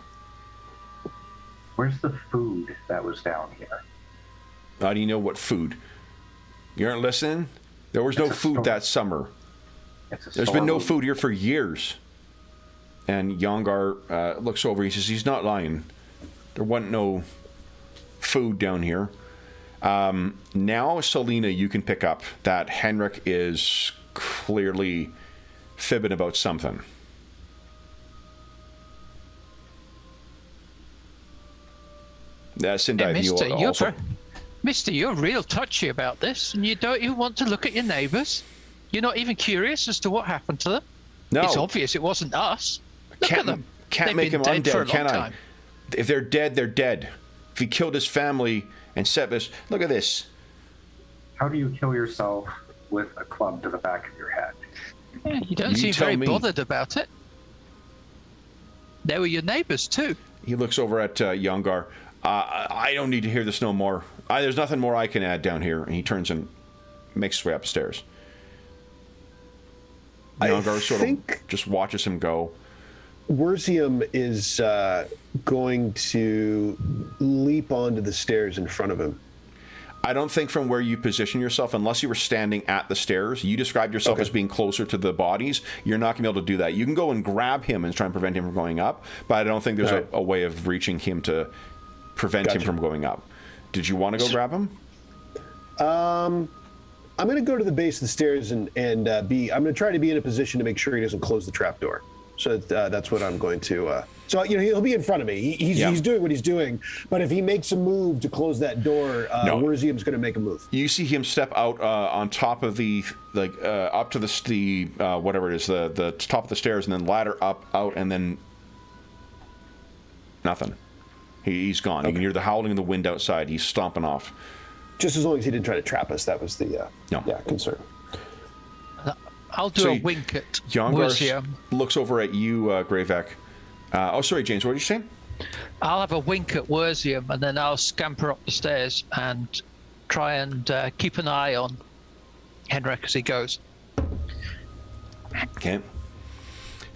Where's the food that was down here? How do you know what food? You aren't listening? There was no food that summer. There's been no food here for years. And Yongar looks over. He says, he's not lying. There wasn't no food down here. Now, Selena, you can pick up that Henrik is clearly fibbing about something. Sindai, hey, Mister, you're real touchy about this, and you don't even want to look at your neighbours. You're not even curious as to what happened to them. No, it's obvious it wasn't us. Look at them. Can't make them undead, can I? If they're dead, they're dead. If he killed his family and set this, look at this. How do you kill yourself with a club to the back of your head? Yeah, you don't seem very bothered about it. They were your neighbours too. He looks over at Yongar. I don't need to hear this no more. There's nothing more I can add down here. And he turns and makes his way upstairs. Yongar sort of just watches him go. Werzium is going to leap onto the stairs in front of him. I don't think from where you position yourself, unless you were standing at the stairs, you described yourself as being closer to the bodies, you're not going to be able to do that. You can go and grab him and try and prevent him from going up, but I don't think there's a way of reaching him to prevent him from going up. Did you want to go grab him? I'm going to go to the base of the stairs and I'm going to try to be in a position to make sure he doesn't close the trapdoor. So that's what I'm going to. So he'll be in front of me. He's doing what he's doing. But if he makes a move to close that door, Werzium's going to make a move. You see him step out on top of the up to the whatever it is, the top of the stairs, and then ladder up, out, and then nothing. He's gone. You can hear the howling of the wind outside. He's stomping off. Just as long as he didn't try to trap us, that was the concern. I'll do a wink at Yongar looks over at you, Gravek. Sorry, James, what did you say? I'll have a wink at Werzium, and then I'll scamper up the stairs and try and keep an eye on Henrik as he goes. Okay.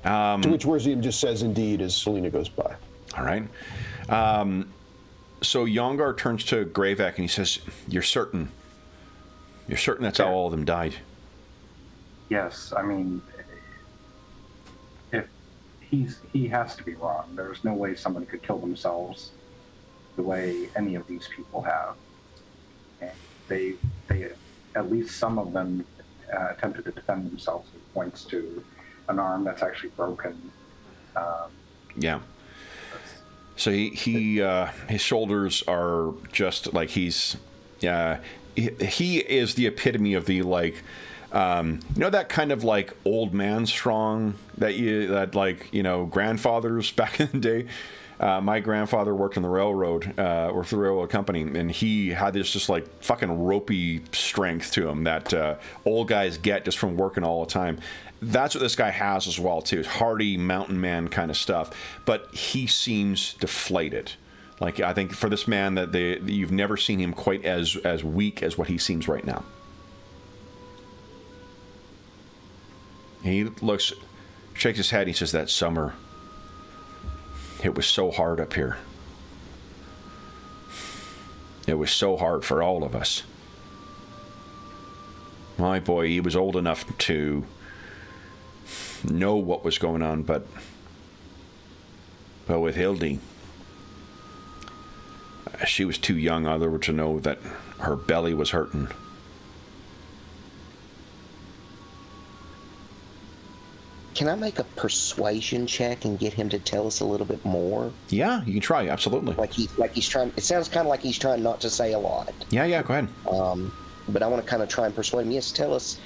To which Werzium just says indeed as Selena goes by. All right. So Yongar turns to Gravek and he says, You're certain that's how all of them died? Yes, I mean, if he has to be wrong. There's no way someone could kill themselves the way any of these people have. And they at least some of them attempted to defend themselves. It points to an arm that's actually broken. Yeah. So he his shoulders are just like he is the epitome of the that kind of like old man strong that grandfathers back in the day. My grandfather worked on the railroad, worked for the railroad company, and he had this just like fucking ropey strength to him that old guys get just from working all the time. That's what this guy has as well too, hardy mountain man kind of stuff. But he seems deflated. Like I think for this man that you've never seen him quite as weak as what he seems right now. He looks, shakes his head. He says, "That summer, it was so hard up here. It was so hard for all of us. My boy, he was old enough to know what was going on, but with Hildy, she was too young, other to know that her belly was hurting. can I make a persuasion check and get him to tell us a little bit more? Yeah, you can try. Absolutely. Like he's trying. It sounds kind of like he's trying not to say a lot. Yeah. Go ahead. But I want to kind of try and persuade him. Yes, tell us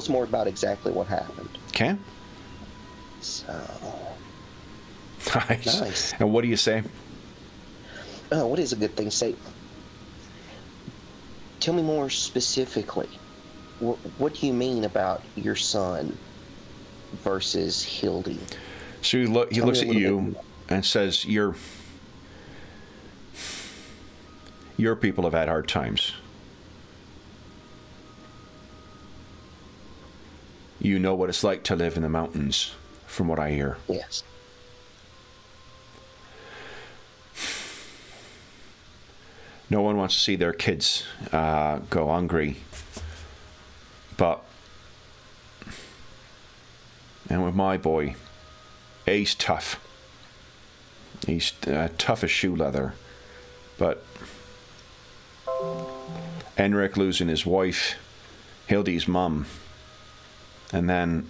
more about exactly what happened. Okay. So. Nice. And what do you say? What is a good thing to say? Tell me more specifically. What do you mean about your son versus Hildy? So he looks at you and says, Your people have had hard times. You know what it's like to live in the mountains, from what I hear. Yes. No one wants to see their kids go hungry. And with my boy, he's tough. He's tough as shoe leather. But Enric losing his wife, Hildy's mum, and then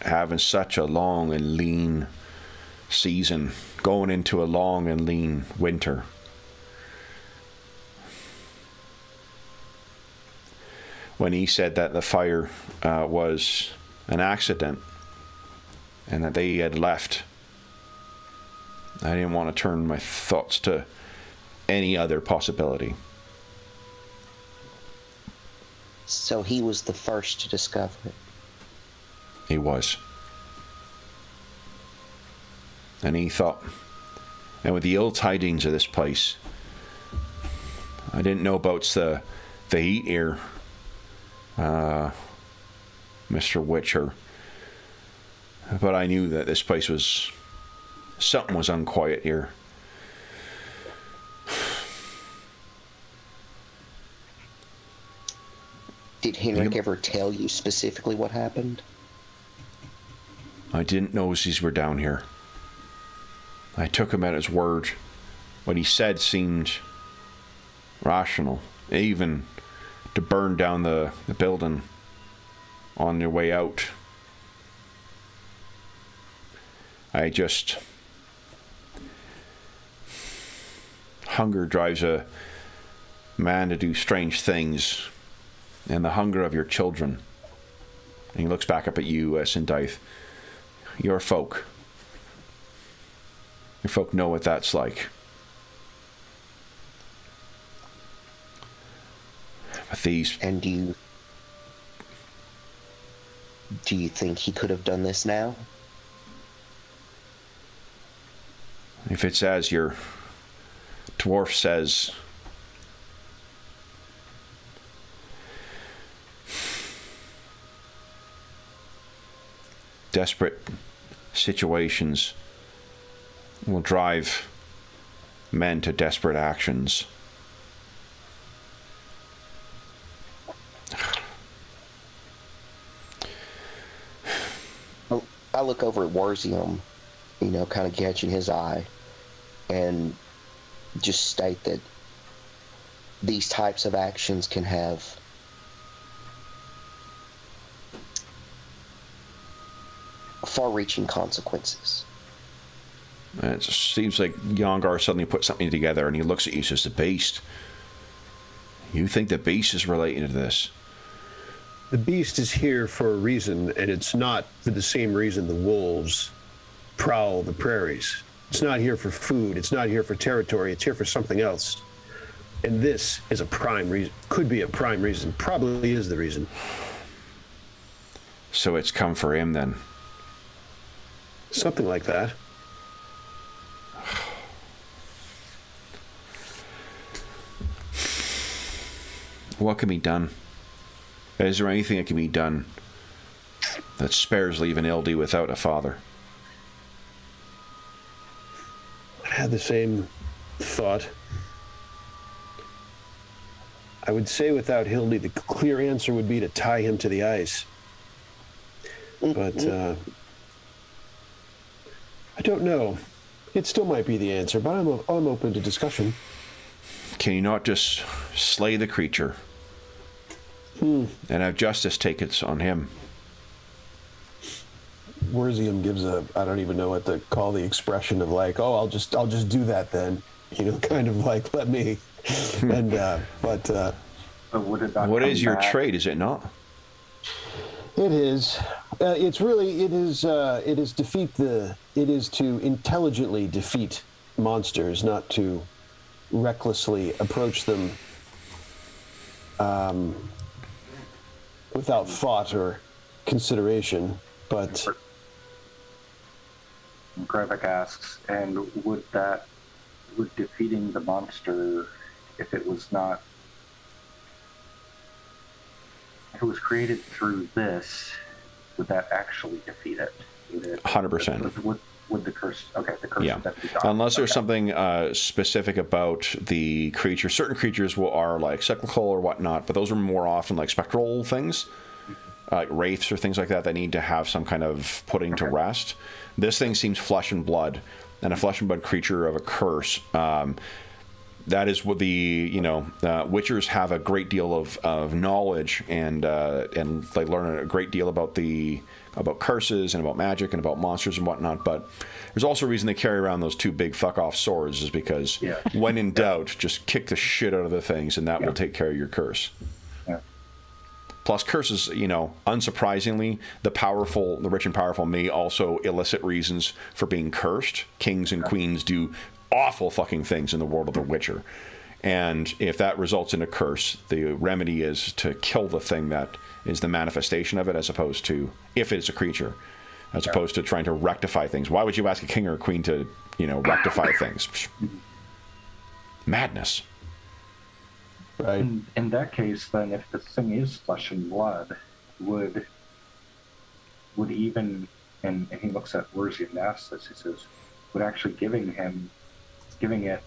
having such a long and lean season, going into a long and lean winter. When he said that the fire was an accident and that they had left, I didn't want to turn my thoughts to any other possibility. So he was the first to discover it. He was. And he thought, and with the ill tidings of this place, I didn't know about the heat here, Mr. Witcher, but I knew that this place was, something was unquiet here. Did Henrik ever tell you specifically what happened? I didn't know these were down here. I took him at his word. What he said seemed rational, even to burn down the building on their way out. Hunger drives a man to do strange things, and the hunger of your children. And he looks back up at you, Sindaith. Your folk know what that's like. But these... And do you think he could have done this now? If it's as your dwarf says, desperate situations will drive men to desperate actions. I look over at Warzium, kind of catching his eye, and just state that these types of actions can have far-reaching consequences. It seems like Yongar suddenly put something together, and he looks at you and says, the beast. You think the beast is related to this? The beast is here for a reason, and it's not for the same reason the wolves prowl the prairies. It's not here for food. It's not here for territory. It's here for something else. And this is a prime reason. Could be a prime reason. Probably is the reason. So it's come for him then? Something like that. What can be done? Is there anything that can be done that spares leaving Ildy without a father? I had the same thought. I would say without Hildy, the clear answer would be to tie him to the ice. But I don't know. It still might be the answer, but I'm open to discussion. Can you not just slay the creature and have justice take it on him? Werzium gives I don't even know what to call the expression of like, oh, I'll just do that then, kind of like let me, and but what is your trait? Is it not? It is. It's really. It is. It is It is to intelligently defeat monsters, not to recklessly approach them without thought or consideration. But Gravik asks, and would defeating the monster, if it was created through this, would that actually defeat it? 100%. Would the curse? Okay, the curse would then be gone. Unless there's something specific about the creature. Certain creatures are like cyclical or whatnot, but those are more often like spectral things, like wraiths or things like that need to have some kind of putting to rest. This thing seems flesh and blood, and a flesh and blood creature of a curse. That is what Witchers have a great deal of knowledge, and they learn a great deal about curses and about magic and about monsters and whatnot. But there's also a reason they carry around those two big fuck off swords, is because when in doubt, just kick the shit out of the things, and that will take care of your curse. Yeah. Plus, curses, unsurprisingly, the rich and powerful may also elicit reasons for being cursed. Kings and queens do awful fucking things in the world of The Witcher. And if that results in a curse, the remedy is to kill the thing that is the manifestation of it, as opposed to, if it's a creature, as opposed to trying to rectify things. Why would you ask a king or a queen to, rectify things? Madness. Right. In that case, then, if the thing is flesh and blood, would even, and he looks at Werzium and asks this, he says, would actually giving it,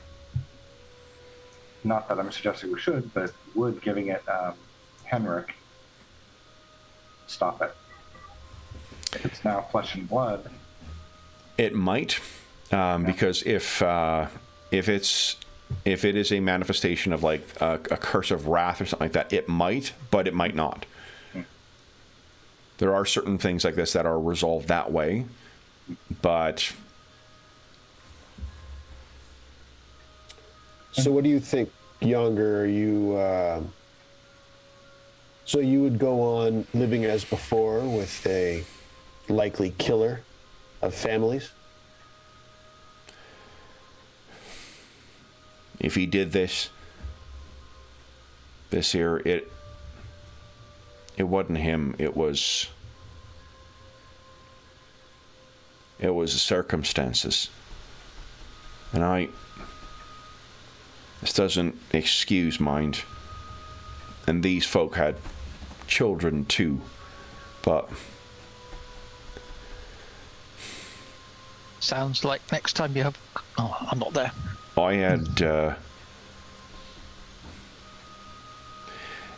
not that I'm suggesting we should, but would giving it Henrik stop it? If it's now flesh and blood, it might, because if it is a manifestation of like a curse of wrath or something like that, it might, but it might not. There are certain things like this that are resolved that way, but. So what do you think, Younger? Are you so you would go on living as before with a likely killer of families? If he did this year, it wasn't him. It was the circumstances, and this doesn't excuse mind. And these folk had children too, but sounds like next time you have. Oh, I'm not there. I had.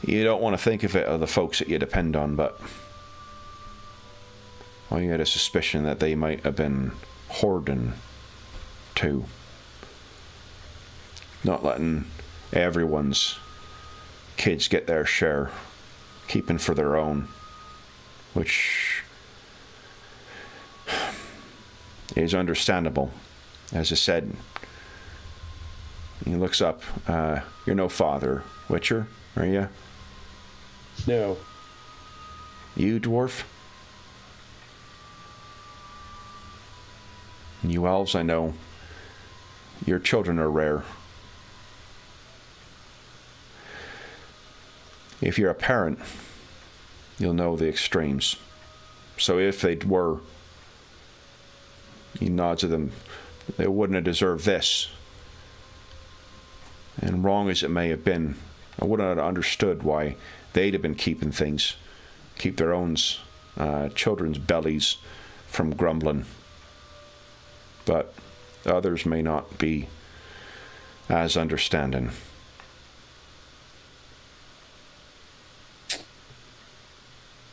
You don't want to think of it of the folks that you depend on, but I had a suspicion that they might have been hoarding too. Not letting everyone's kids get their share, keeping for their own, which is understandable. As I said, he looks up. You're no father, Witcher, are you? No. You, dwarf? And you elves, I know. Your children are rare. If you're a parent, you'll know the extremes. So if they were, he nods at them, they wouldn't have deserved this. And wrong as it may have been, I wouldn't have understood why they'd have been keep their own children's bellies from grumbling. But others may not be as understanding.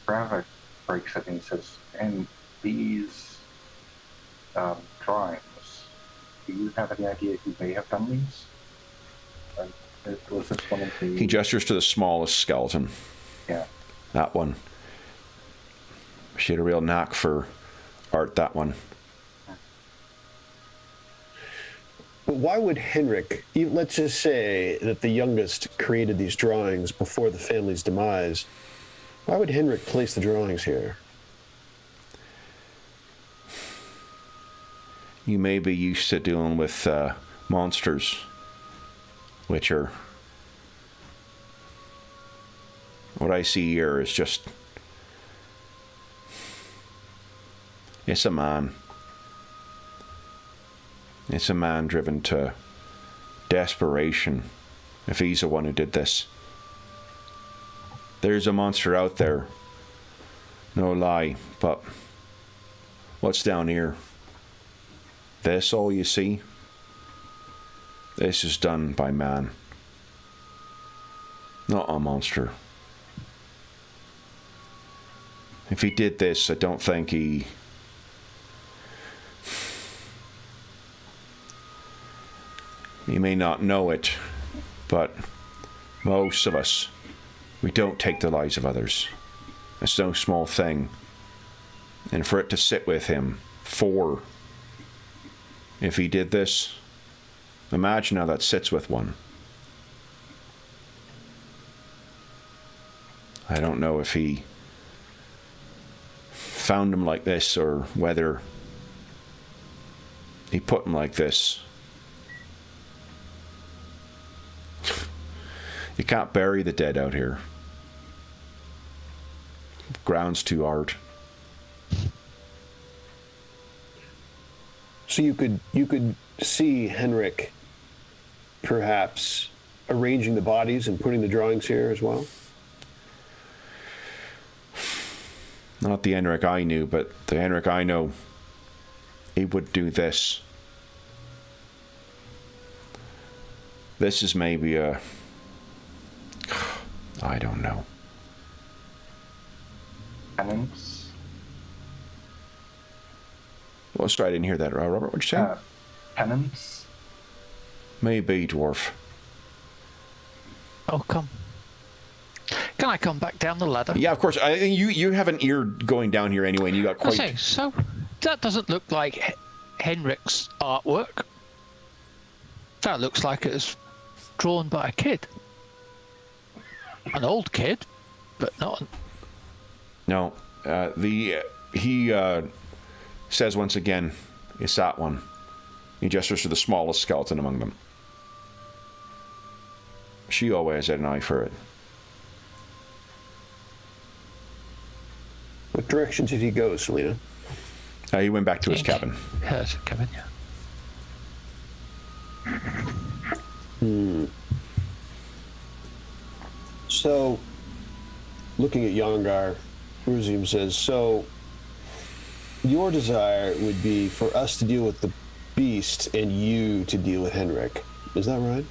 Gravik breaks it and he says, and these drawings, do you have any idea who may have done these? Was this one of the... He gestures to the smallest skeleton. Yeah. That one. She had a real knack for art, that one. But why would Henrik, let's just say that the youngest created these drawings before the family's demise, why would Henrik place the drawings here? You may be used to dealing with monsters, which are... What I see here is just... It's a man. It's a man driven to desperation, if he's the one who did this. There's a monster out there. No lie, but... What's down here? This all you see? This is done by man. Not a monster. If he did this, I don't think he... He may not know it, but most of us, we don't take the lives of others. It's no small thing. And for it to sit with him, if he did this, imagine how that sits with one. I don't know if he found him like this or whether he put him like this. You can't bury the dead out here. Ground's too hard. So you could see Henrik perhaps arranging the bodies and putting the drawings here as well? Not the Henrik I knew, but the Henrik I know, he would do this. This is maybe a... I don't know. Penance? Well, sorry, I didn't hear that. Robert, what'd you say? Penance? Maybe, dwarf. Oh, come. Can I come back down the ladder? Yeah, of course. You have an ear going down here anyway, and you got quite... I say, so that doesn't look like Henrik's artwork. That looks like it was drawn by a kid. An old kid, but not... No. He says once again, it's that one. He gestures to the smallest skeleton among them. She always had an eye for it. What direction did he go, Selena? He went back to his cabin. Yeah, his cabin, yeah. So, looking at Yongar, Ruzium says, so your desire would be for us to deal with the beast and you to deal with Henrik. Is that right?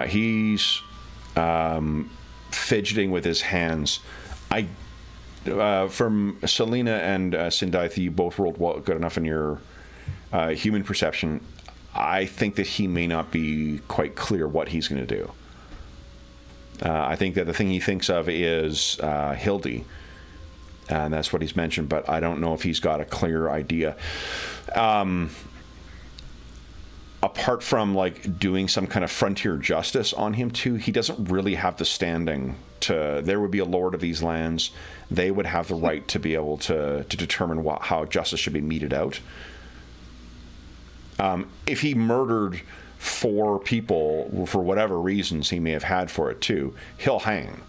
He's fidgeting with his hands. From Selena and Sindaitha, you both rolled good enough in your human perception. I think that he may not be quite clear what he's going to do. I think that the thing he thinks of is Hildy, and that's what he's mentioned, but I don't know if he's got a clear idea. Apart from like doing some kind of frontier justice on him too, he doesn't really have the standing to... There would be a lord of these lands. They would have the right to be able to determine how justice should be meted out. If he murdered 4 people for whatever reasons he may have had for it too, he'll hang.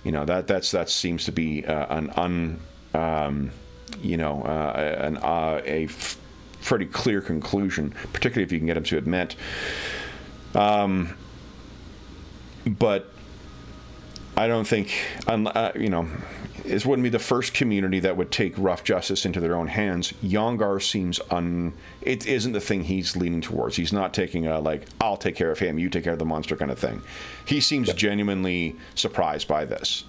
You know, that seems to be a pretty clear conclusion, particularly if you can get him to admit. But I don't think, this wouldn't be the first community that would take rough justice into their own hands. Yongar seems it isn't the thing he's leaning towards. He's not taking I'll take care of him, you take care of the monster kind of thing. He seems genuinely surprised by this.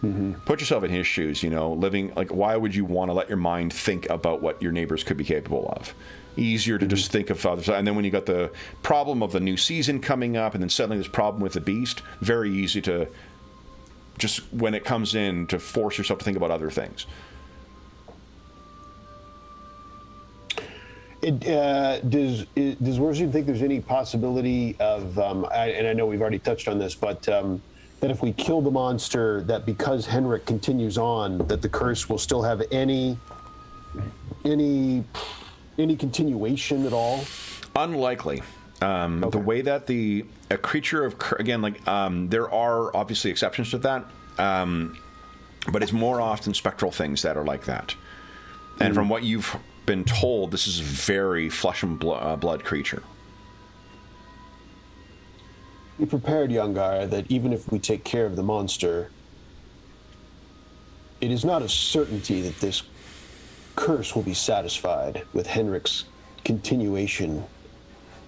Mm-hmm. Put yourself in his shoes, living, why would you want to let your mind think about what your neighbors could be capable of? Easier to just think of others. And then when you got the problem of the new season coming up, and then suddenly this problem with the beast, very easy to just when it comes in to force yourself to think about other things. Does Worzian think there's any possibility of, and I know we've already touched on this, but that if we kill the monster, that because Henrik continues on, that the curse will still have any continuation at all? Unlikely. Okay. The way that a creature of, again, like, there are obviously exceptions to that, but it's more often spectral things that are like that. And from what you've been told, this is a very flesh and blood creature. Be prepared, Youngara, that even if we take care of the monster, it is not a certainty that this curse will be satisfied with Henrik's continuation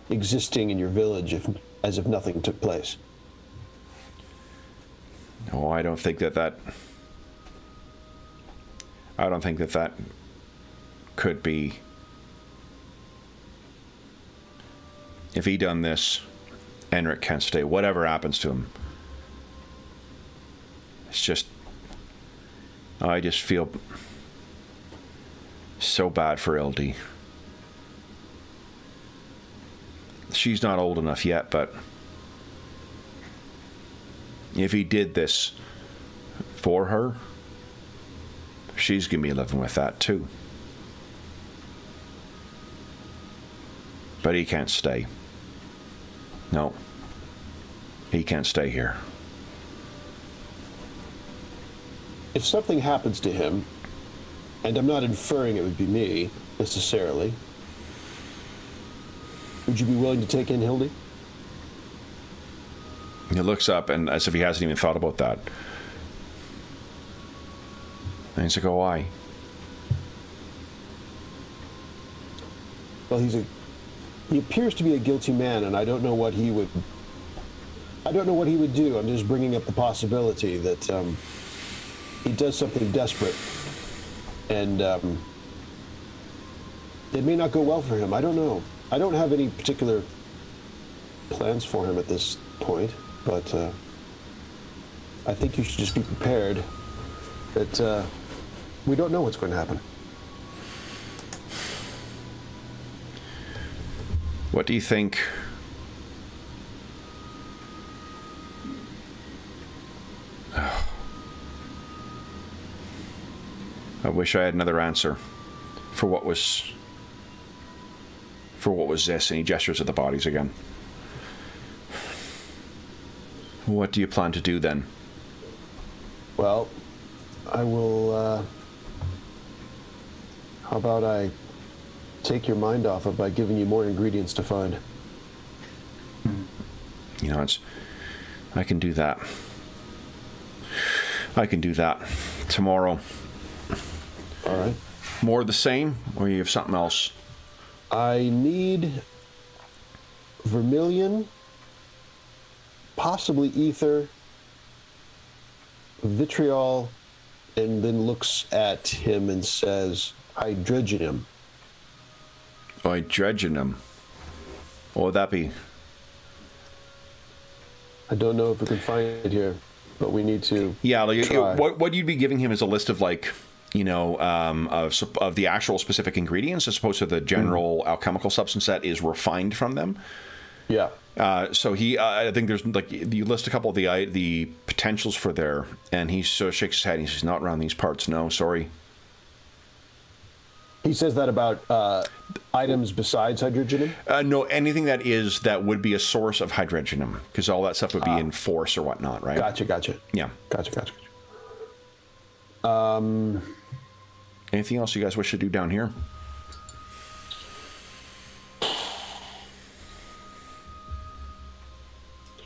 existing in your village as if nothing took place. No, I don't think that could be. If he done this, Henrik can't stay. Whatever happens to him, it's just, I just feel so bad for LD. She's not old enough yet, but if he did this for her, she's gonna be living with that too. But he can't stay. No. He can't stay here. If something happens to him, and I'm not inferring it would be me, necessarily, would you be willing to take in Hildy? He looks up, and as if he hasn't even thought about that. And he's like, oh, why? Well, he appears to be a guilty man, and I don't know what he would do. I'm just bringing up the possibility that he does something desperate, and it may not go well for him. I don't know. I don't have any particular plans for him at this point, but I think you should just be prepared that we don't know what's going to happen. What do you think? I wish I had another answer for what was this, and he gestures at the bodies again. What do you plan to do then? Well, I will, how about I take your mind off it by giving you more ingredients to find? You know, I can do that. I can do that tomorrow. All right. More of the same, or you have something else? I need vermilion, possibly ether, vitriol, and then looks at him and says, hydrogenum. Hydrogenum. What would that be? I don't know if we can find it here, but we need to. Yeah, like, try. What you'd be giving him is a list of, like, you know, of the actual specific ingredients as opposed to the general alchemical substance that is refined from them. Yeah. So I think there's, like, you list a couple of the potentials for there, and he sort of shakes his head and he says, not around these parts, no, sorry. He says that about items besides hydrogenum? No, anything that would be a source of hydrogenum, because all that stuff would be in force or whatnot, right? Gotcha. Yeah. Gotcha. Anything else you guys wish to do down here?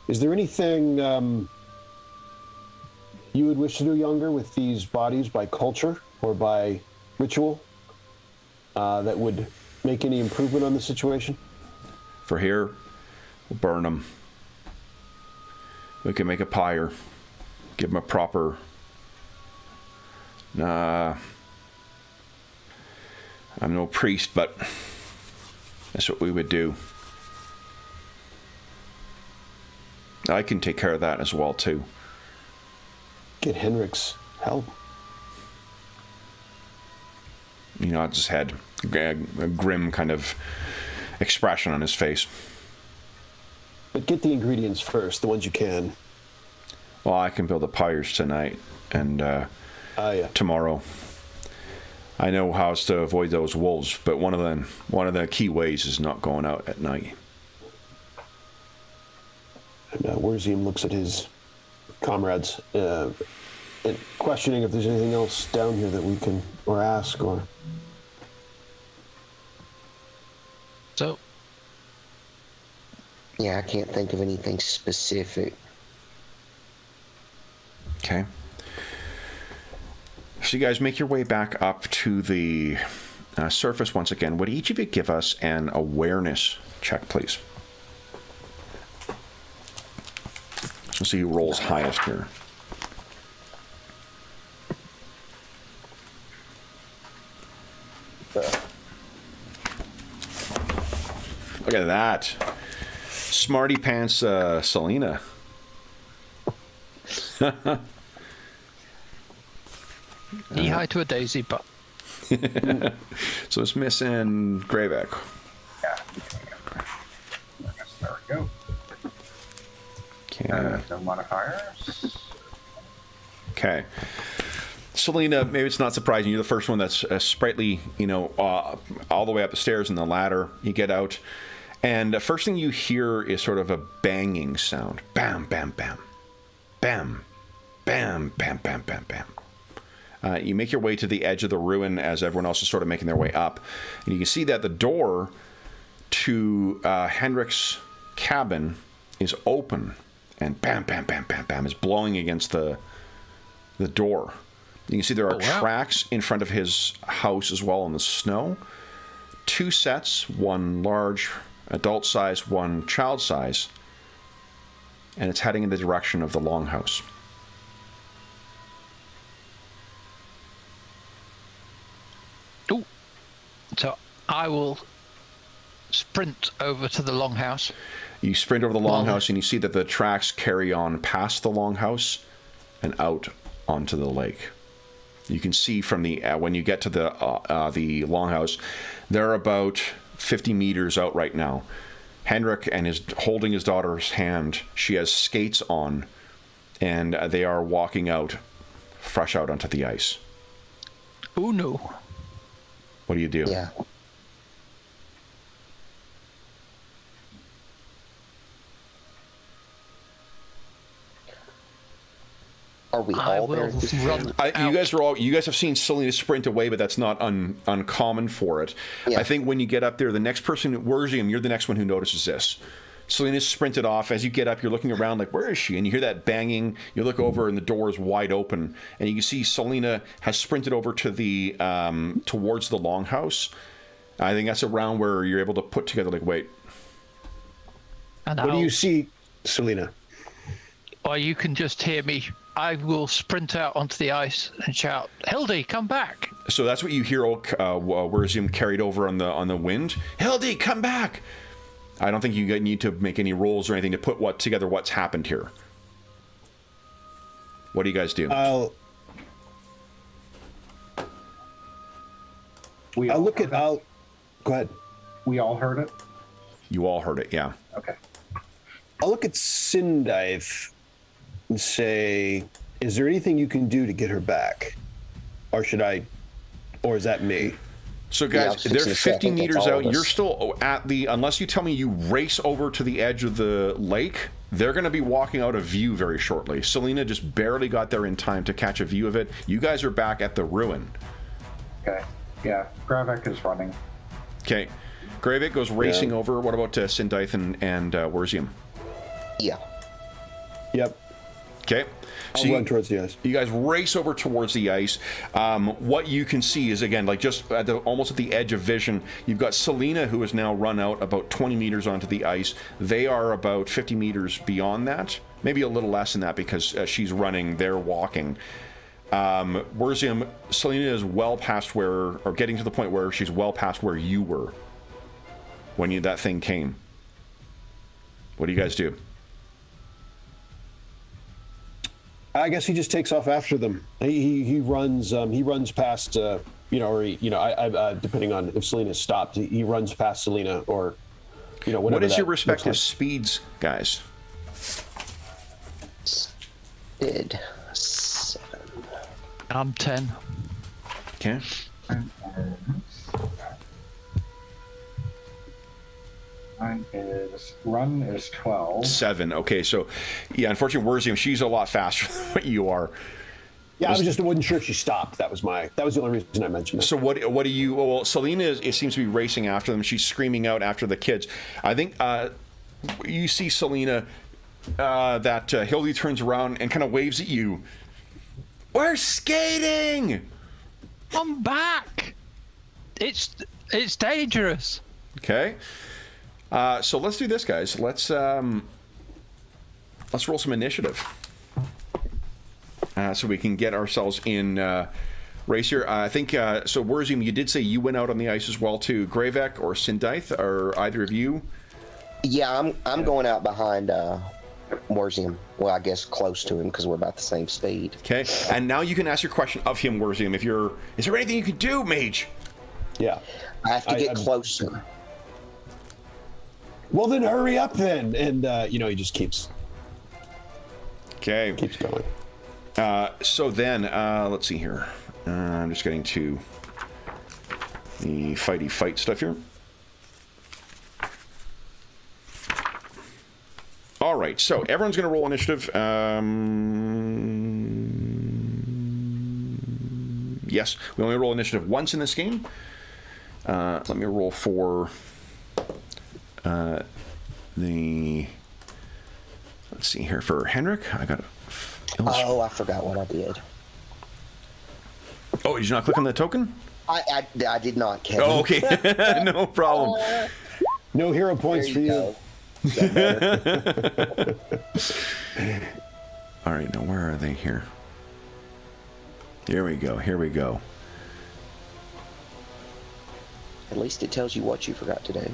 Is there anything you would wish to do, Younger, with these bodies by culture or by ritual that would make any improvement on the situation? For here, we'll burn them. We can make a pyre. Give them a proper... I'm no priest, but that's what we would do. I can take care of that as well, too. get Henrik's help. He nods his head, a grim kind of expression on his face. But get the ingredients first, the ones you can. Well, I can build the pyres tonight and tomorrow. I know how to avoid those wolves, but one of the key ways is not going out at night. And Werzium looks at his comrades, and questioning if there's anything else down here that we can or ask or. So. Yeah, I can't think of anything specific. Okay. So you guys make your way back up to the surface once again. Would each of you give us an awareness check, please? Let's see who rolls highest here. Look at that. Smarty Pants Selena. Knee high to a daisy, but. So it's missing Greyback. Yeah. There we go. Okay. No modifiers. Okay. Selena, maybe it's not surprising. You're the first one that's sprightly, all the way up the stairs in the ladder. You get out. And the first thing you hear is sort of a banging sound. Bam, bam, bam. Bam. Bam, bam, bam, bam, bam. You make your way to the edge of the ruin as everyone else is sort of making their way up. And you can see that the door to Henrik's cabin is open. And bam, bam, bam, bam, bam is blowing against the door. You can see there are tracks in front of his house as well in the snow. 2 sets, one large adult size, one child size. And it's heading in the direction of the longhouse. Ooh. So I will sprint over to the longhouse. You sprint over the longhouse and you see that the tracks carry on past the longhouse and out onto the lake. You can see from the when you get to the longhouse, they're about 50 meters out right now. Henrik is holding his daughter's hand. She has skates on, and they are walking out, fresh out onto the ice. Oh no! What do you do? Yeah. Are we all there? You guys have seen Selena sprint away, but that's not uncommon for it. Yeah. I think when you get up there, the next person, Werzium, you're the next one who notices this. Selena's sprinted off. As you get up, you're looking around like, where is she? And you hear that banging. You look over, and the door is wide open. And you can see Selena has sprinted over to the towards the longhouse. I think that's around where you're able to put together, like, wait. And what do you see, Selena? Or you can just hear me. I will sprint out onto the ice and shout, Hildy, come back. So that's what you hear, Werzium carried over on the wind. Hildy, come back. I don't think you need to make any rolls or anything to put together what's happened here. What do you guys do? I'll go ahead. We all heard it? You all heard it, yeah. Okay. I'll look at Sindive and say, is there anything you can do to get her back? Or is that me? So guys, they're 50 meters out. You're still at unless you tell me you race over to the edge of the lake, they're going to be walking out of view very shortly. Selena just barely got there in time to catch a view of it. You guys are back at the ruin. Okay. Yeah, Gravik is running. Okay. Gravik goes racing over. What about Sindive and Werzium? Yeah. Yep. Okay. I'll run towards the ice. You guys race over towards the ice. What you can see is, again, like just almost at the edge of vision, you've got Selena, who has now run out about 20 meters onto the ice. They are about 50 meters beyond that. Maybe a little less than that because she's running, they're walking. Werzium, Selena is well past getting to the point where she's well past where you were when that thing came. What do you guys do? I guess he just takes off after them. He runs past depending on if Selena's stopped, he runs past Selena or whatever. What is your respective speeds, guys? Speed 7. I'm 10. Okay. Run is 12. 7. Okay, so yeah, unfortunately, Worzium, she's a lot faster than what you are. Yeah, I wasn't sure if she stopped. That was the only reason I mentioned it. So what do you? Well, Selena it seems to be racing after them. She's screaming out after the kids. I think you see Selena that Hildy turns around and kind of waves at you. We're skating. I'm back. It's dangerous. Okay. So let's do this, guys. Let's roll some initiative. So we can get ourselves in race here. I think, so Worzium, you did say you went out on the ice as well too. Gravek or Sindythe, or either of you? Yeah, I'm going out behind Worzium. Well, I guess close to him because we're about the same speed. Okay, and now you can ask your question of him, Worzium. Is there anything you can do, Mage? Yeah. I have to get closer. Well, then hurry up then. And, he just keeps going. So then, let's see here. I'm just getting to the fight stuff here. All right, so everyone's going to roll initiative. Yes, we only roll initiative once in this game. Let me roll for let's see here, for Henrik. I got Oh, I forgot what I did. Oh, did you not click on the token? I did not, Kevin. Oh, okay. No problem. No hero points for you. All right, now where are they here? Here we go. At least it tells you what you forgot to do.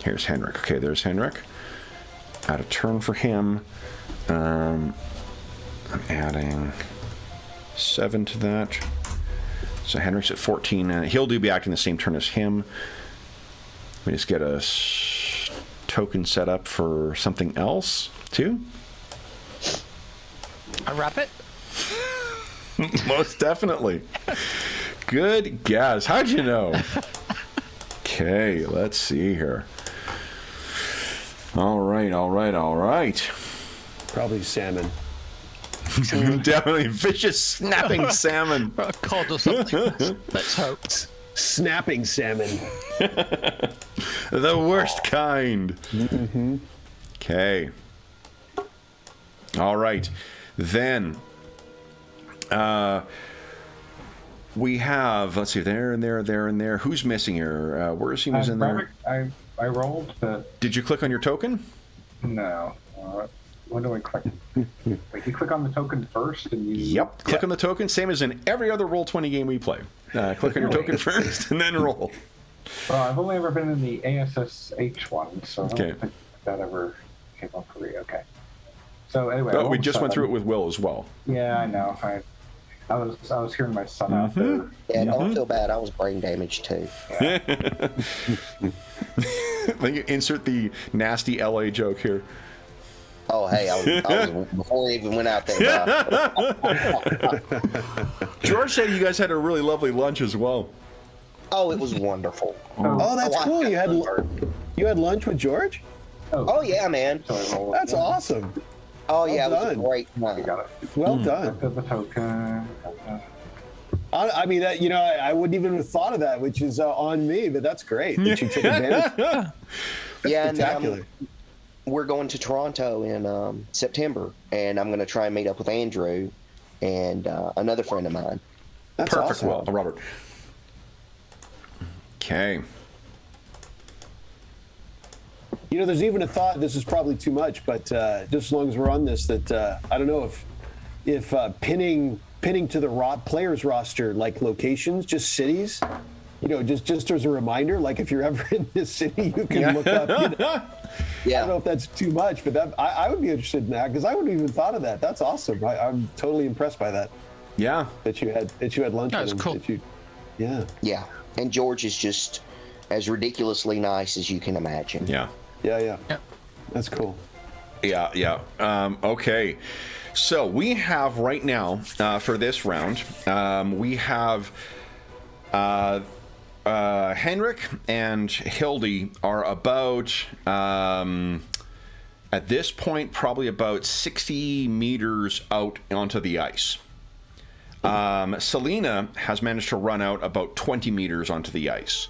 Here's Henrik. Okay, there's Henrik. Add a turn for him. I'm adding 7 to that. So Henrik's at 14. He'll be acting the same turn as him. We just get a token set up for something else, too. A rabbit? Most definitely. Good guess. How'd you know? Okay, let's see here. All right. Probably salmon. Definitely vicious snapping salmon. Or a cod or something. Let's hope. Snapping salmon. The worst kind. Mm-hmm. Okay. All right. Then we have, let's see, there and there. Who's missing here? Where's he was in there? I rolled, but... Did you click on your token? No. When do I click? Wait, you click on the token first and you... Yep. Click on the token, same as in every other Roll20 game we play. Click on your token first and then roll. Well, I've only ever been in the ASSH one, so I don't think that ever came up for me. Okay. So anyway... Oh, we just went through it with Will as well. Yeah, I know. I was hearing my son out there. Yeah, don't feel bad. I was brain damaged too. Yeah. Then you insert the nasty LA joke here. Oh, hey, I was before we even went out there. George said you guys had a really lovely lunch as well. Oh, it was wonderful. Oh, that's cool. You had lunch with George? Oh yeah, man. That's awesome. Oh yeah, it was a great night. Well done. The token. I mean, that I wouldn't even have thought of that, which is on me, but that's great that you took advantage. Yeah, spectacular. And we're going to Toronto in September, and I'm going to try and meet up with Andrew and another friend of mine. That's perfect. Awesome. Well, Robert. Okay. There's even a thought. This is probably too much, but just as long as we're on this, that I don't know if pinning to the players roster like locations, just cities, just as a reminder, like if you're ever in this city, you can look up. Yeah. I don't know if that's too much, but I would be interested in that because I wouldn't even thought of that. That's awesome. I'm totally impressed by that. Yeah. That you had lunch. That's cool. Yeah. Yeah. And George is just as ridiculously nice as you can imagine. Yeah. Yeah. That's cool. Yeah. Okay. So we have right now for this round, we have Henrik and Hildy are about at this point probably about 60 meters out onto the ice. Selena has managed to run out about 20 meters onto the ice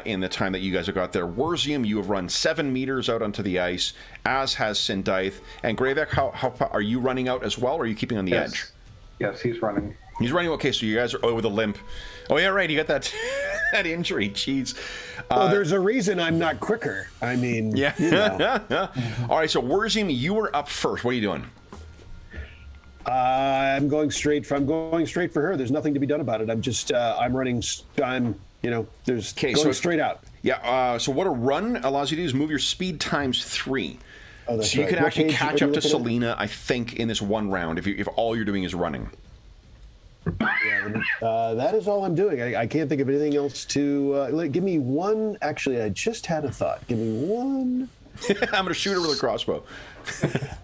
in the time that you guys have got there. Werzium, you have run 7 meters out onto the ice, as has Sindaith. And Gravek, how are you running out as well, or are you keeping on the edge? Yes, he's running. He's running. Okay, so you guys are with a limp. Oh yeah, right. You got that that injury. Jeez. Well, there's a reason I'm not quicker. I mean, yeah. You know. All right. So Werzium, you were up first. What are you doing? I'm going straight for her. There's nothing to be done about it. I'm just I'm running. There's going straight out. Yeah. So what a run allows you to do is move your speed times 3. Oh, that's so you right. can What actually page catch are you up to looking at? Selena, I think, in this one round if all you're doing is running. That is all I'm doing. I can't think of anything else to give me one. Actually, I just had a thought. Give me one. I'm going to shoot her with a crossbow.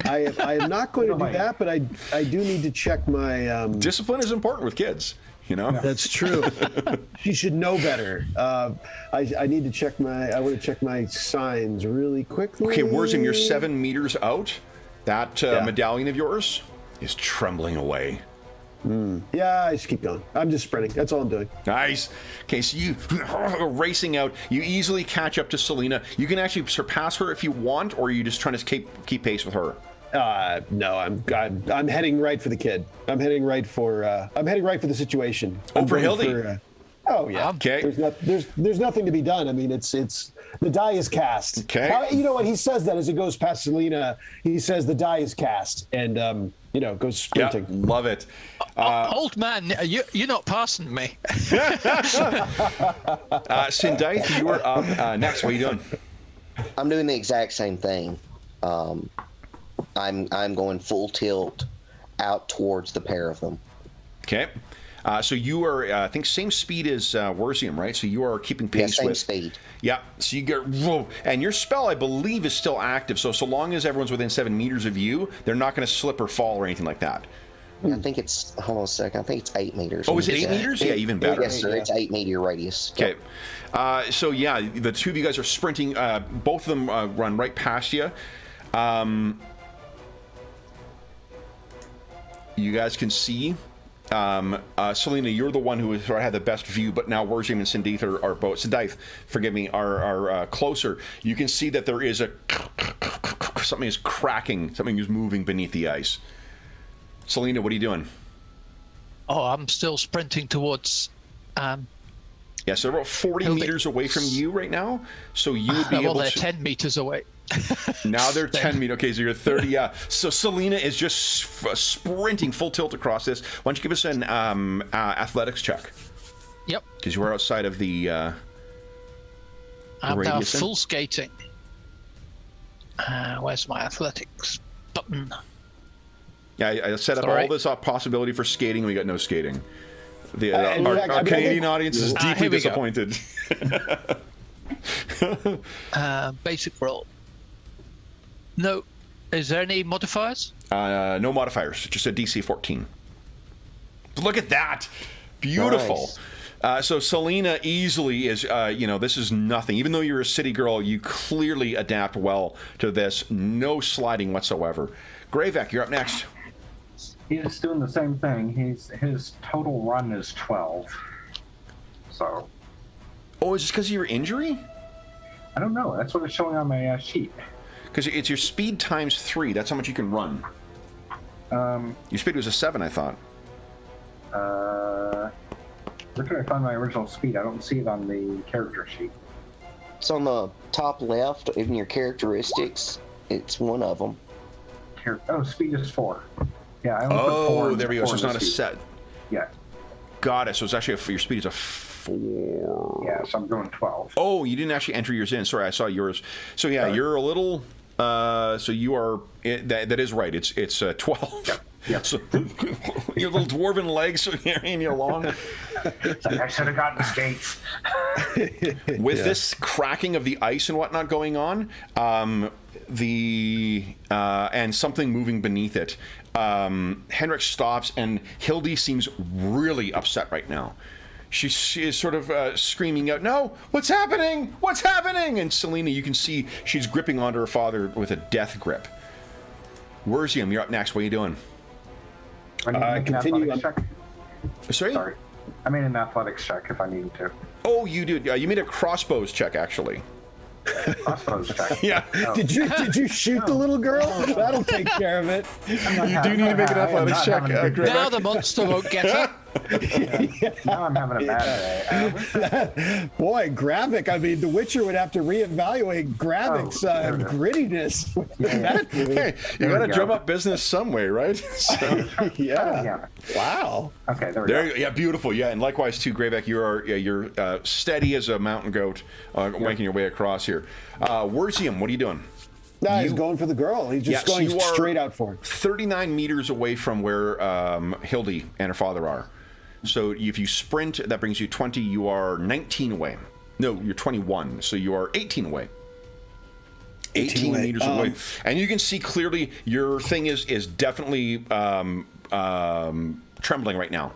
I am not going to do that, but I do need to check my. Discipline is important with kids. You know. That's true. She should know better. I need to check my. I want to check my signs really quickly. Okay, Werzium, you're 7 meters out. That medallion of yours is trembling away. Yeah, I just keep going. I'm just sprinting. That's all I'm doing. Nice. Okay, so you racing out. You easily catch up to Selena. You can actually surpass her if you want, or are you just trying to keep pace with her? No, I'm heading right for the kid. I'm heading right for the situation. Oh, for Hildy. Oh yeah. Okay. There's nothing to be done. I mean, it's the die is cast. Okay. You know what? He says that as it goes past Selena. He says the die is cast, and goes sprinting. Yeah, love it. Old man, you're not passing me. Sindaith, you are up next. What are you doing? I'm doing the exact same thing. I'm going full tilt out towards the pair of them. Okay. So you are, I think, same speed as Werzium, right? So you are keeping pace with. Same speed. Yeah. So you get, whoa, and your spell, I believe, is still active. So long as everyone's within 7 meters of you, they're not going to slip or fall or anything like that. I think it's. Hold on a second. I think it's 8 meters. Oh, is it 8 meters? Yeah, even better. Yes, sir. Yeah. It's 8 meter radius. Okay. So yeah, the two of you guys are sprinting. Both of them run right past you. You guys can see. Selena, you're the one who had the best view, but now Werzium and Sindaith are both. Sindaith, forgive me, are closer. You can see that there is something is cracking, something is moving beneath the ice. Selena, what are you doing? Oh, I'm still sprinting towards. Yeah, so they're about 40 meters away from you right now. So you would be able to. Well, they're 10 meters away. Now they're 10 meters. Okay, so you're 30. Yeah. So Selena is just sprinting full tilt across this. Why don't you give us an athletics check? Yep. Because you are outside of the. I'm now radius full skating. Where's my athletics button? Yeah, I set up all this possibility for skating. We got no skating. Our Canadian audience is deeply disappointed. Basic roll. No. Is there any modifiers? No modifiers. Just a DC 14. Look at that. Beautiful. Nice. So Selena easily is, this is nothing. Even though you're a city girl, you clearly adapt well to this. No sliding whatsoever. Gravek, you're up next. He's doing the same thing. His total run is 12. So. Oh, is this because of your injury? I don't know. That's what it's showing on my sheet. Because it's your speed times 3. That's how much you can run. Your speed was a 7, I thought. Where can I find my original speed? I don't see it on the character sheet. It's on the top left in your characteristics. It's one of them. Speed is 4. Yeah, I only put 4. Oh, there we go. So it's not a set. Yeah. Got it. So it's actually your speed is a 4. so I'm going 12. Oh, you didn't actually enter yours in. Sorry, I saw yours. So yeah, you're a little. So you are. That is right. It's 12. Yep. Yep. So, your little dwarven legs are carrying you along. It's like I should have gotten skates. With this cracking of the ice and whatnot going on, and something moving beneath it, Henrik stops, and Hildy seems really upset right now. She is sort of screaming out, "No! What's happening? What's happening?" And Selena, you can see she's gripping onto her father with a death grip. Werzium, you're up next. What are you doing? I continue. check. Sorry. I made an athletics check if I needed to. Oh, you did. You made a crossbows check, actually. Crossbows check. Yeah. Oh. Did you shoot the little girl? That'll take care of it. You do need to make an athletics check. Now the monster won't get her. Now I'm having a bad day. Boy, graphic. I mean, The Witcher would have to reevaluate graphics grittiness. Hey, you got to drum up business some way, right? So, yeah. Wow. Okay, there we go. yeah, beautiful. Yeah, and likewise too, Greyback. You're steady as a mountain goat, making your way across here. Werzium, what are you doing? No, he's going for the girl. He's just going straight out for her. 39 meters away from where Hildy and her father are. So if you sprint, that brings you 20. You are 19 away. No, you're 21. So you are 18 away. 18 meters away. And you can see clearly your thing is definitely trembling right now.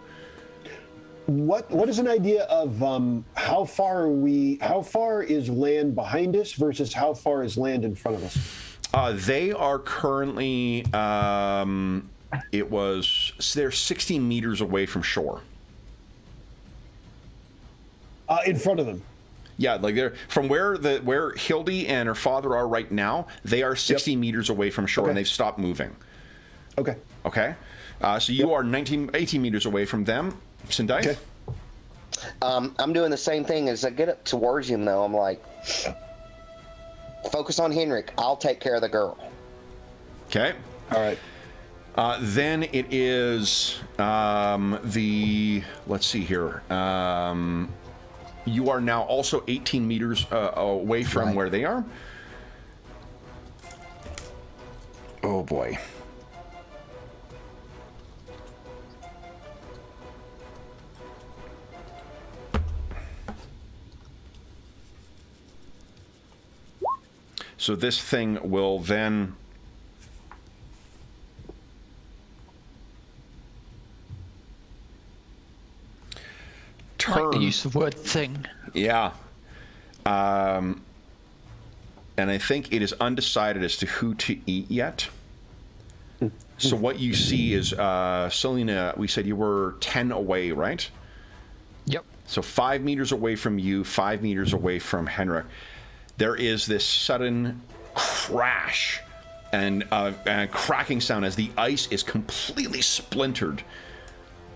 What is an idea of how far is land behind us versus how far is land in front of us? They are currently they're 60 meters away from shore. In front of them. Yeah, like they're from where Hildy and her father are right now. They are 60 meters away from shore, and they've stopped moving. Okay. Okay. So you are 18 meters away from them. Sindai? Okay. I'm doing the same thing. As I get up towards him, though, I'm like, focus on Henrik. I'll take care of the girl. Okay. All right. Then it is let's see here. You are now also 18 meters away from where they are. Oh, boy. So this thing will then turn. Like the use of word thing. Yeah. And I think it is undecided as to who to eat yet. So what you see is, Selena, we said you were 10 away, right? Yep. So 5 meters away from you, 5 meters away from Henrik. There is this sudden crash and cracking sound as the ice is completely splintered.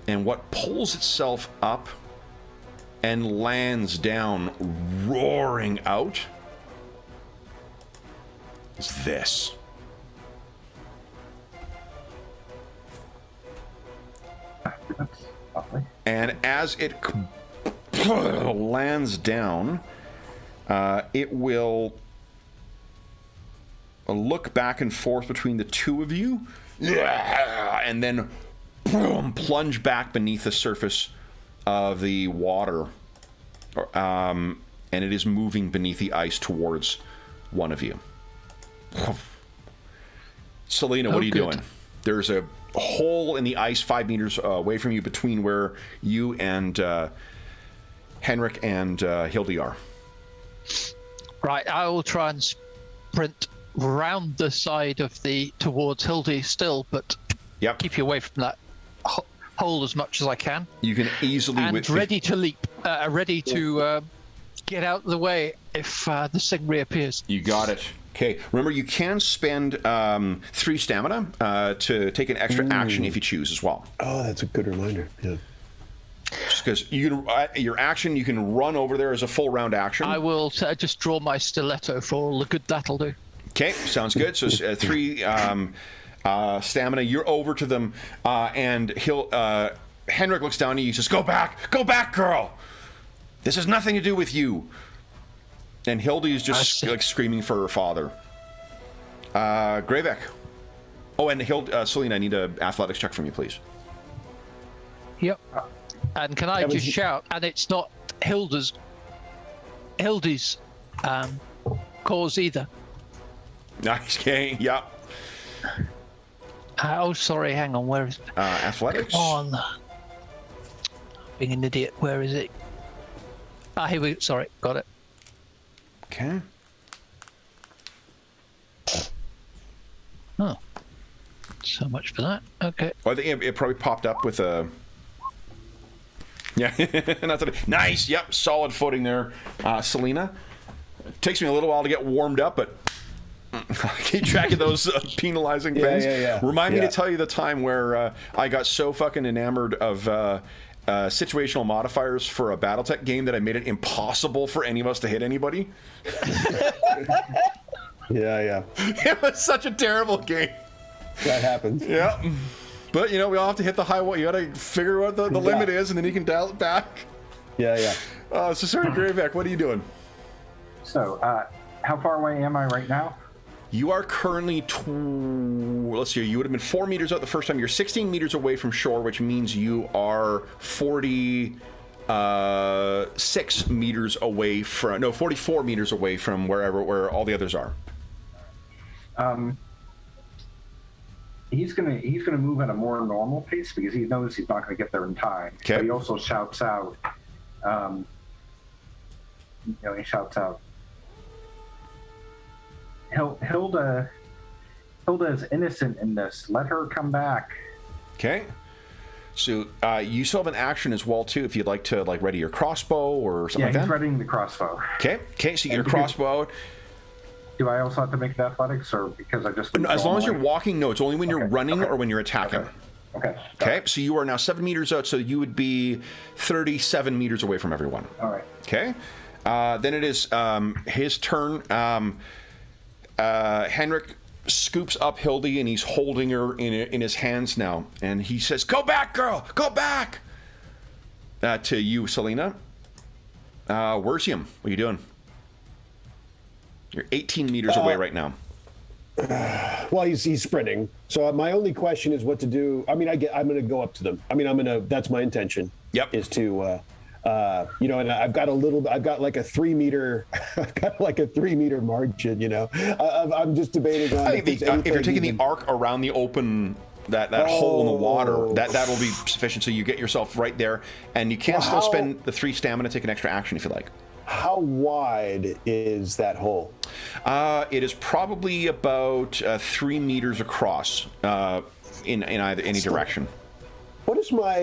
And what pulls itself up and lands down, roaring out, is this. That's lovely. And as it lands down, it will look back and forth between the two of you, and then boom, plunge back beneath the surface of the water, and it is moving beneath the ice towards one of you. Selena, what are you doing? There's a hole in the ice 5 meters away from you between where you and Henrik and Hildy are. Right, I will try and sprint round the side of towards Hildy still, but keep you away from that hole as much as I can. You can easily... And ready to leap, ready to get out of the way if this thing reappears. You got it. Okay, remember you can spend 3 stamina to take an extra action if you choose as well. Oh, that's a good reminder. Yeah. Just because you can, your action, you can run over there as a full round action. I will just draw my stiletto for all the good that'll do. Okay, sounds good. So 3 stamina. You're over to them, and Henrik looks down at you. He says, "Go back, girl." This has nothing to do with you. And Hildy is just like screaming for her father. Gravek. Oh, and Selena, I need an athletics check from you, please. Yep. And can I just shout? And it's not Hildy's cause either. Nice, okay, yep. Oh, sorry, hang on, where is it? Athletics? Come on. Being an idiot, where is it? Here we go, sorry, got it. Okay. Oh. So much for that, okay. Well, I think it probably popped up with a... Yeah, nice, yep, solid footing there, Selena. It takes me a little while to get warmed up, but keep track of those penalizing things. Remind me to tell you the time where I got so fucking enamored of situational modifiers for a BattleTech game that I made it impossible for any of us to hit anybody. Yeah. It was such a terrible game. That happens. Yeah. But, we all have to hit the high wall. You got to figure what the limit is, and then you can dial it back. Yeah. So, sorry, Gravek, what are you doing? So, how far away am I right now? You are currently, let's see, you would have been 4 meters out the first time. You're 16 meters away from shore, which means you are 46 meters away from, no, 44 meters away from where all the others are. He's gonna move at a more normal pace because he knows he's not gonna get there in time. Okay. But he also shouts out, he shouts out, Hilda is innocent in this. Let her come back. Okay. So you still have an action as well too, if you'd like to ready your crossbow or something like that. Yeah, he's readying the crossbow. Okay. So you get your crossbow. Do I also have to make athletics, or because I just... As long as you're walking, no. It's only when you're running or when you're attacking. Okay. So you are now 7 meters out, so you would be 37 meters away from everyone. All right. Okay. Then it is his turn. Henrik scoops up Hildy, and he's holding her in his hands now. And he says, "Go back, girl! Go back!" To you, Selena. Wersium, what are you doing? You're 18 meters away right now. Well, he's sprinting. So my only question is what to do. I mean, I'm going to go up to them. I mean, that's my intention. Yep. Is to, and I've got like a 3 meter, margin. I'm just debating on. I think if you're taking the arc around the open, that hole in the water, that will be sufficient. So you get yourself right there, and you can still spend the 3 stamina to take an extra action if you like. How wide is that hole? It is probably about 3 meters across in either any direction. What is my,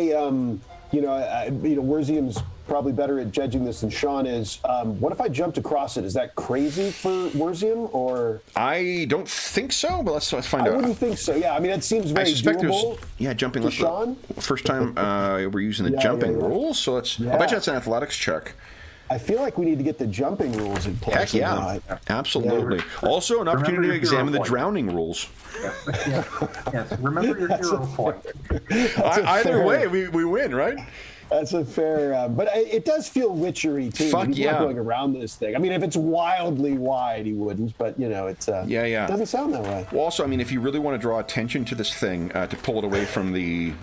Wersium's probably better at judging this than Sean is. What if I jumped across it? Is that crazy for Wersium, or? I don't think so, but let's find out. I wouldn't think so. Yeah, I mean, that seems very doable. Jumping. To Sean? First time we're using the jumping rules, so let's. I'll bet you that's an athletics check. I feel like we need to get the jumping rules in place. Heck yeah, absolutely. Yeah. Also, an opportunity to examine the drowning rules. Yes, remember your hero point. Either way, we win, right? That's a fair, but it does feel witchery too. Fuck He's yeah. not going around this thing. I mean, if it's wildly wide, he wouldn't. But it's It doesn't sound that way. Well, also, I mean, if you really want to draw attention to this thing to pull it away from the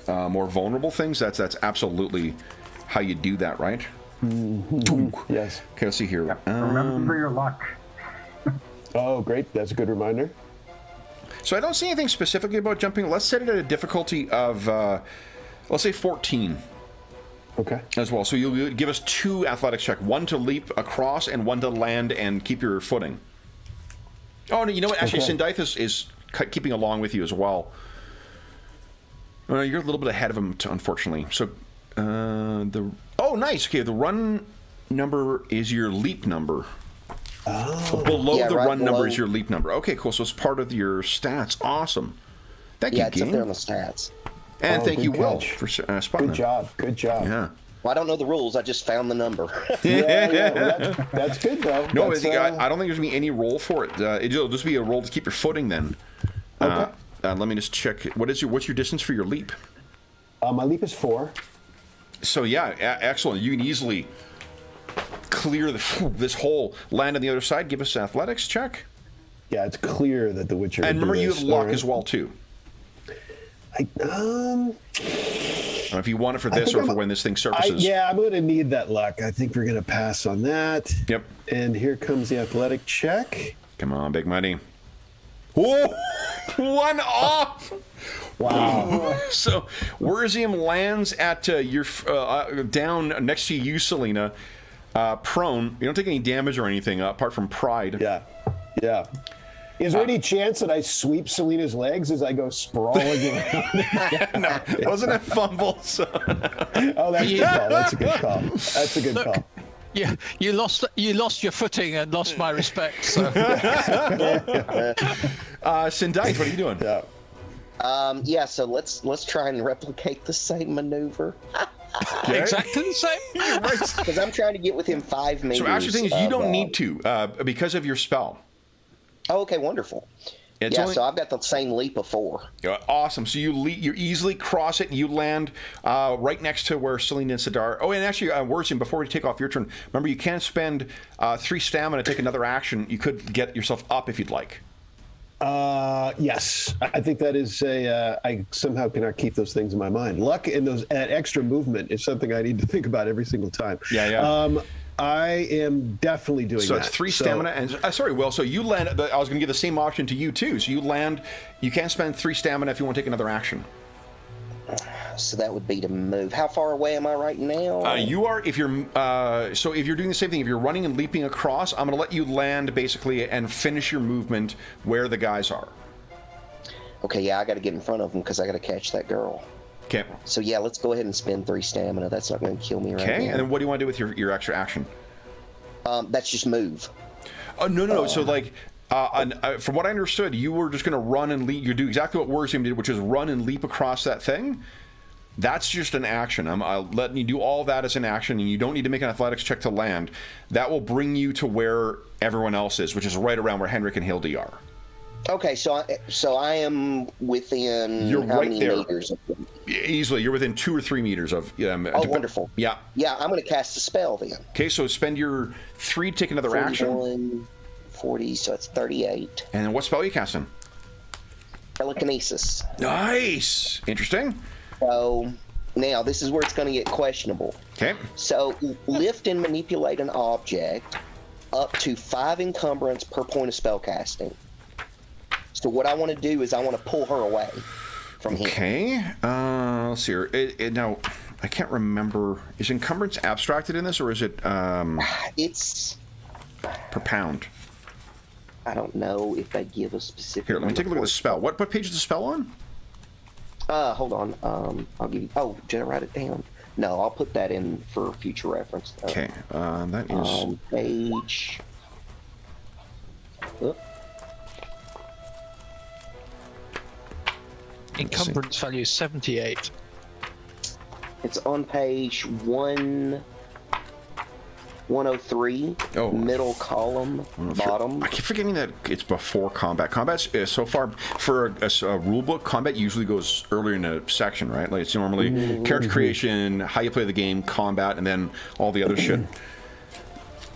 more vulnerable things, that's absolutely how you do that, right? Mm-hmm. Yes. Okay, let's see here. Yeah. Remember your luck. Oh, great. That's a good reminder. So I don't see anything specifically about jumping. Let's set it at a difficulty of, let's say 14. Okay. As well. So you'll give us 2 athletics check. 1 to leap across and 1 to land and keep your footing. Oh, no, you know what? Actually, Sindaith is keeping along with you as well. You're a little bit ahead of him, unfortunately. So Oh, nice. Okay, the run number is your leap number. Oh. Below the run number is your leap number. Okay, cool. So it's part of your stats. Awesome. Thank you, Yeah, it's game. up there on the stats. And thank you, Will, for spotting that. Good job. Yeah. Well, I don't know the rules. I just found the number. Well, that's good, though. No, I don't think there's going to be any roll for it. It'll just be a roll to keep your footing then. Okay. Let me just check. What's your distance for your leap? My leap is 4. So, yeah, excellent. You can easily clear this hole, land on the other side. Give us an athletics check. Yeah, it's clear that the Witcher. And remember, you have luck as well too. I don't know if you want it for this or for when this thing surfaces. I'm going to need that luck. I think we're going to pass on that. Yep. And here comes the athletic check. Come on, big money. Whoa! 1 off! Wow. So, Werzium lands at your down next to you, Selena, prone. You don't take any damage or anything, apart from pride. Yeah. Is there any chance that I sweep Selena's legs as I go sprawling around? No, wasn't a fumble. So. Oh, that's a good call. That's a good call. That's a good call. Yeah, you lost your footing and lost my respect. So. Sindice, what are you doing? Yeah. So let's try and replicate the same maneuver. Okay. Exactly the same. Because I'm trying to get within 5 meters. So actually, the thing is, you don't need to because of your spell. Oh, okay, wonderful. So I've got the same leap of 4. Awesome. So you easily cross it, and you land right next to where Selena and Sidar. Oh, and actually, Werzium, before we take off your turn, remember you can spend 3 stamina to take another action. You could get yourself up if you'd like. Yes, I think that is I somehow cannot keep those things in my mind. Luck and that extra movement is something I need to think about every single time. Yeah. I am definitely doing that. So it's 3 stamina, and sorry, Will. So you land. I was going to give the same option to you too. So you land. You can spend 3 stamina if you want to take another action. So that would be to move. How far away am I right now? You are if you're if you're doing the same thing. If you're running and leaping across, I'm going to let you land basically and finish your movement where the guys are. Okay, yeah, I got to get in front of them because I got to catch that girl. Okay. So yeah, let's go ahead and spend 3 stamina. That's not going to kill me right now. Okay, and then what do you want to do with your extra action? That's just move. Oh no. So like, from what I understood, you were just going to run and leap. You do exactly what Werzium did, which is run and leap across that thing. That's just an action. I'm letting you do all that as an action, and you don't need to make an athletics check to land. That will bring you to where everyone else is, which is right around where Henrik and Hildy are. Okay, so I am within. You're how right many there. Meters of them? Easily, you're within 2 or 3 meters of. Wonderful. Yeah. Yeah, I'm going to cast a spell then. Okay, so spend your 3 to take another 41, action. 40, so it's 38. And then what spell are you casting? Telekinesis. Nice. Interesting. So now this is where it's going to get questionable. Okay. So lift and manipulate an object up to 5 encumbrance per point of spell casting. So what I want to do is I want to pull her away from him. Okay. Let's see here. Now, I can't remember. Is encumbrance abstracted in this, or is it It's per pound? I don't know if they give a specific. Here, let me take a look at the spell. What page is the spell on? Hold on. I'll give you. Oh, did I write it down? No, I'll put that in for future reference. Okay. That is page. Encumbrance value is 78. It's on page 103, middle column, bottom. I keep forgetting that it's before combat. Combat's so far for a rule book. Combat usually goes earlier in a section, right? Like it's normally character creation, how you play the game, combat, and then all the other shit.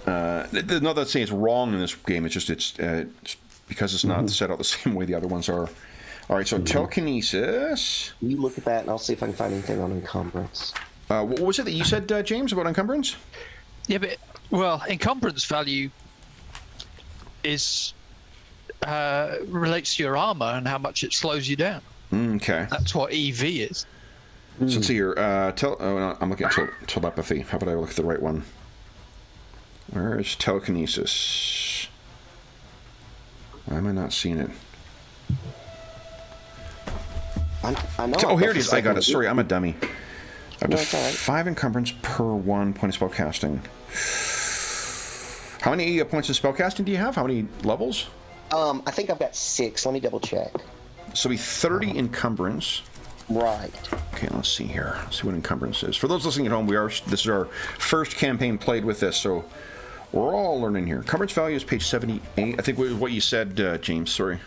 Not that saying it's wrong in this game. It's just it's because it's not set out the same way the other ones are. All right, so telekinesis. You look at that, and I'll see if I can find anything on encumbrance. What was it that you said, James, about encumbrance? Yeah, but encumbrance value is relates to your armor and how much it slows you down. Okay. That's what EV is. So let's see here. I'm looking at telepathy. How about I look at the right one? Where is telekinesis? Why am I not seeing it? I know. Oh, here it is. I got it. Sorry, I'm a dummy. Up to No, it's all right. 5 encumbrance per 1 point of spellcasting. How many points of spellcasting do you have? How many levels? I think I've got 6. Let me double check. So be 30 encumbrance. Right. Okay, let's see here. Let's see what encumbrance is. For those listening at home, this is our first campaign played with this, so we're all learning here. Encumbrance value is page 78. I think what you said, James. Sorry.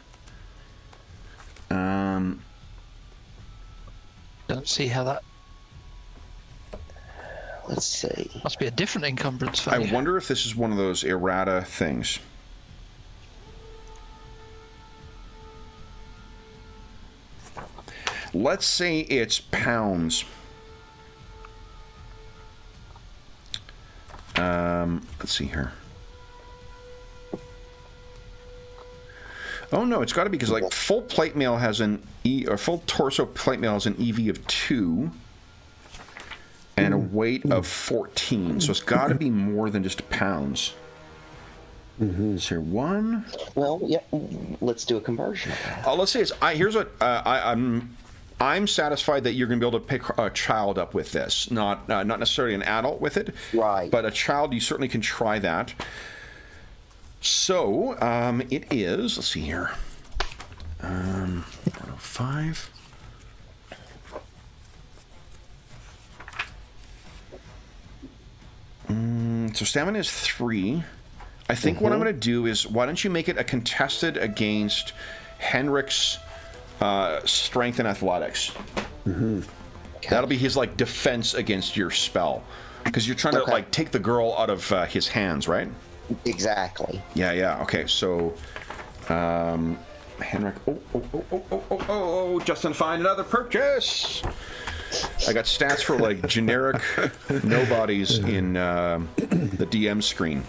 Don't see how that. Let's see. Must be a different encumbrance value. I wonder if this is one of those errata things. Let's say it's pounds. Let's see here. Oh no, it's got to be because like full plate mail has an or full torso plate mail has an EV of 2 and a weight of 14. So it's got to be more than just pounds. Is there one? Well, yeah. Let's do a conversion. Let's say it's. Here's what I'm satisfied that you're going to be able to pick a child up with this, not necessarily an adult with it, right? But a child, you certainly can try that. So it is. Let's see here. 5. So stamina is 3. I think what I'm going to do is, why don't you make it a contested against Henrik's strength and athletics. Okay. That'll be his like defense against your spell, because you're trying to like take the girl out of his hands, right? Exactly. Yeah. Okay, so Henrik. Oh! Justin, find another purchase. I got stats for like generic nobodies in the DM screen.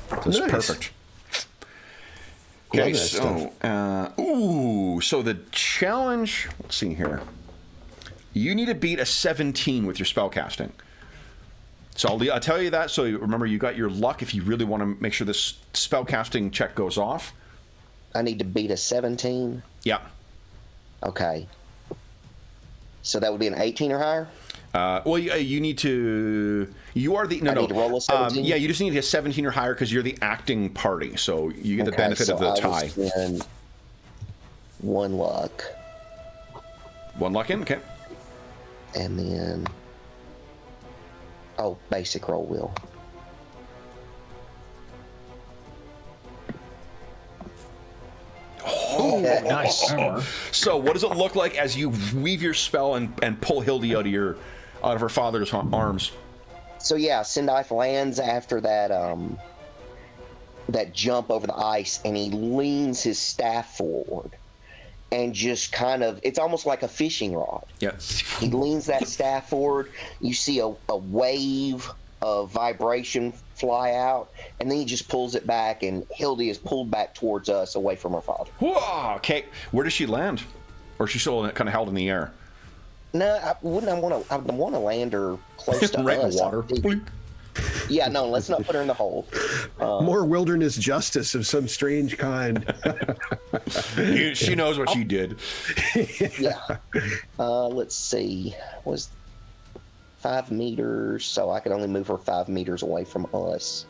That's perfect. Okay, so so the challenge. Let's see here. You need to beat a 17 with your spellcasting. So I'll tell you that. So remember, you got your luck if you really want to make sure this spellcasting check goes off. I need to beat a 17. Yeah. Okay. So that would be an 18 or higher. Well, you need to. You are the I need to roll a 17? Yeah, you just need to get 17 or higher because you're the acting party, so you get the benefit of the tie. One luck. One luck in, okay. And then, basic roll wheel. Oh, nice. So, what does it look like as you weave your spell and pull Hildy out of her father's arms? So yeah, Sindif lands after that that jump over the ice, and he leans his staff forward, and just kind of, it's almost like a fishing rod. Yeah. He leans that staff forward. You see a wave of vibration fly out, and then he just pulls it back, and Hildy is pulled back towards us, away from her father. Whoa, okay, where does she land? Or is she still kind of held in the air? No, I want to land her close to right us. In the water. Yeah, no, let's not put her in the hole. More wilderness justice of some strange kind. She knows what she did. Yeah. Let's see. Was 5 meters, so I can only move her 5 meters away from us.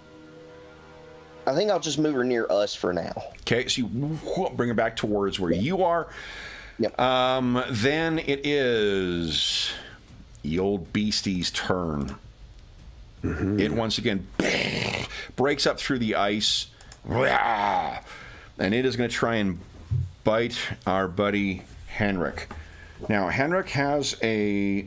I think I'll just move her near us for now. Okay, so you bring her back towards where you are. Yep. Then it is the old beastie's turn. It once again breaks up through the ice, and it is going to try and bite our buddy Henrik. Now, Henrik has a...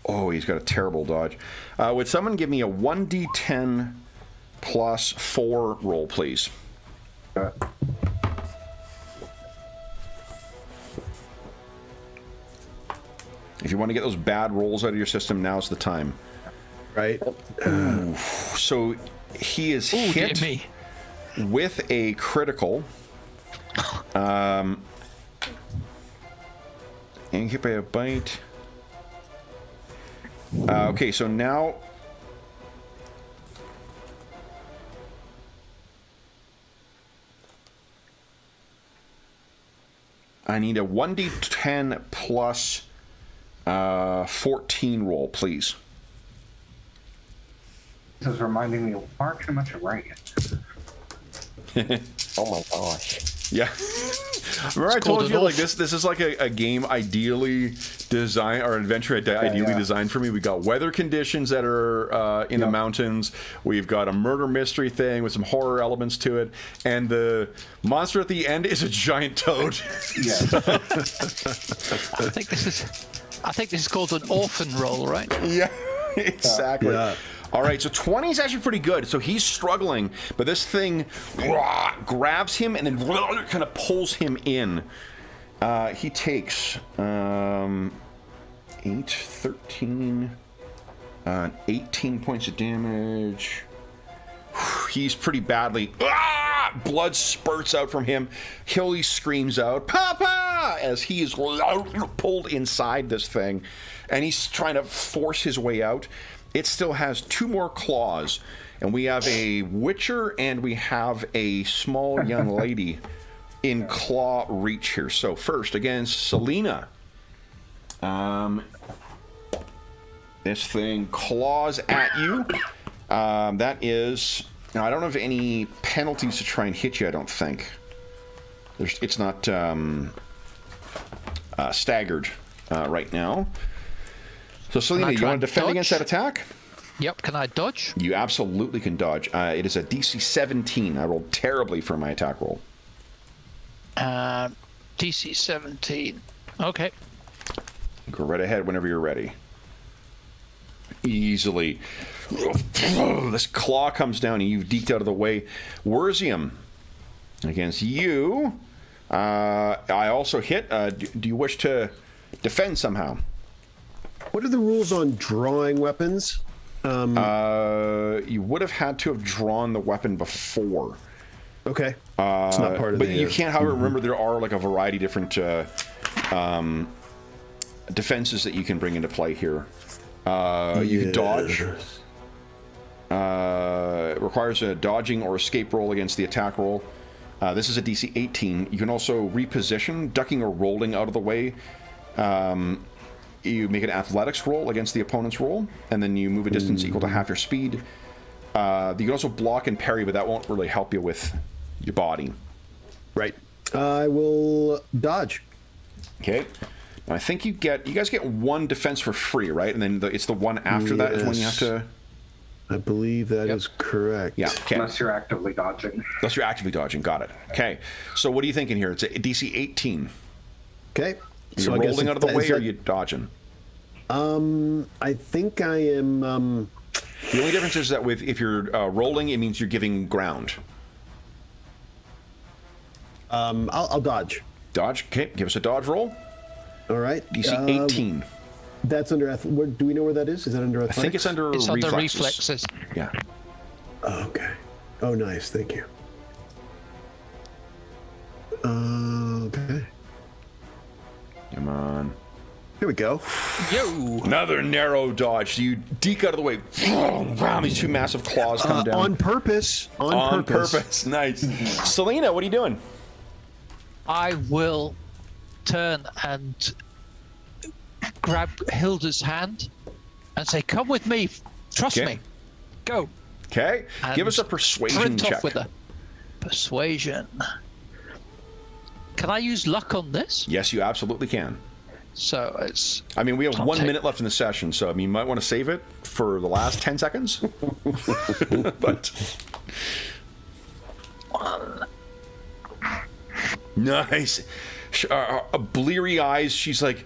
Oh, he's got a terrible dodge. Would someone give me a 1d10 plus 4 roll, please? If you want to get those bad rolls out of your system, now's the time. Right. So he is hit with a critical. And hit by a bite. Okay, so now... I need a 1d10 plus 14 roll, please. This is reminding me of far too much of Reagan. Oh my gosh. Yeah. Remember I told you, like, this is like a game ideally designed, or adventure ideally designed for me. We got weather conditions that are in the mountains. We've got a murder mystery thing with some horror elements to it, and the monster at the end is a giant toad. Yeah. I think this is called an orphan roll, right? Yeah. Exactly. Yeah. All right, so 20 is actually pretty good. So he's struggling, but this thing grabs him and then kind of pulls him in. He takes 8, 13, 18 points of damage. He's pretty badly. Blood spurts out from him. Hilly screams out, "Papa!" as he is pulled inside this thing, and he's trying to force his way out. It still has 2 more claws, and we have a witcher and we have a small young lady in claw reach here. So first against Selena. This thing claws at you. That is... Now, I don't have any penalties to try and hit you, I don't think. It's not staggered right now. So, Selena, you want to defend against that attack? Yep. Can I dodge? You absolutely can dodge. It is a DC 17. I rolled terribly for my attack roll. DC 17. Okay. Go right ahead whenever you're ready. Easily. This claw comes down and you've deked out of the way. Wurzium, against you. I also hit. Do you wish to defend somehow? What are the rules on drawing weapons? You would have had to have drawn the weapon before. Okay. It's not part of but you can't, however, remember there are like a variety of different defenses that you can bring into play here. You can dodge. It requires a dodging or escape roll against the attack roll. This is a DC 18. You can also reposition, ducking or rolling out of the way. You make an athletics roll against the opponent's roll, and then you move a distance equal to half your speed. You can also block and parry, but that won't really help you with your body. Right. I will dodge. Okay. I think you guys get 1 defense for free, right? And then it's the one after that is when you have to... I believe that is correct. Yeah. Okay. Unless you're actively dodging. Unless you're actively dodging. Got it. Okay. So what are you thinking here? It's a DC 18. Okay. Are you rolling out of the way or are you dodging? I think I am... The only difference is that if you're rolling, it means you're giving ground. I'll dodge. Dodge. Okay. Give us a dodge roll. All right. DC 18. That's under... do we know where that is? Is that under athletics? I think it's under reflexes. Under reflexes. Yeah. Oh, okay. Oh, nice. Thank you. Okay. Come on. Here we go. Yo! Another narrow dodge. So you deke out of the way. Wow, these 2 massive claws come down. On purpose. On purpose. Nice. Selena, what are you doing? I will turn and grab Hilda's hand and say, "Come with me. Trust me. Go." Okay. Give us a persuasion check. Off with a persuasion. Can I use luck on this? Yes, you absolutely can. So it's... I mean, we have 1 minute left in the session, so I mean, you might want to save it for the last 10 seconds. But... 1. Nice. Bleary eyes, she's like,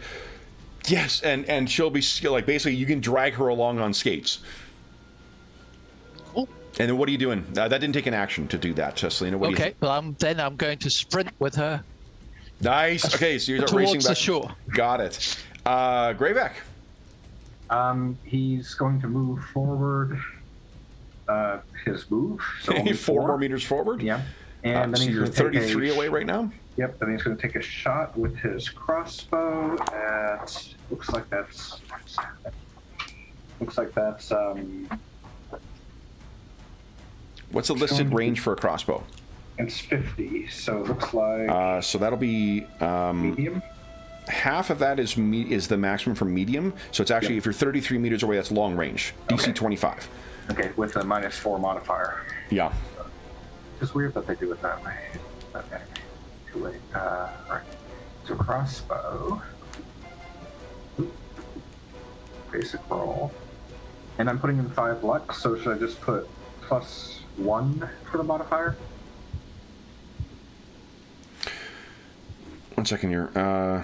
yes, and she'll be like, basically, you can drag her along on skates. Cool. And then what are you doing? That didn't take an action to do that, Selena. What okay, well, I'm going to sprint with her. Nice. Okay, so you're racing back. The shore. Got it. Greyback. He's going to move forward. His move. So only 4 more meters forward. Yeah. And then so you're 33 away right now. Yep. Then he's going to take a shot with his crossbow at. Looks like that's. What's the listed range for a crossbow? It's 50, so it looks like... so that'll be... medium? Half of that is the maximum for medium, so it's actually, if you're 33 meters away, that's long range. DC 25. Okay, with a -4 modifier. Yeah. It's weird that they do it that way. Okay. Too late. Alright. So crossbow. Basic roll. And I'm putting in 5 luck, so should I just put +1 for the modifier? 1 second here. I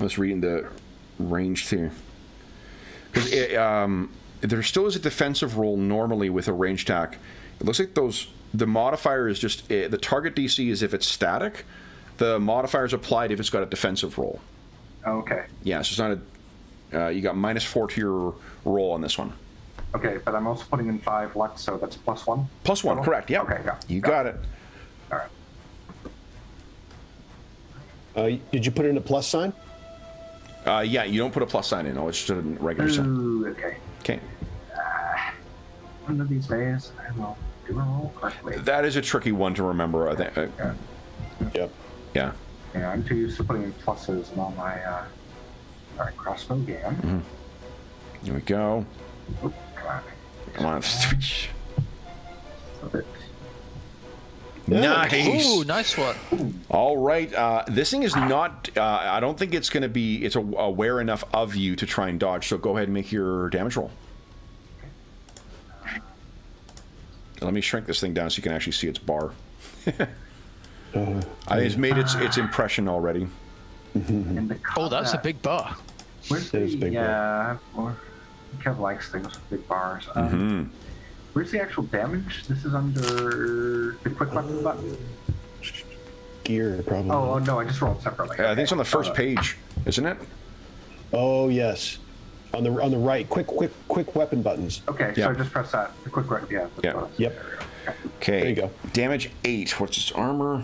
was reading the range here. Because there still is a defensive roll normally with a range attack. It looks like the modifier is just the target DC is if it's static. The modifier is applied if it's got a defensive roll. Okay. Yeah, so it's not a. You got -4 to your roll on this one. Okay, but I'm also putting in 5 luck, so that's +1. +1, correct? Yeah. Okay, yeah. You got it. All right. Did you put in a plus sign? Yeah, you don't put a plus sign in. No, it's just a regular sign. Ooh, okay. Okay. One of these days, I will do a roll correctly. That is a tricky one to remember, I think. Yeah. Yep. Yeah. Yeah, I'm too used to putting in pluses in all my crossbow game. Mm-hmm. Here we go. Oh, come on. Come on. Flip it. Nice. Ooh, nice one. All right. This thing is not. I don't think it's going to be. It's aware enough of you to try and dodge. So go ahead and make your damage roll. Let me shrink this thing down so you can actually see its bar. I think it's made its impression already. In the Oh, that's a combat- big bar. Where's It is the, a big Kev likes things with big bars. Mm-hmm. Where's the actual damage? This is under the quick weapon button. Gear, probably. Oh no, I just rolled separately. I think it's on the first page, isn't it? Oh, yes. On the right, quick weapon buttons. Okay, Yeah. so just press that. The quick weapon, yeah. Yeah. Yep. Okay. There you go. Damage 8. What's its armor?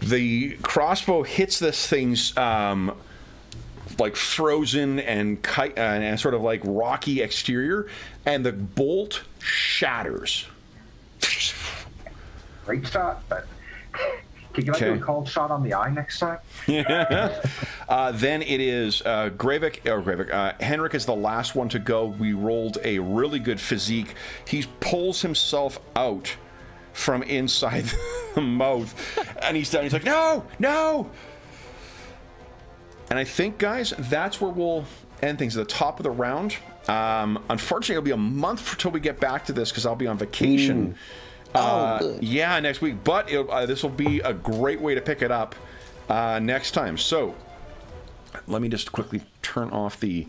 The crossbow hits this thing's like frozen and sort of like rocky exterior, and the bolt shatters. Great shot, but can you do a cold shot on the eye next time? Then it is Henrik is the last one to go. We rolled a really good physique. He pulls himself out from inside the mouth, and he's down. He's like, no. And I think, guys, that's where we'll end things at the top of the round. Unfortunately, it'll be a month until we get back to this because I'll be on vacation. Good. Yeah, next week. But this will be a great way to pick it up next time. So let me just quickly turn off the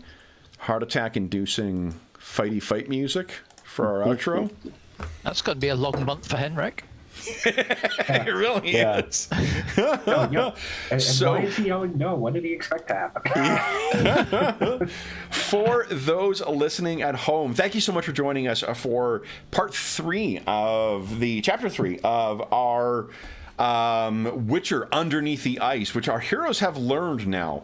heart attack-inducing fight music for our outro. That's going to be a long month for Henrik. It really is. And So- why is he yelling no? What did he expect to happen? For those listening at home, thank you so much for joining us for part 3 of the chapter 3 of our Witcher Underneath the Ice, which our heroes have learned now.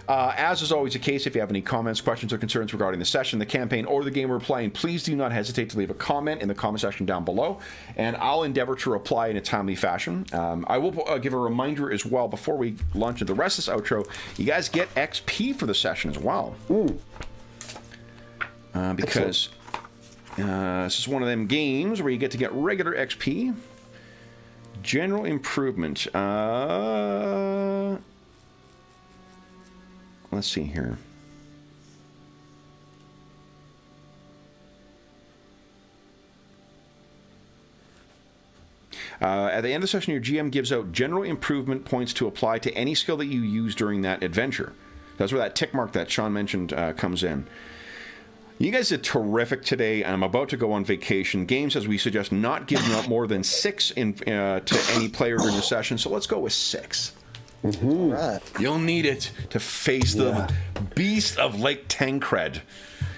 As is always the case, if you have any comments, questions, or concerns regarding the session, the campaign, or the game we're playing, please do not hesitate to leave a comment in the comment section down below, and I'll endeavor to reply in a timely fashion. I will give a reminder as well before we launch into the rest of this outro. You guys get XP for the session as well. Because this is one of them games where you get to get regular XP. General improvement. Let's see here. At the end of the session, your GM gives out general improvement points to apply to any skill that you use during that adventure. That's where that tick mark that Sean mentioned comes in. You guys did terrific today. I'm about to go on vacation. Game says we suggest not giving out more than 6 to any player during the session, so let's go with 6. Mm-hmm. Right. You'll need it to face the beast of Lake Tancred.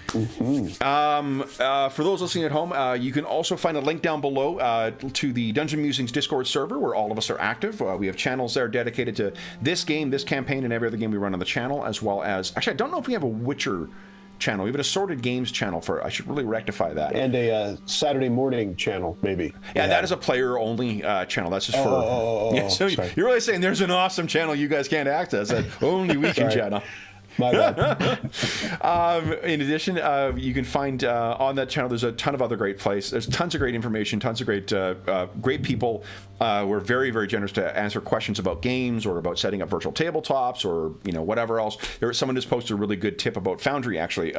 Mm-hmm. For those listening at home, you can also find a link down below to the Dungeon Musings Discord server where all of us are active. We have channels there dedicated to this game, this campaign, and every other game we run on the channel, as well as... Actually, I don't know if we have a Witcher channel. We have an assorted games channel for... I should really rectify that. And a Saturday morning channel, maybe. Yeah, that is a player-only channel. That's just for... yeah, so sorry. you're really saying there's an awesome channel you guys can't access. That only we can channel. My bad. In addition, you can find on that channel, there's a ton of other great places. There's tons of great information, tons of great people. We're very, very generous to answer questions about games or about setting up virtual tabletops or whatever else. Someone just posted a really good tip about Foundry, actually,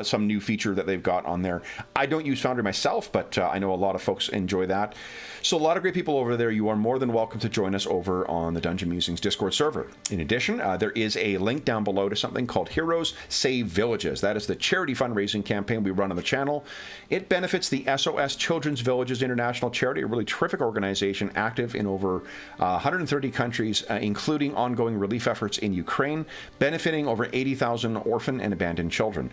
some new feature that they've got on there. I don't use Foundry myself, but I know a lot of folks enjoy that. So a lot of great people over there. You are more than welcome to join us over on the Dungeon Musings Discord server. In addition, there is a link down below to something called Heroes Save Villages. That is the charity fundraising campaign we run on the channel. It benefits the SOS Children's Villages International Charity, a really terrific organization active in over 130 countries, including ongoing relief efforts in Ukraine, benefiting over 80,000 orphan and abandoned children.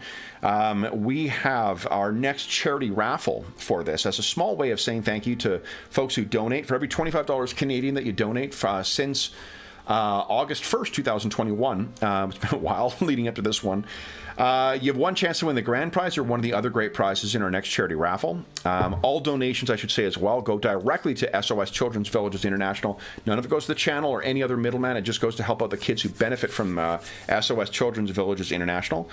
We have our next charity raffle for this as a small way of saying thank you to folks who donate. For every $25 Canadian that you donate since August 1st, 2021, it's been a while leading up to this one, you have one chance to win the grand prize or one of the other great prizes in our next charity raffle. All donations, I should say as well, go directly to SOS Children's Villages International. None of it goes to the channel or any other middleman. It just goes to help out the kids who benefit from SOS Children's Villages International.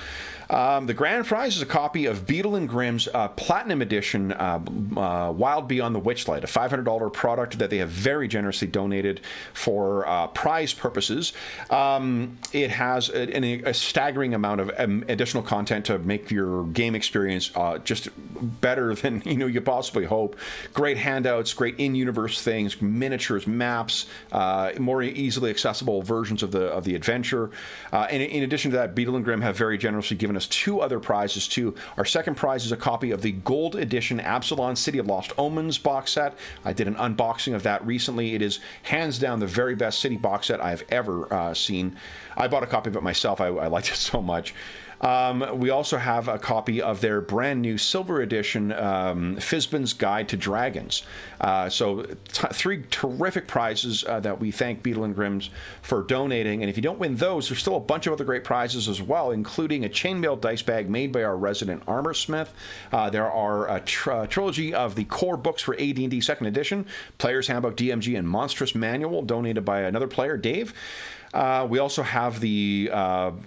The grand prize is a copy of Beetle and Grimm's Platinum Edition Wild Beyond the Witchlight, a $500 product that they have very generously donated for prize purposes. It has a staggering amount of additional content to make your game experience just better than you could possibly hope. Great handouts, great in-universe things, miniatures, maps, more easily accessible versions of the adventure. And in addition to that, Beetle and Grimm have very generously given us two other prizes too. Our second prize is a copy of the Gold Edition Absalon City of Lost Omens box set. I did an unboxing of that recently. It is hands down the very best City box set I've ever seen. I bought a copy of it myself. I liked it so much. We also have a copy of their brand new Silver Edition Fizban's Guide to Dragons. So three terrific prizes that we thank Beetle and Grimm's for donating. And if you don't win those, there's still a bunch of other great prizes as well, including a chainmail dice bag made by our resident armor smith. There are a trilogy of the core books for AD&D 2nd Edition, Player's Handbook, DMG, and Monstrous Manual, donated by another player, Dave. We also have the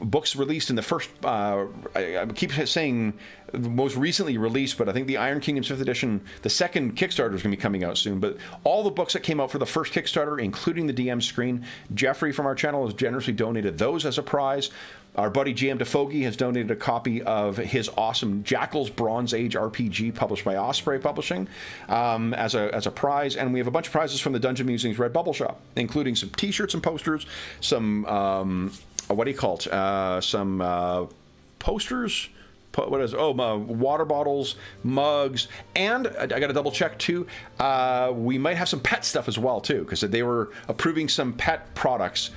books released in the first, I keep saying most recently released, but I think the Iron Kingdoms 5th Edition, the second Kickstarter is going to be coming out soon. But all the books that came out for the first Kickstarter, including the DM screen, Jeffrey from our channel has generously donated those as a prize. Our buddy GM DeFogie has donated a copy of his awesome Jackal's Bronze Age RPG published by Osprey Publishing as a prize. And we have a bunch of prizes from the Dungeon Musings Redbubble shop, including some t-shirts and posters, some, what do you call it? Some posters. What is water bottles, mugs, and I got to double check too. We might have some pet stuff as well too, because they were approving some pet products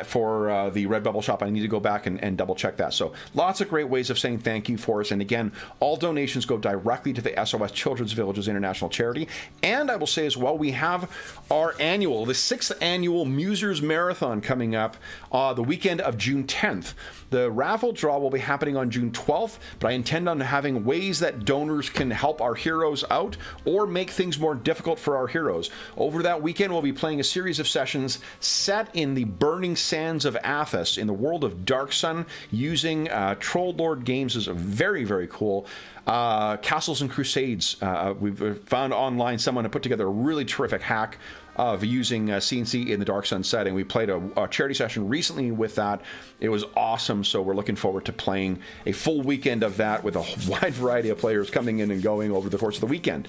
for the Redbubble shop. I need to go back and double check that. So lots of great ways of saying thank you for us. And again, all donations go directly to the SOS Children's Villages International Charity. And I will say as well, we have our the 6th annual Musers Marathon coming up the weekend of June 10th. The raffle draw will be happening on June 12th, but I intend on having ways that donors can help our heroes out or make things more difficult for our heroes. Over that weekend, we'll be playing a series of sessions set in the burning sands of Athos in the world of Dark Sun using Talsorian Games. Is very, very cool. Castles and Crusades. We've found online someone to put together a really terrific hack of using CNC in the Dark Sun setting. We played a charity session recently with that. It was awesome, so we're looking forward to playing a full weekend of that with a wide variety of players coming in and going over the course of the weekend.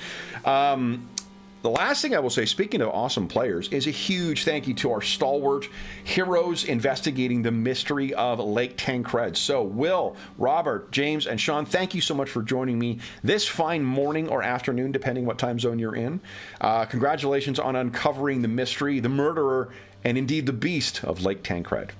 The last thing I will say, speaking of awesome players, is a huge thank you to our stalwart heroes investigating the mystery of Lake Tancred. So Will, Robert, James, and Sean, thank you so much for joining me this fine morning or afternoon, depending what time zone you're in. Congratulations on uncovering the mystery, the murderer, and indeed the beast of Lake Tancred.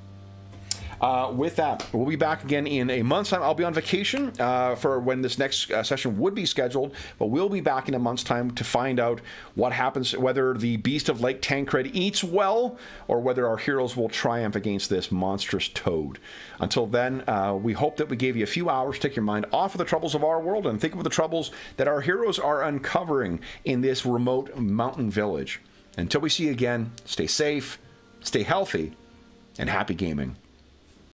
With that, we'll be back again in a month's time. I'll be on vacation for when this next session would be scheduled, but we'll be back in a month's time to find out what happens, whether the beast of Lake Tancred eats well, or whether our heroes will triumph against this monstrous toad. Until then, we hope that we gave you a few hours to take your mind off of the troubles of our world and think of the troubles that our heroes are uncovering in this remote mountain village. Until we see you again, stay safe, stay healthy, and happy gaming.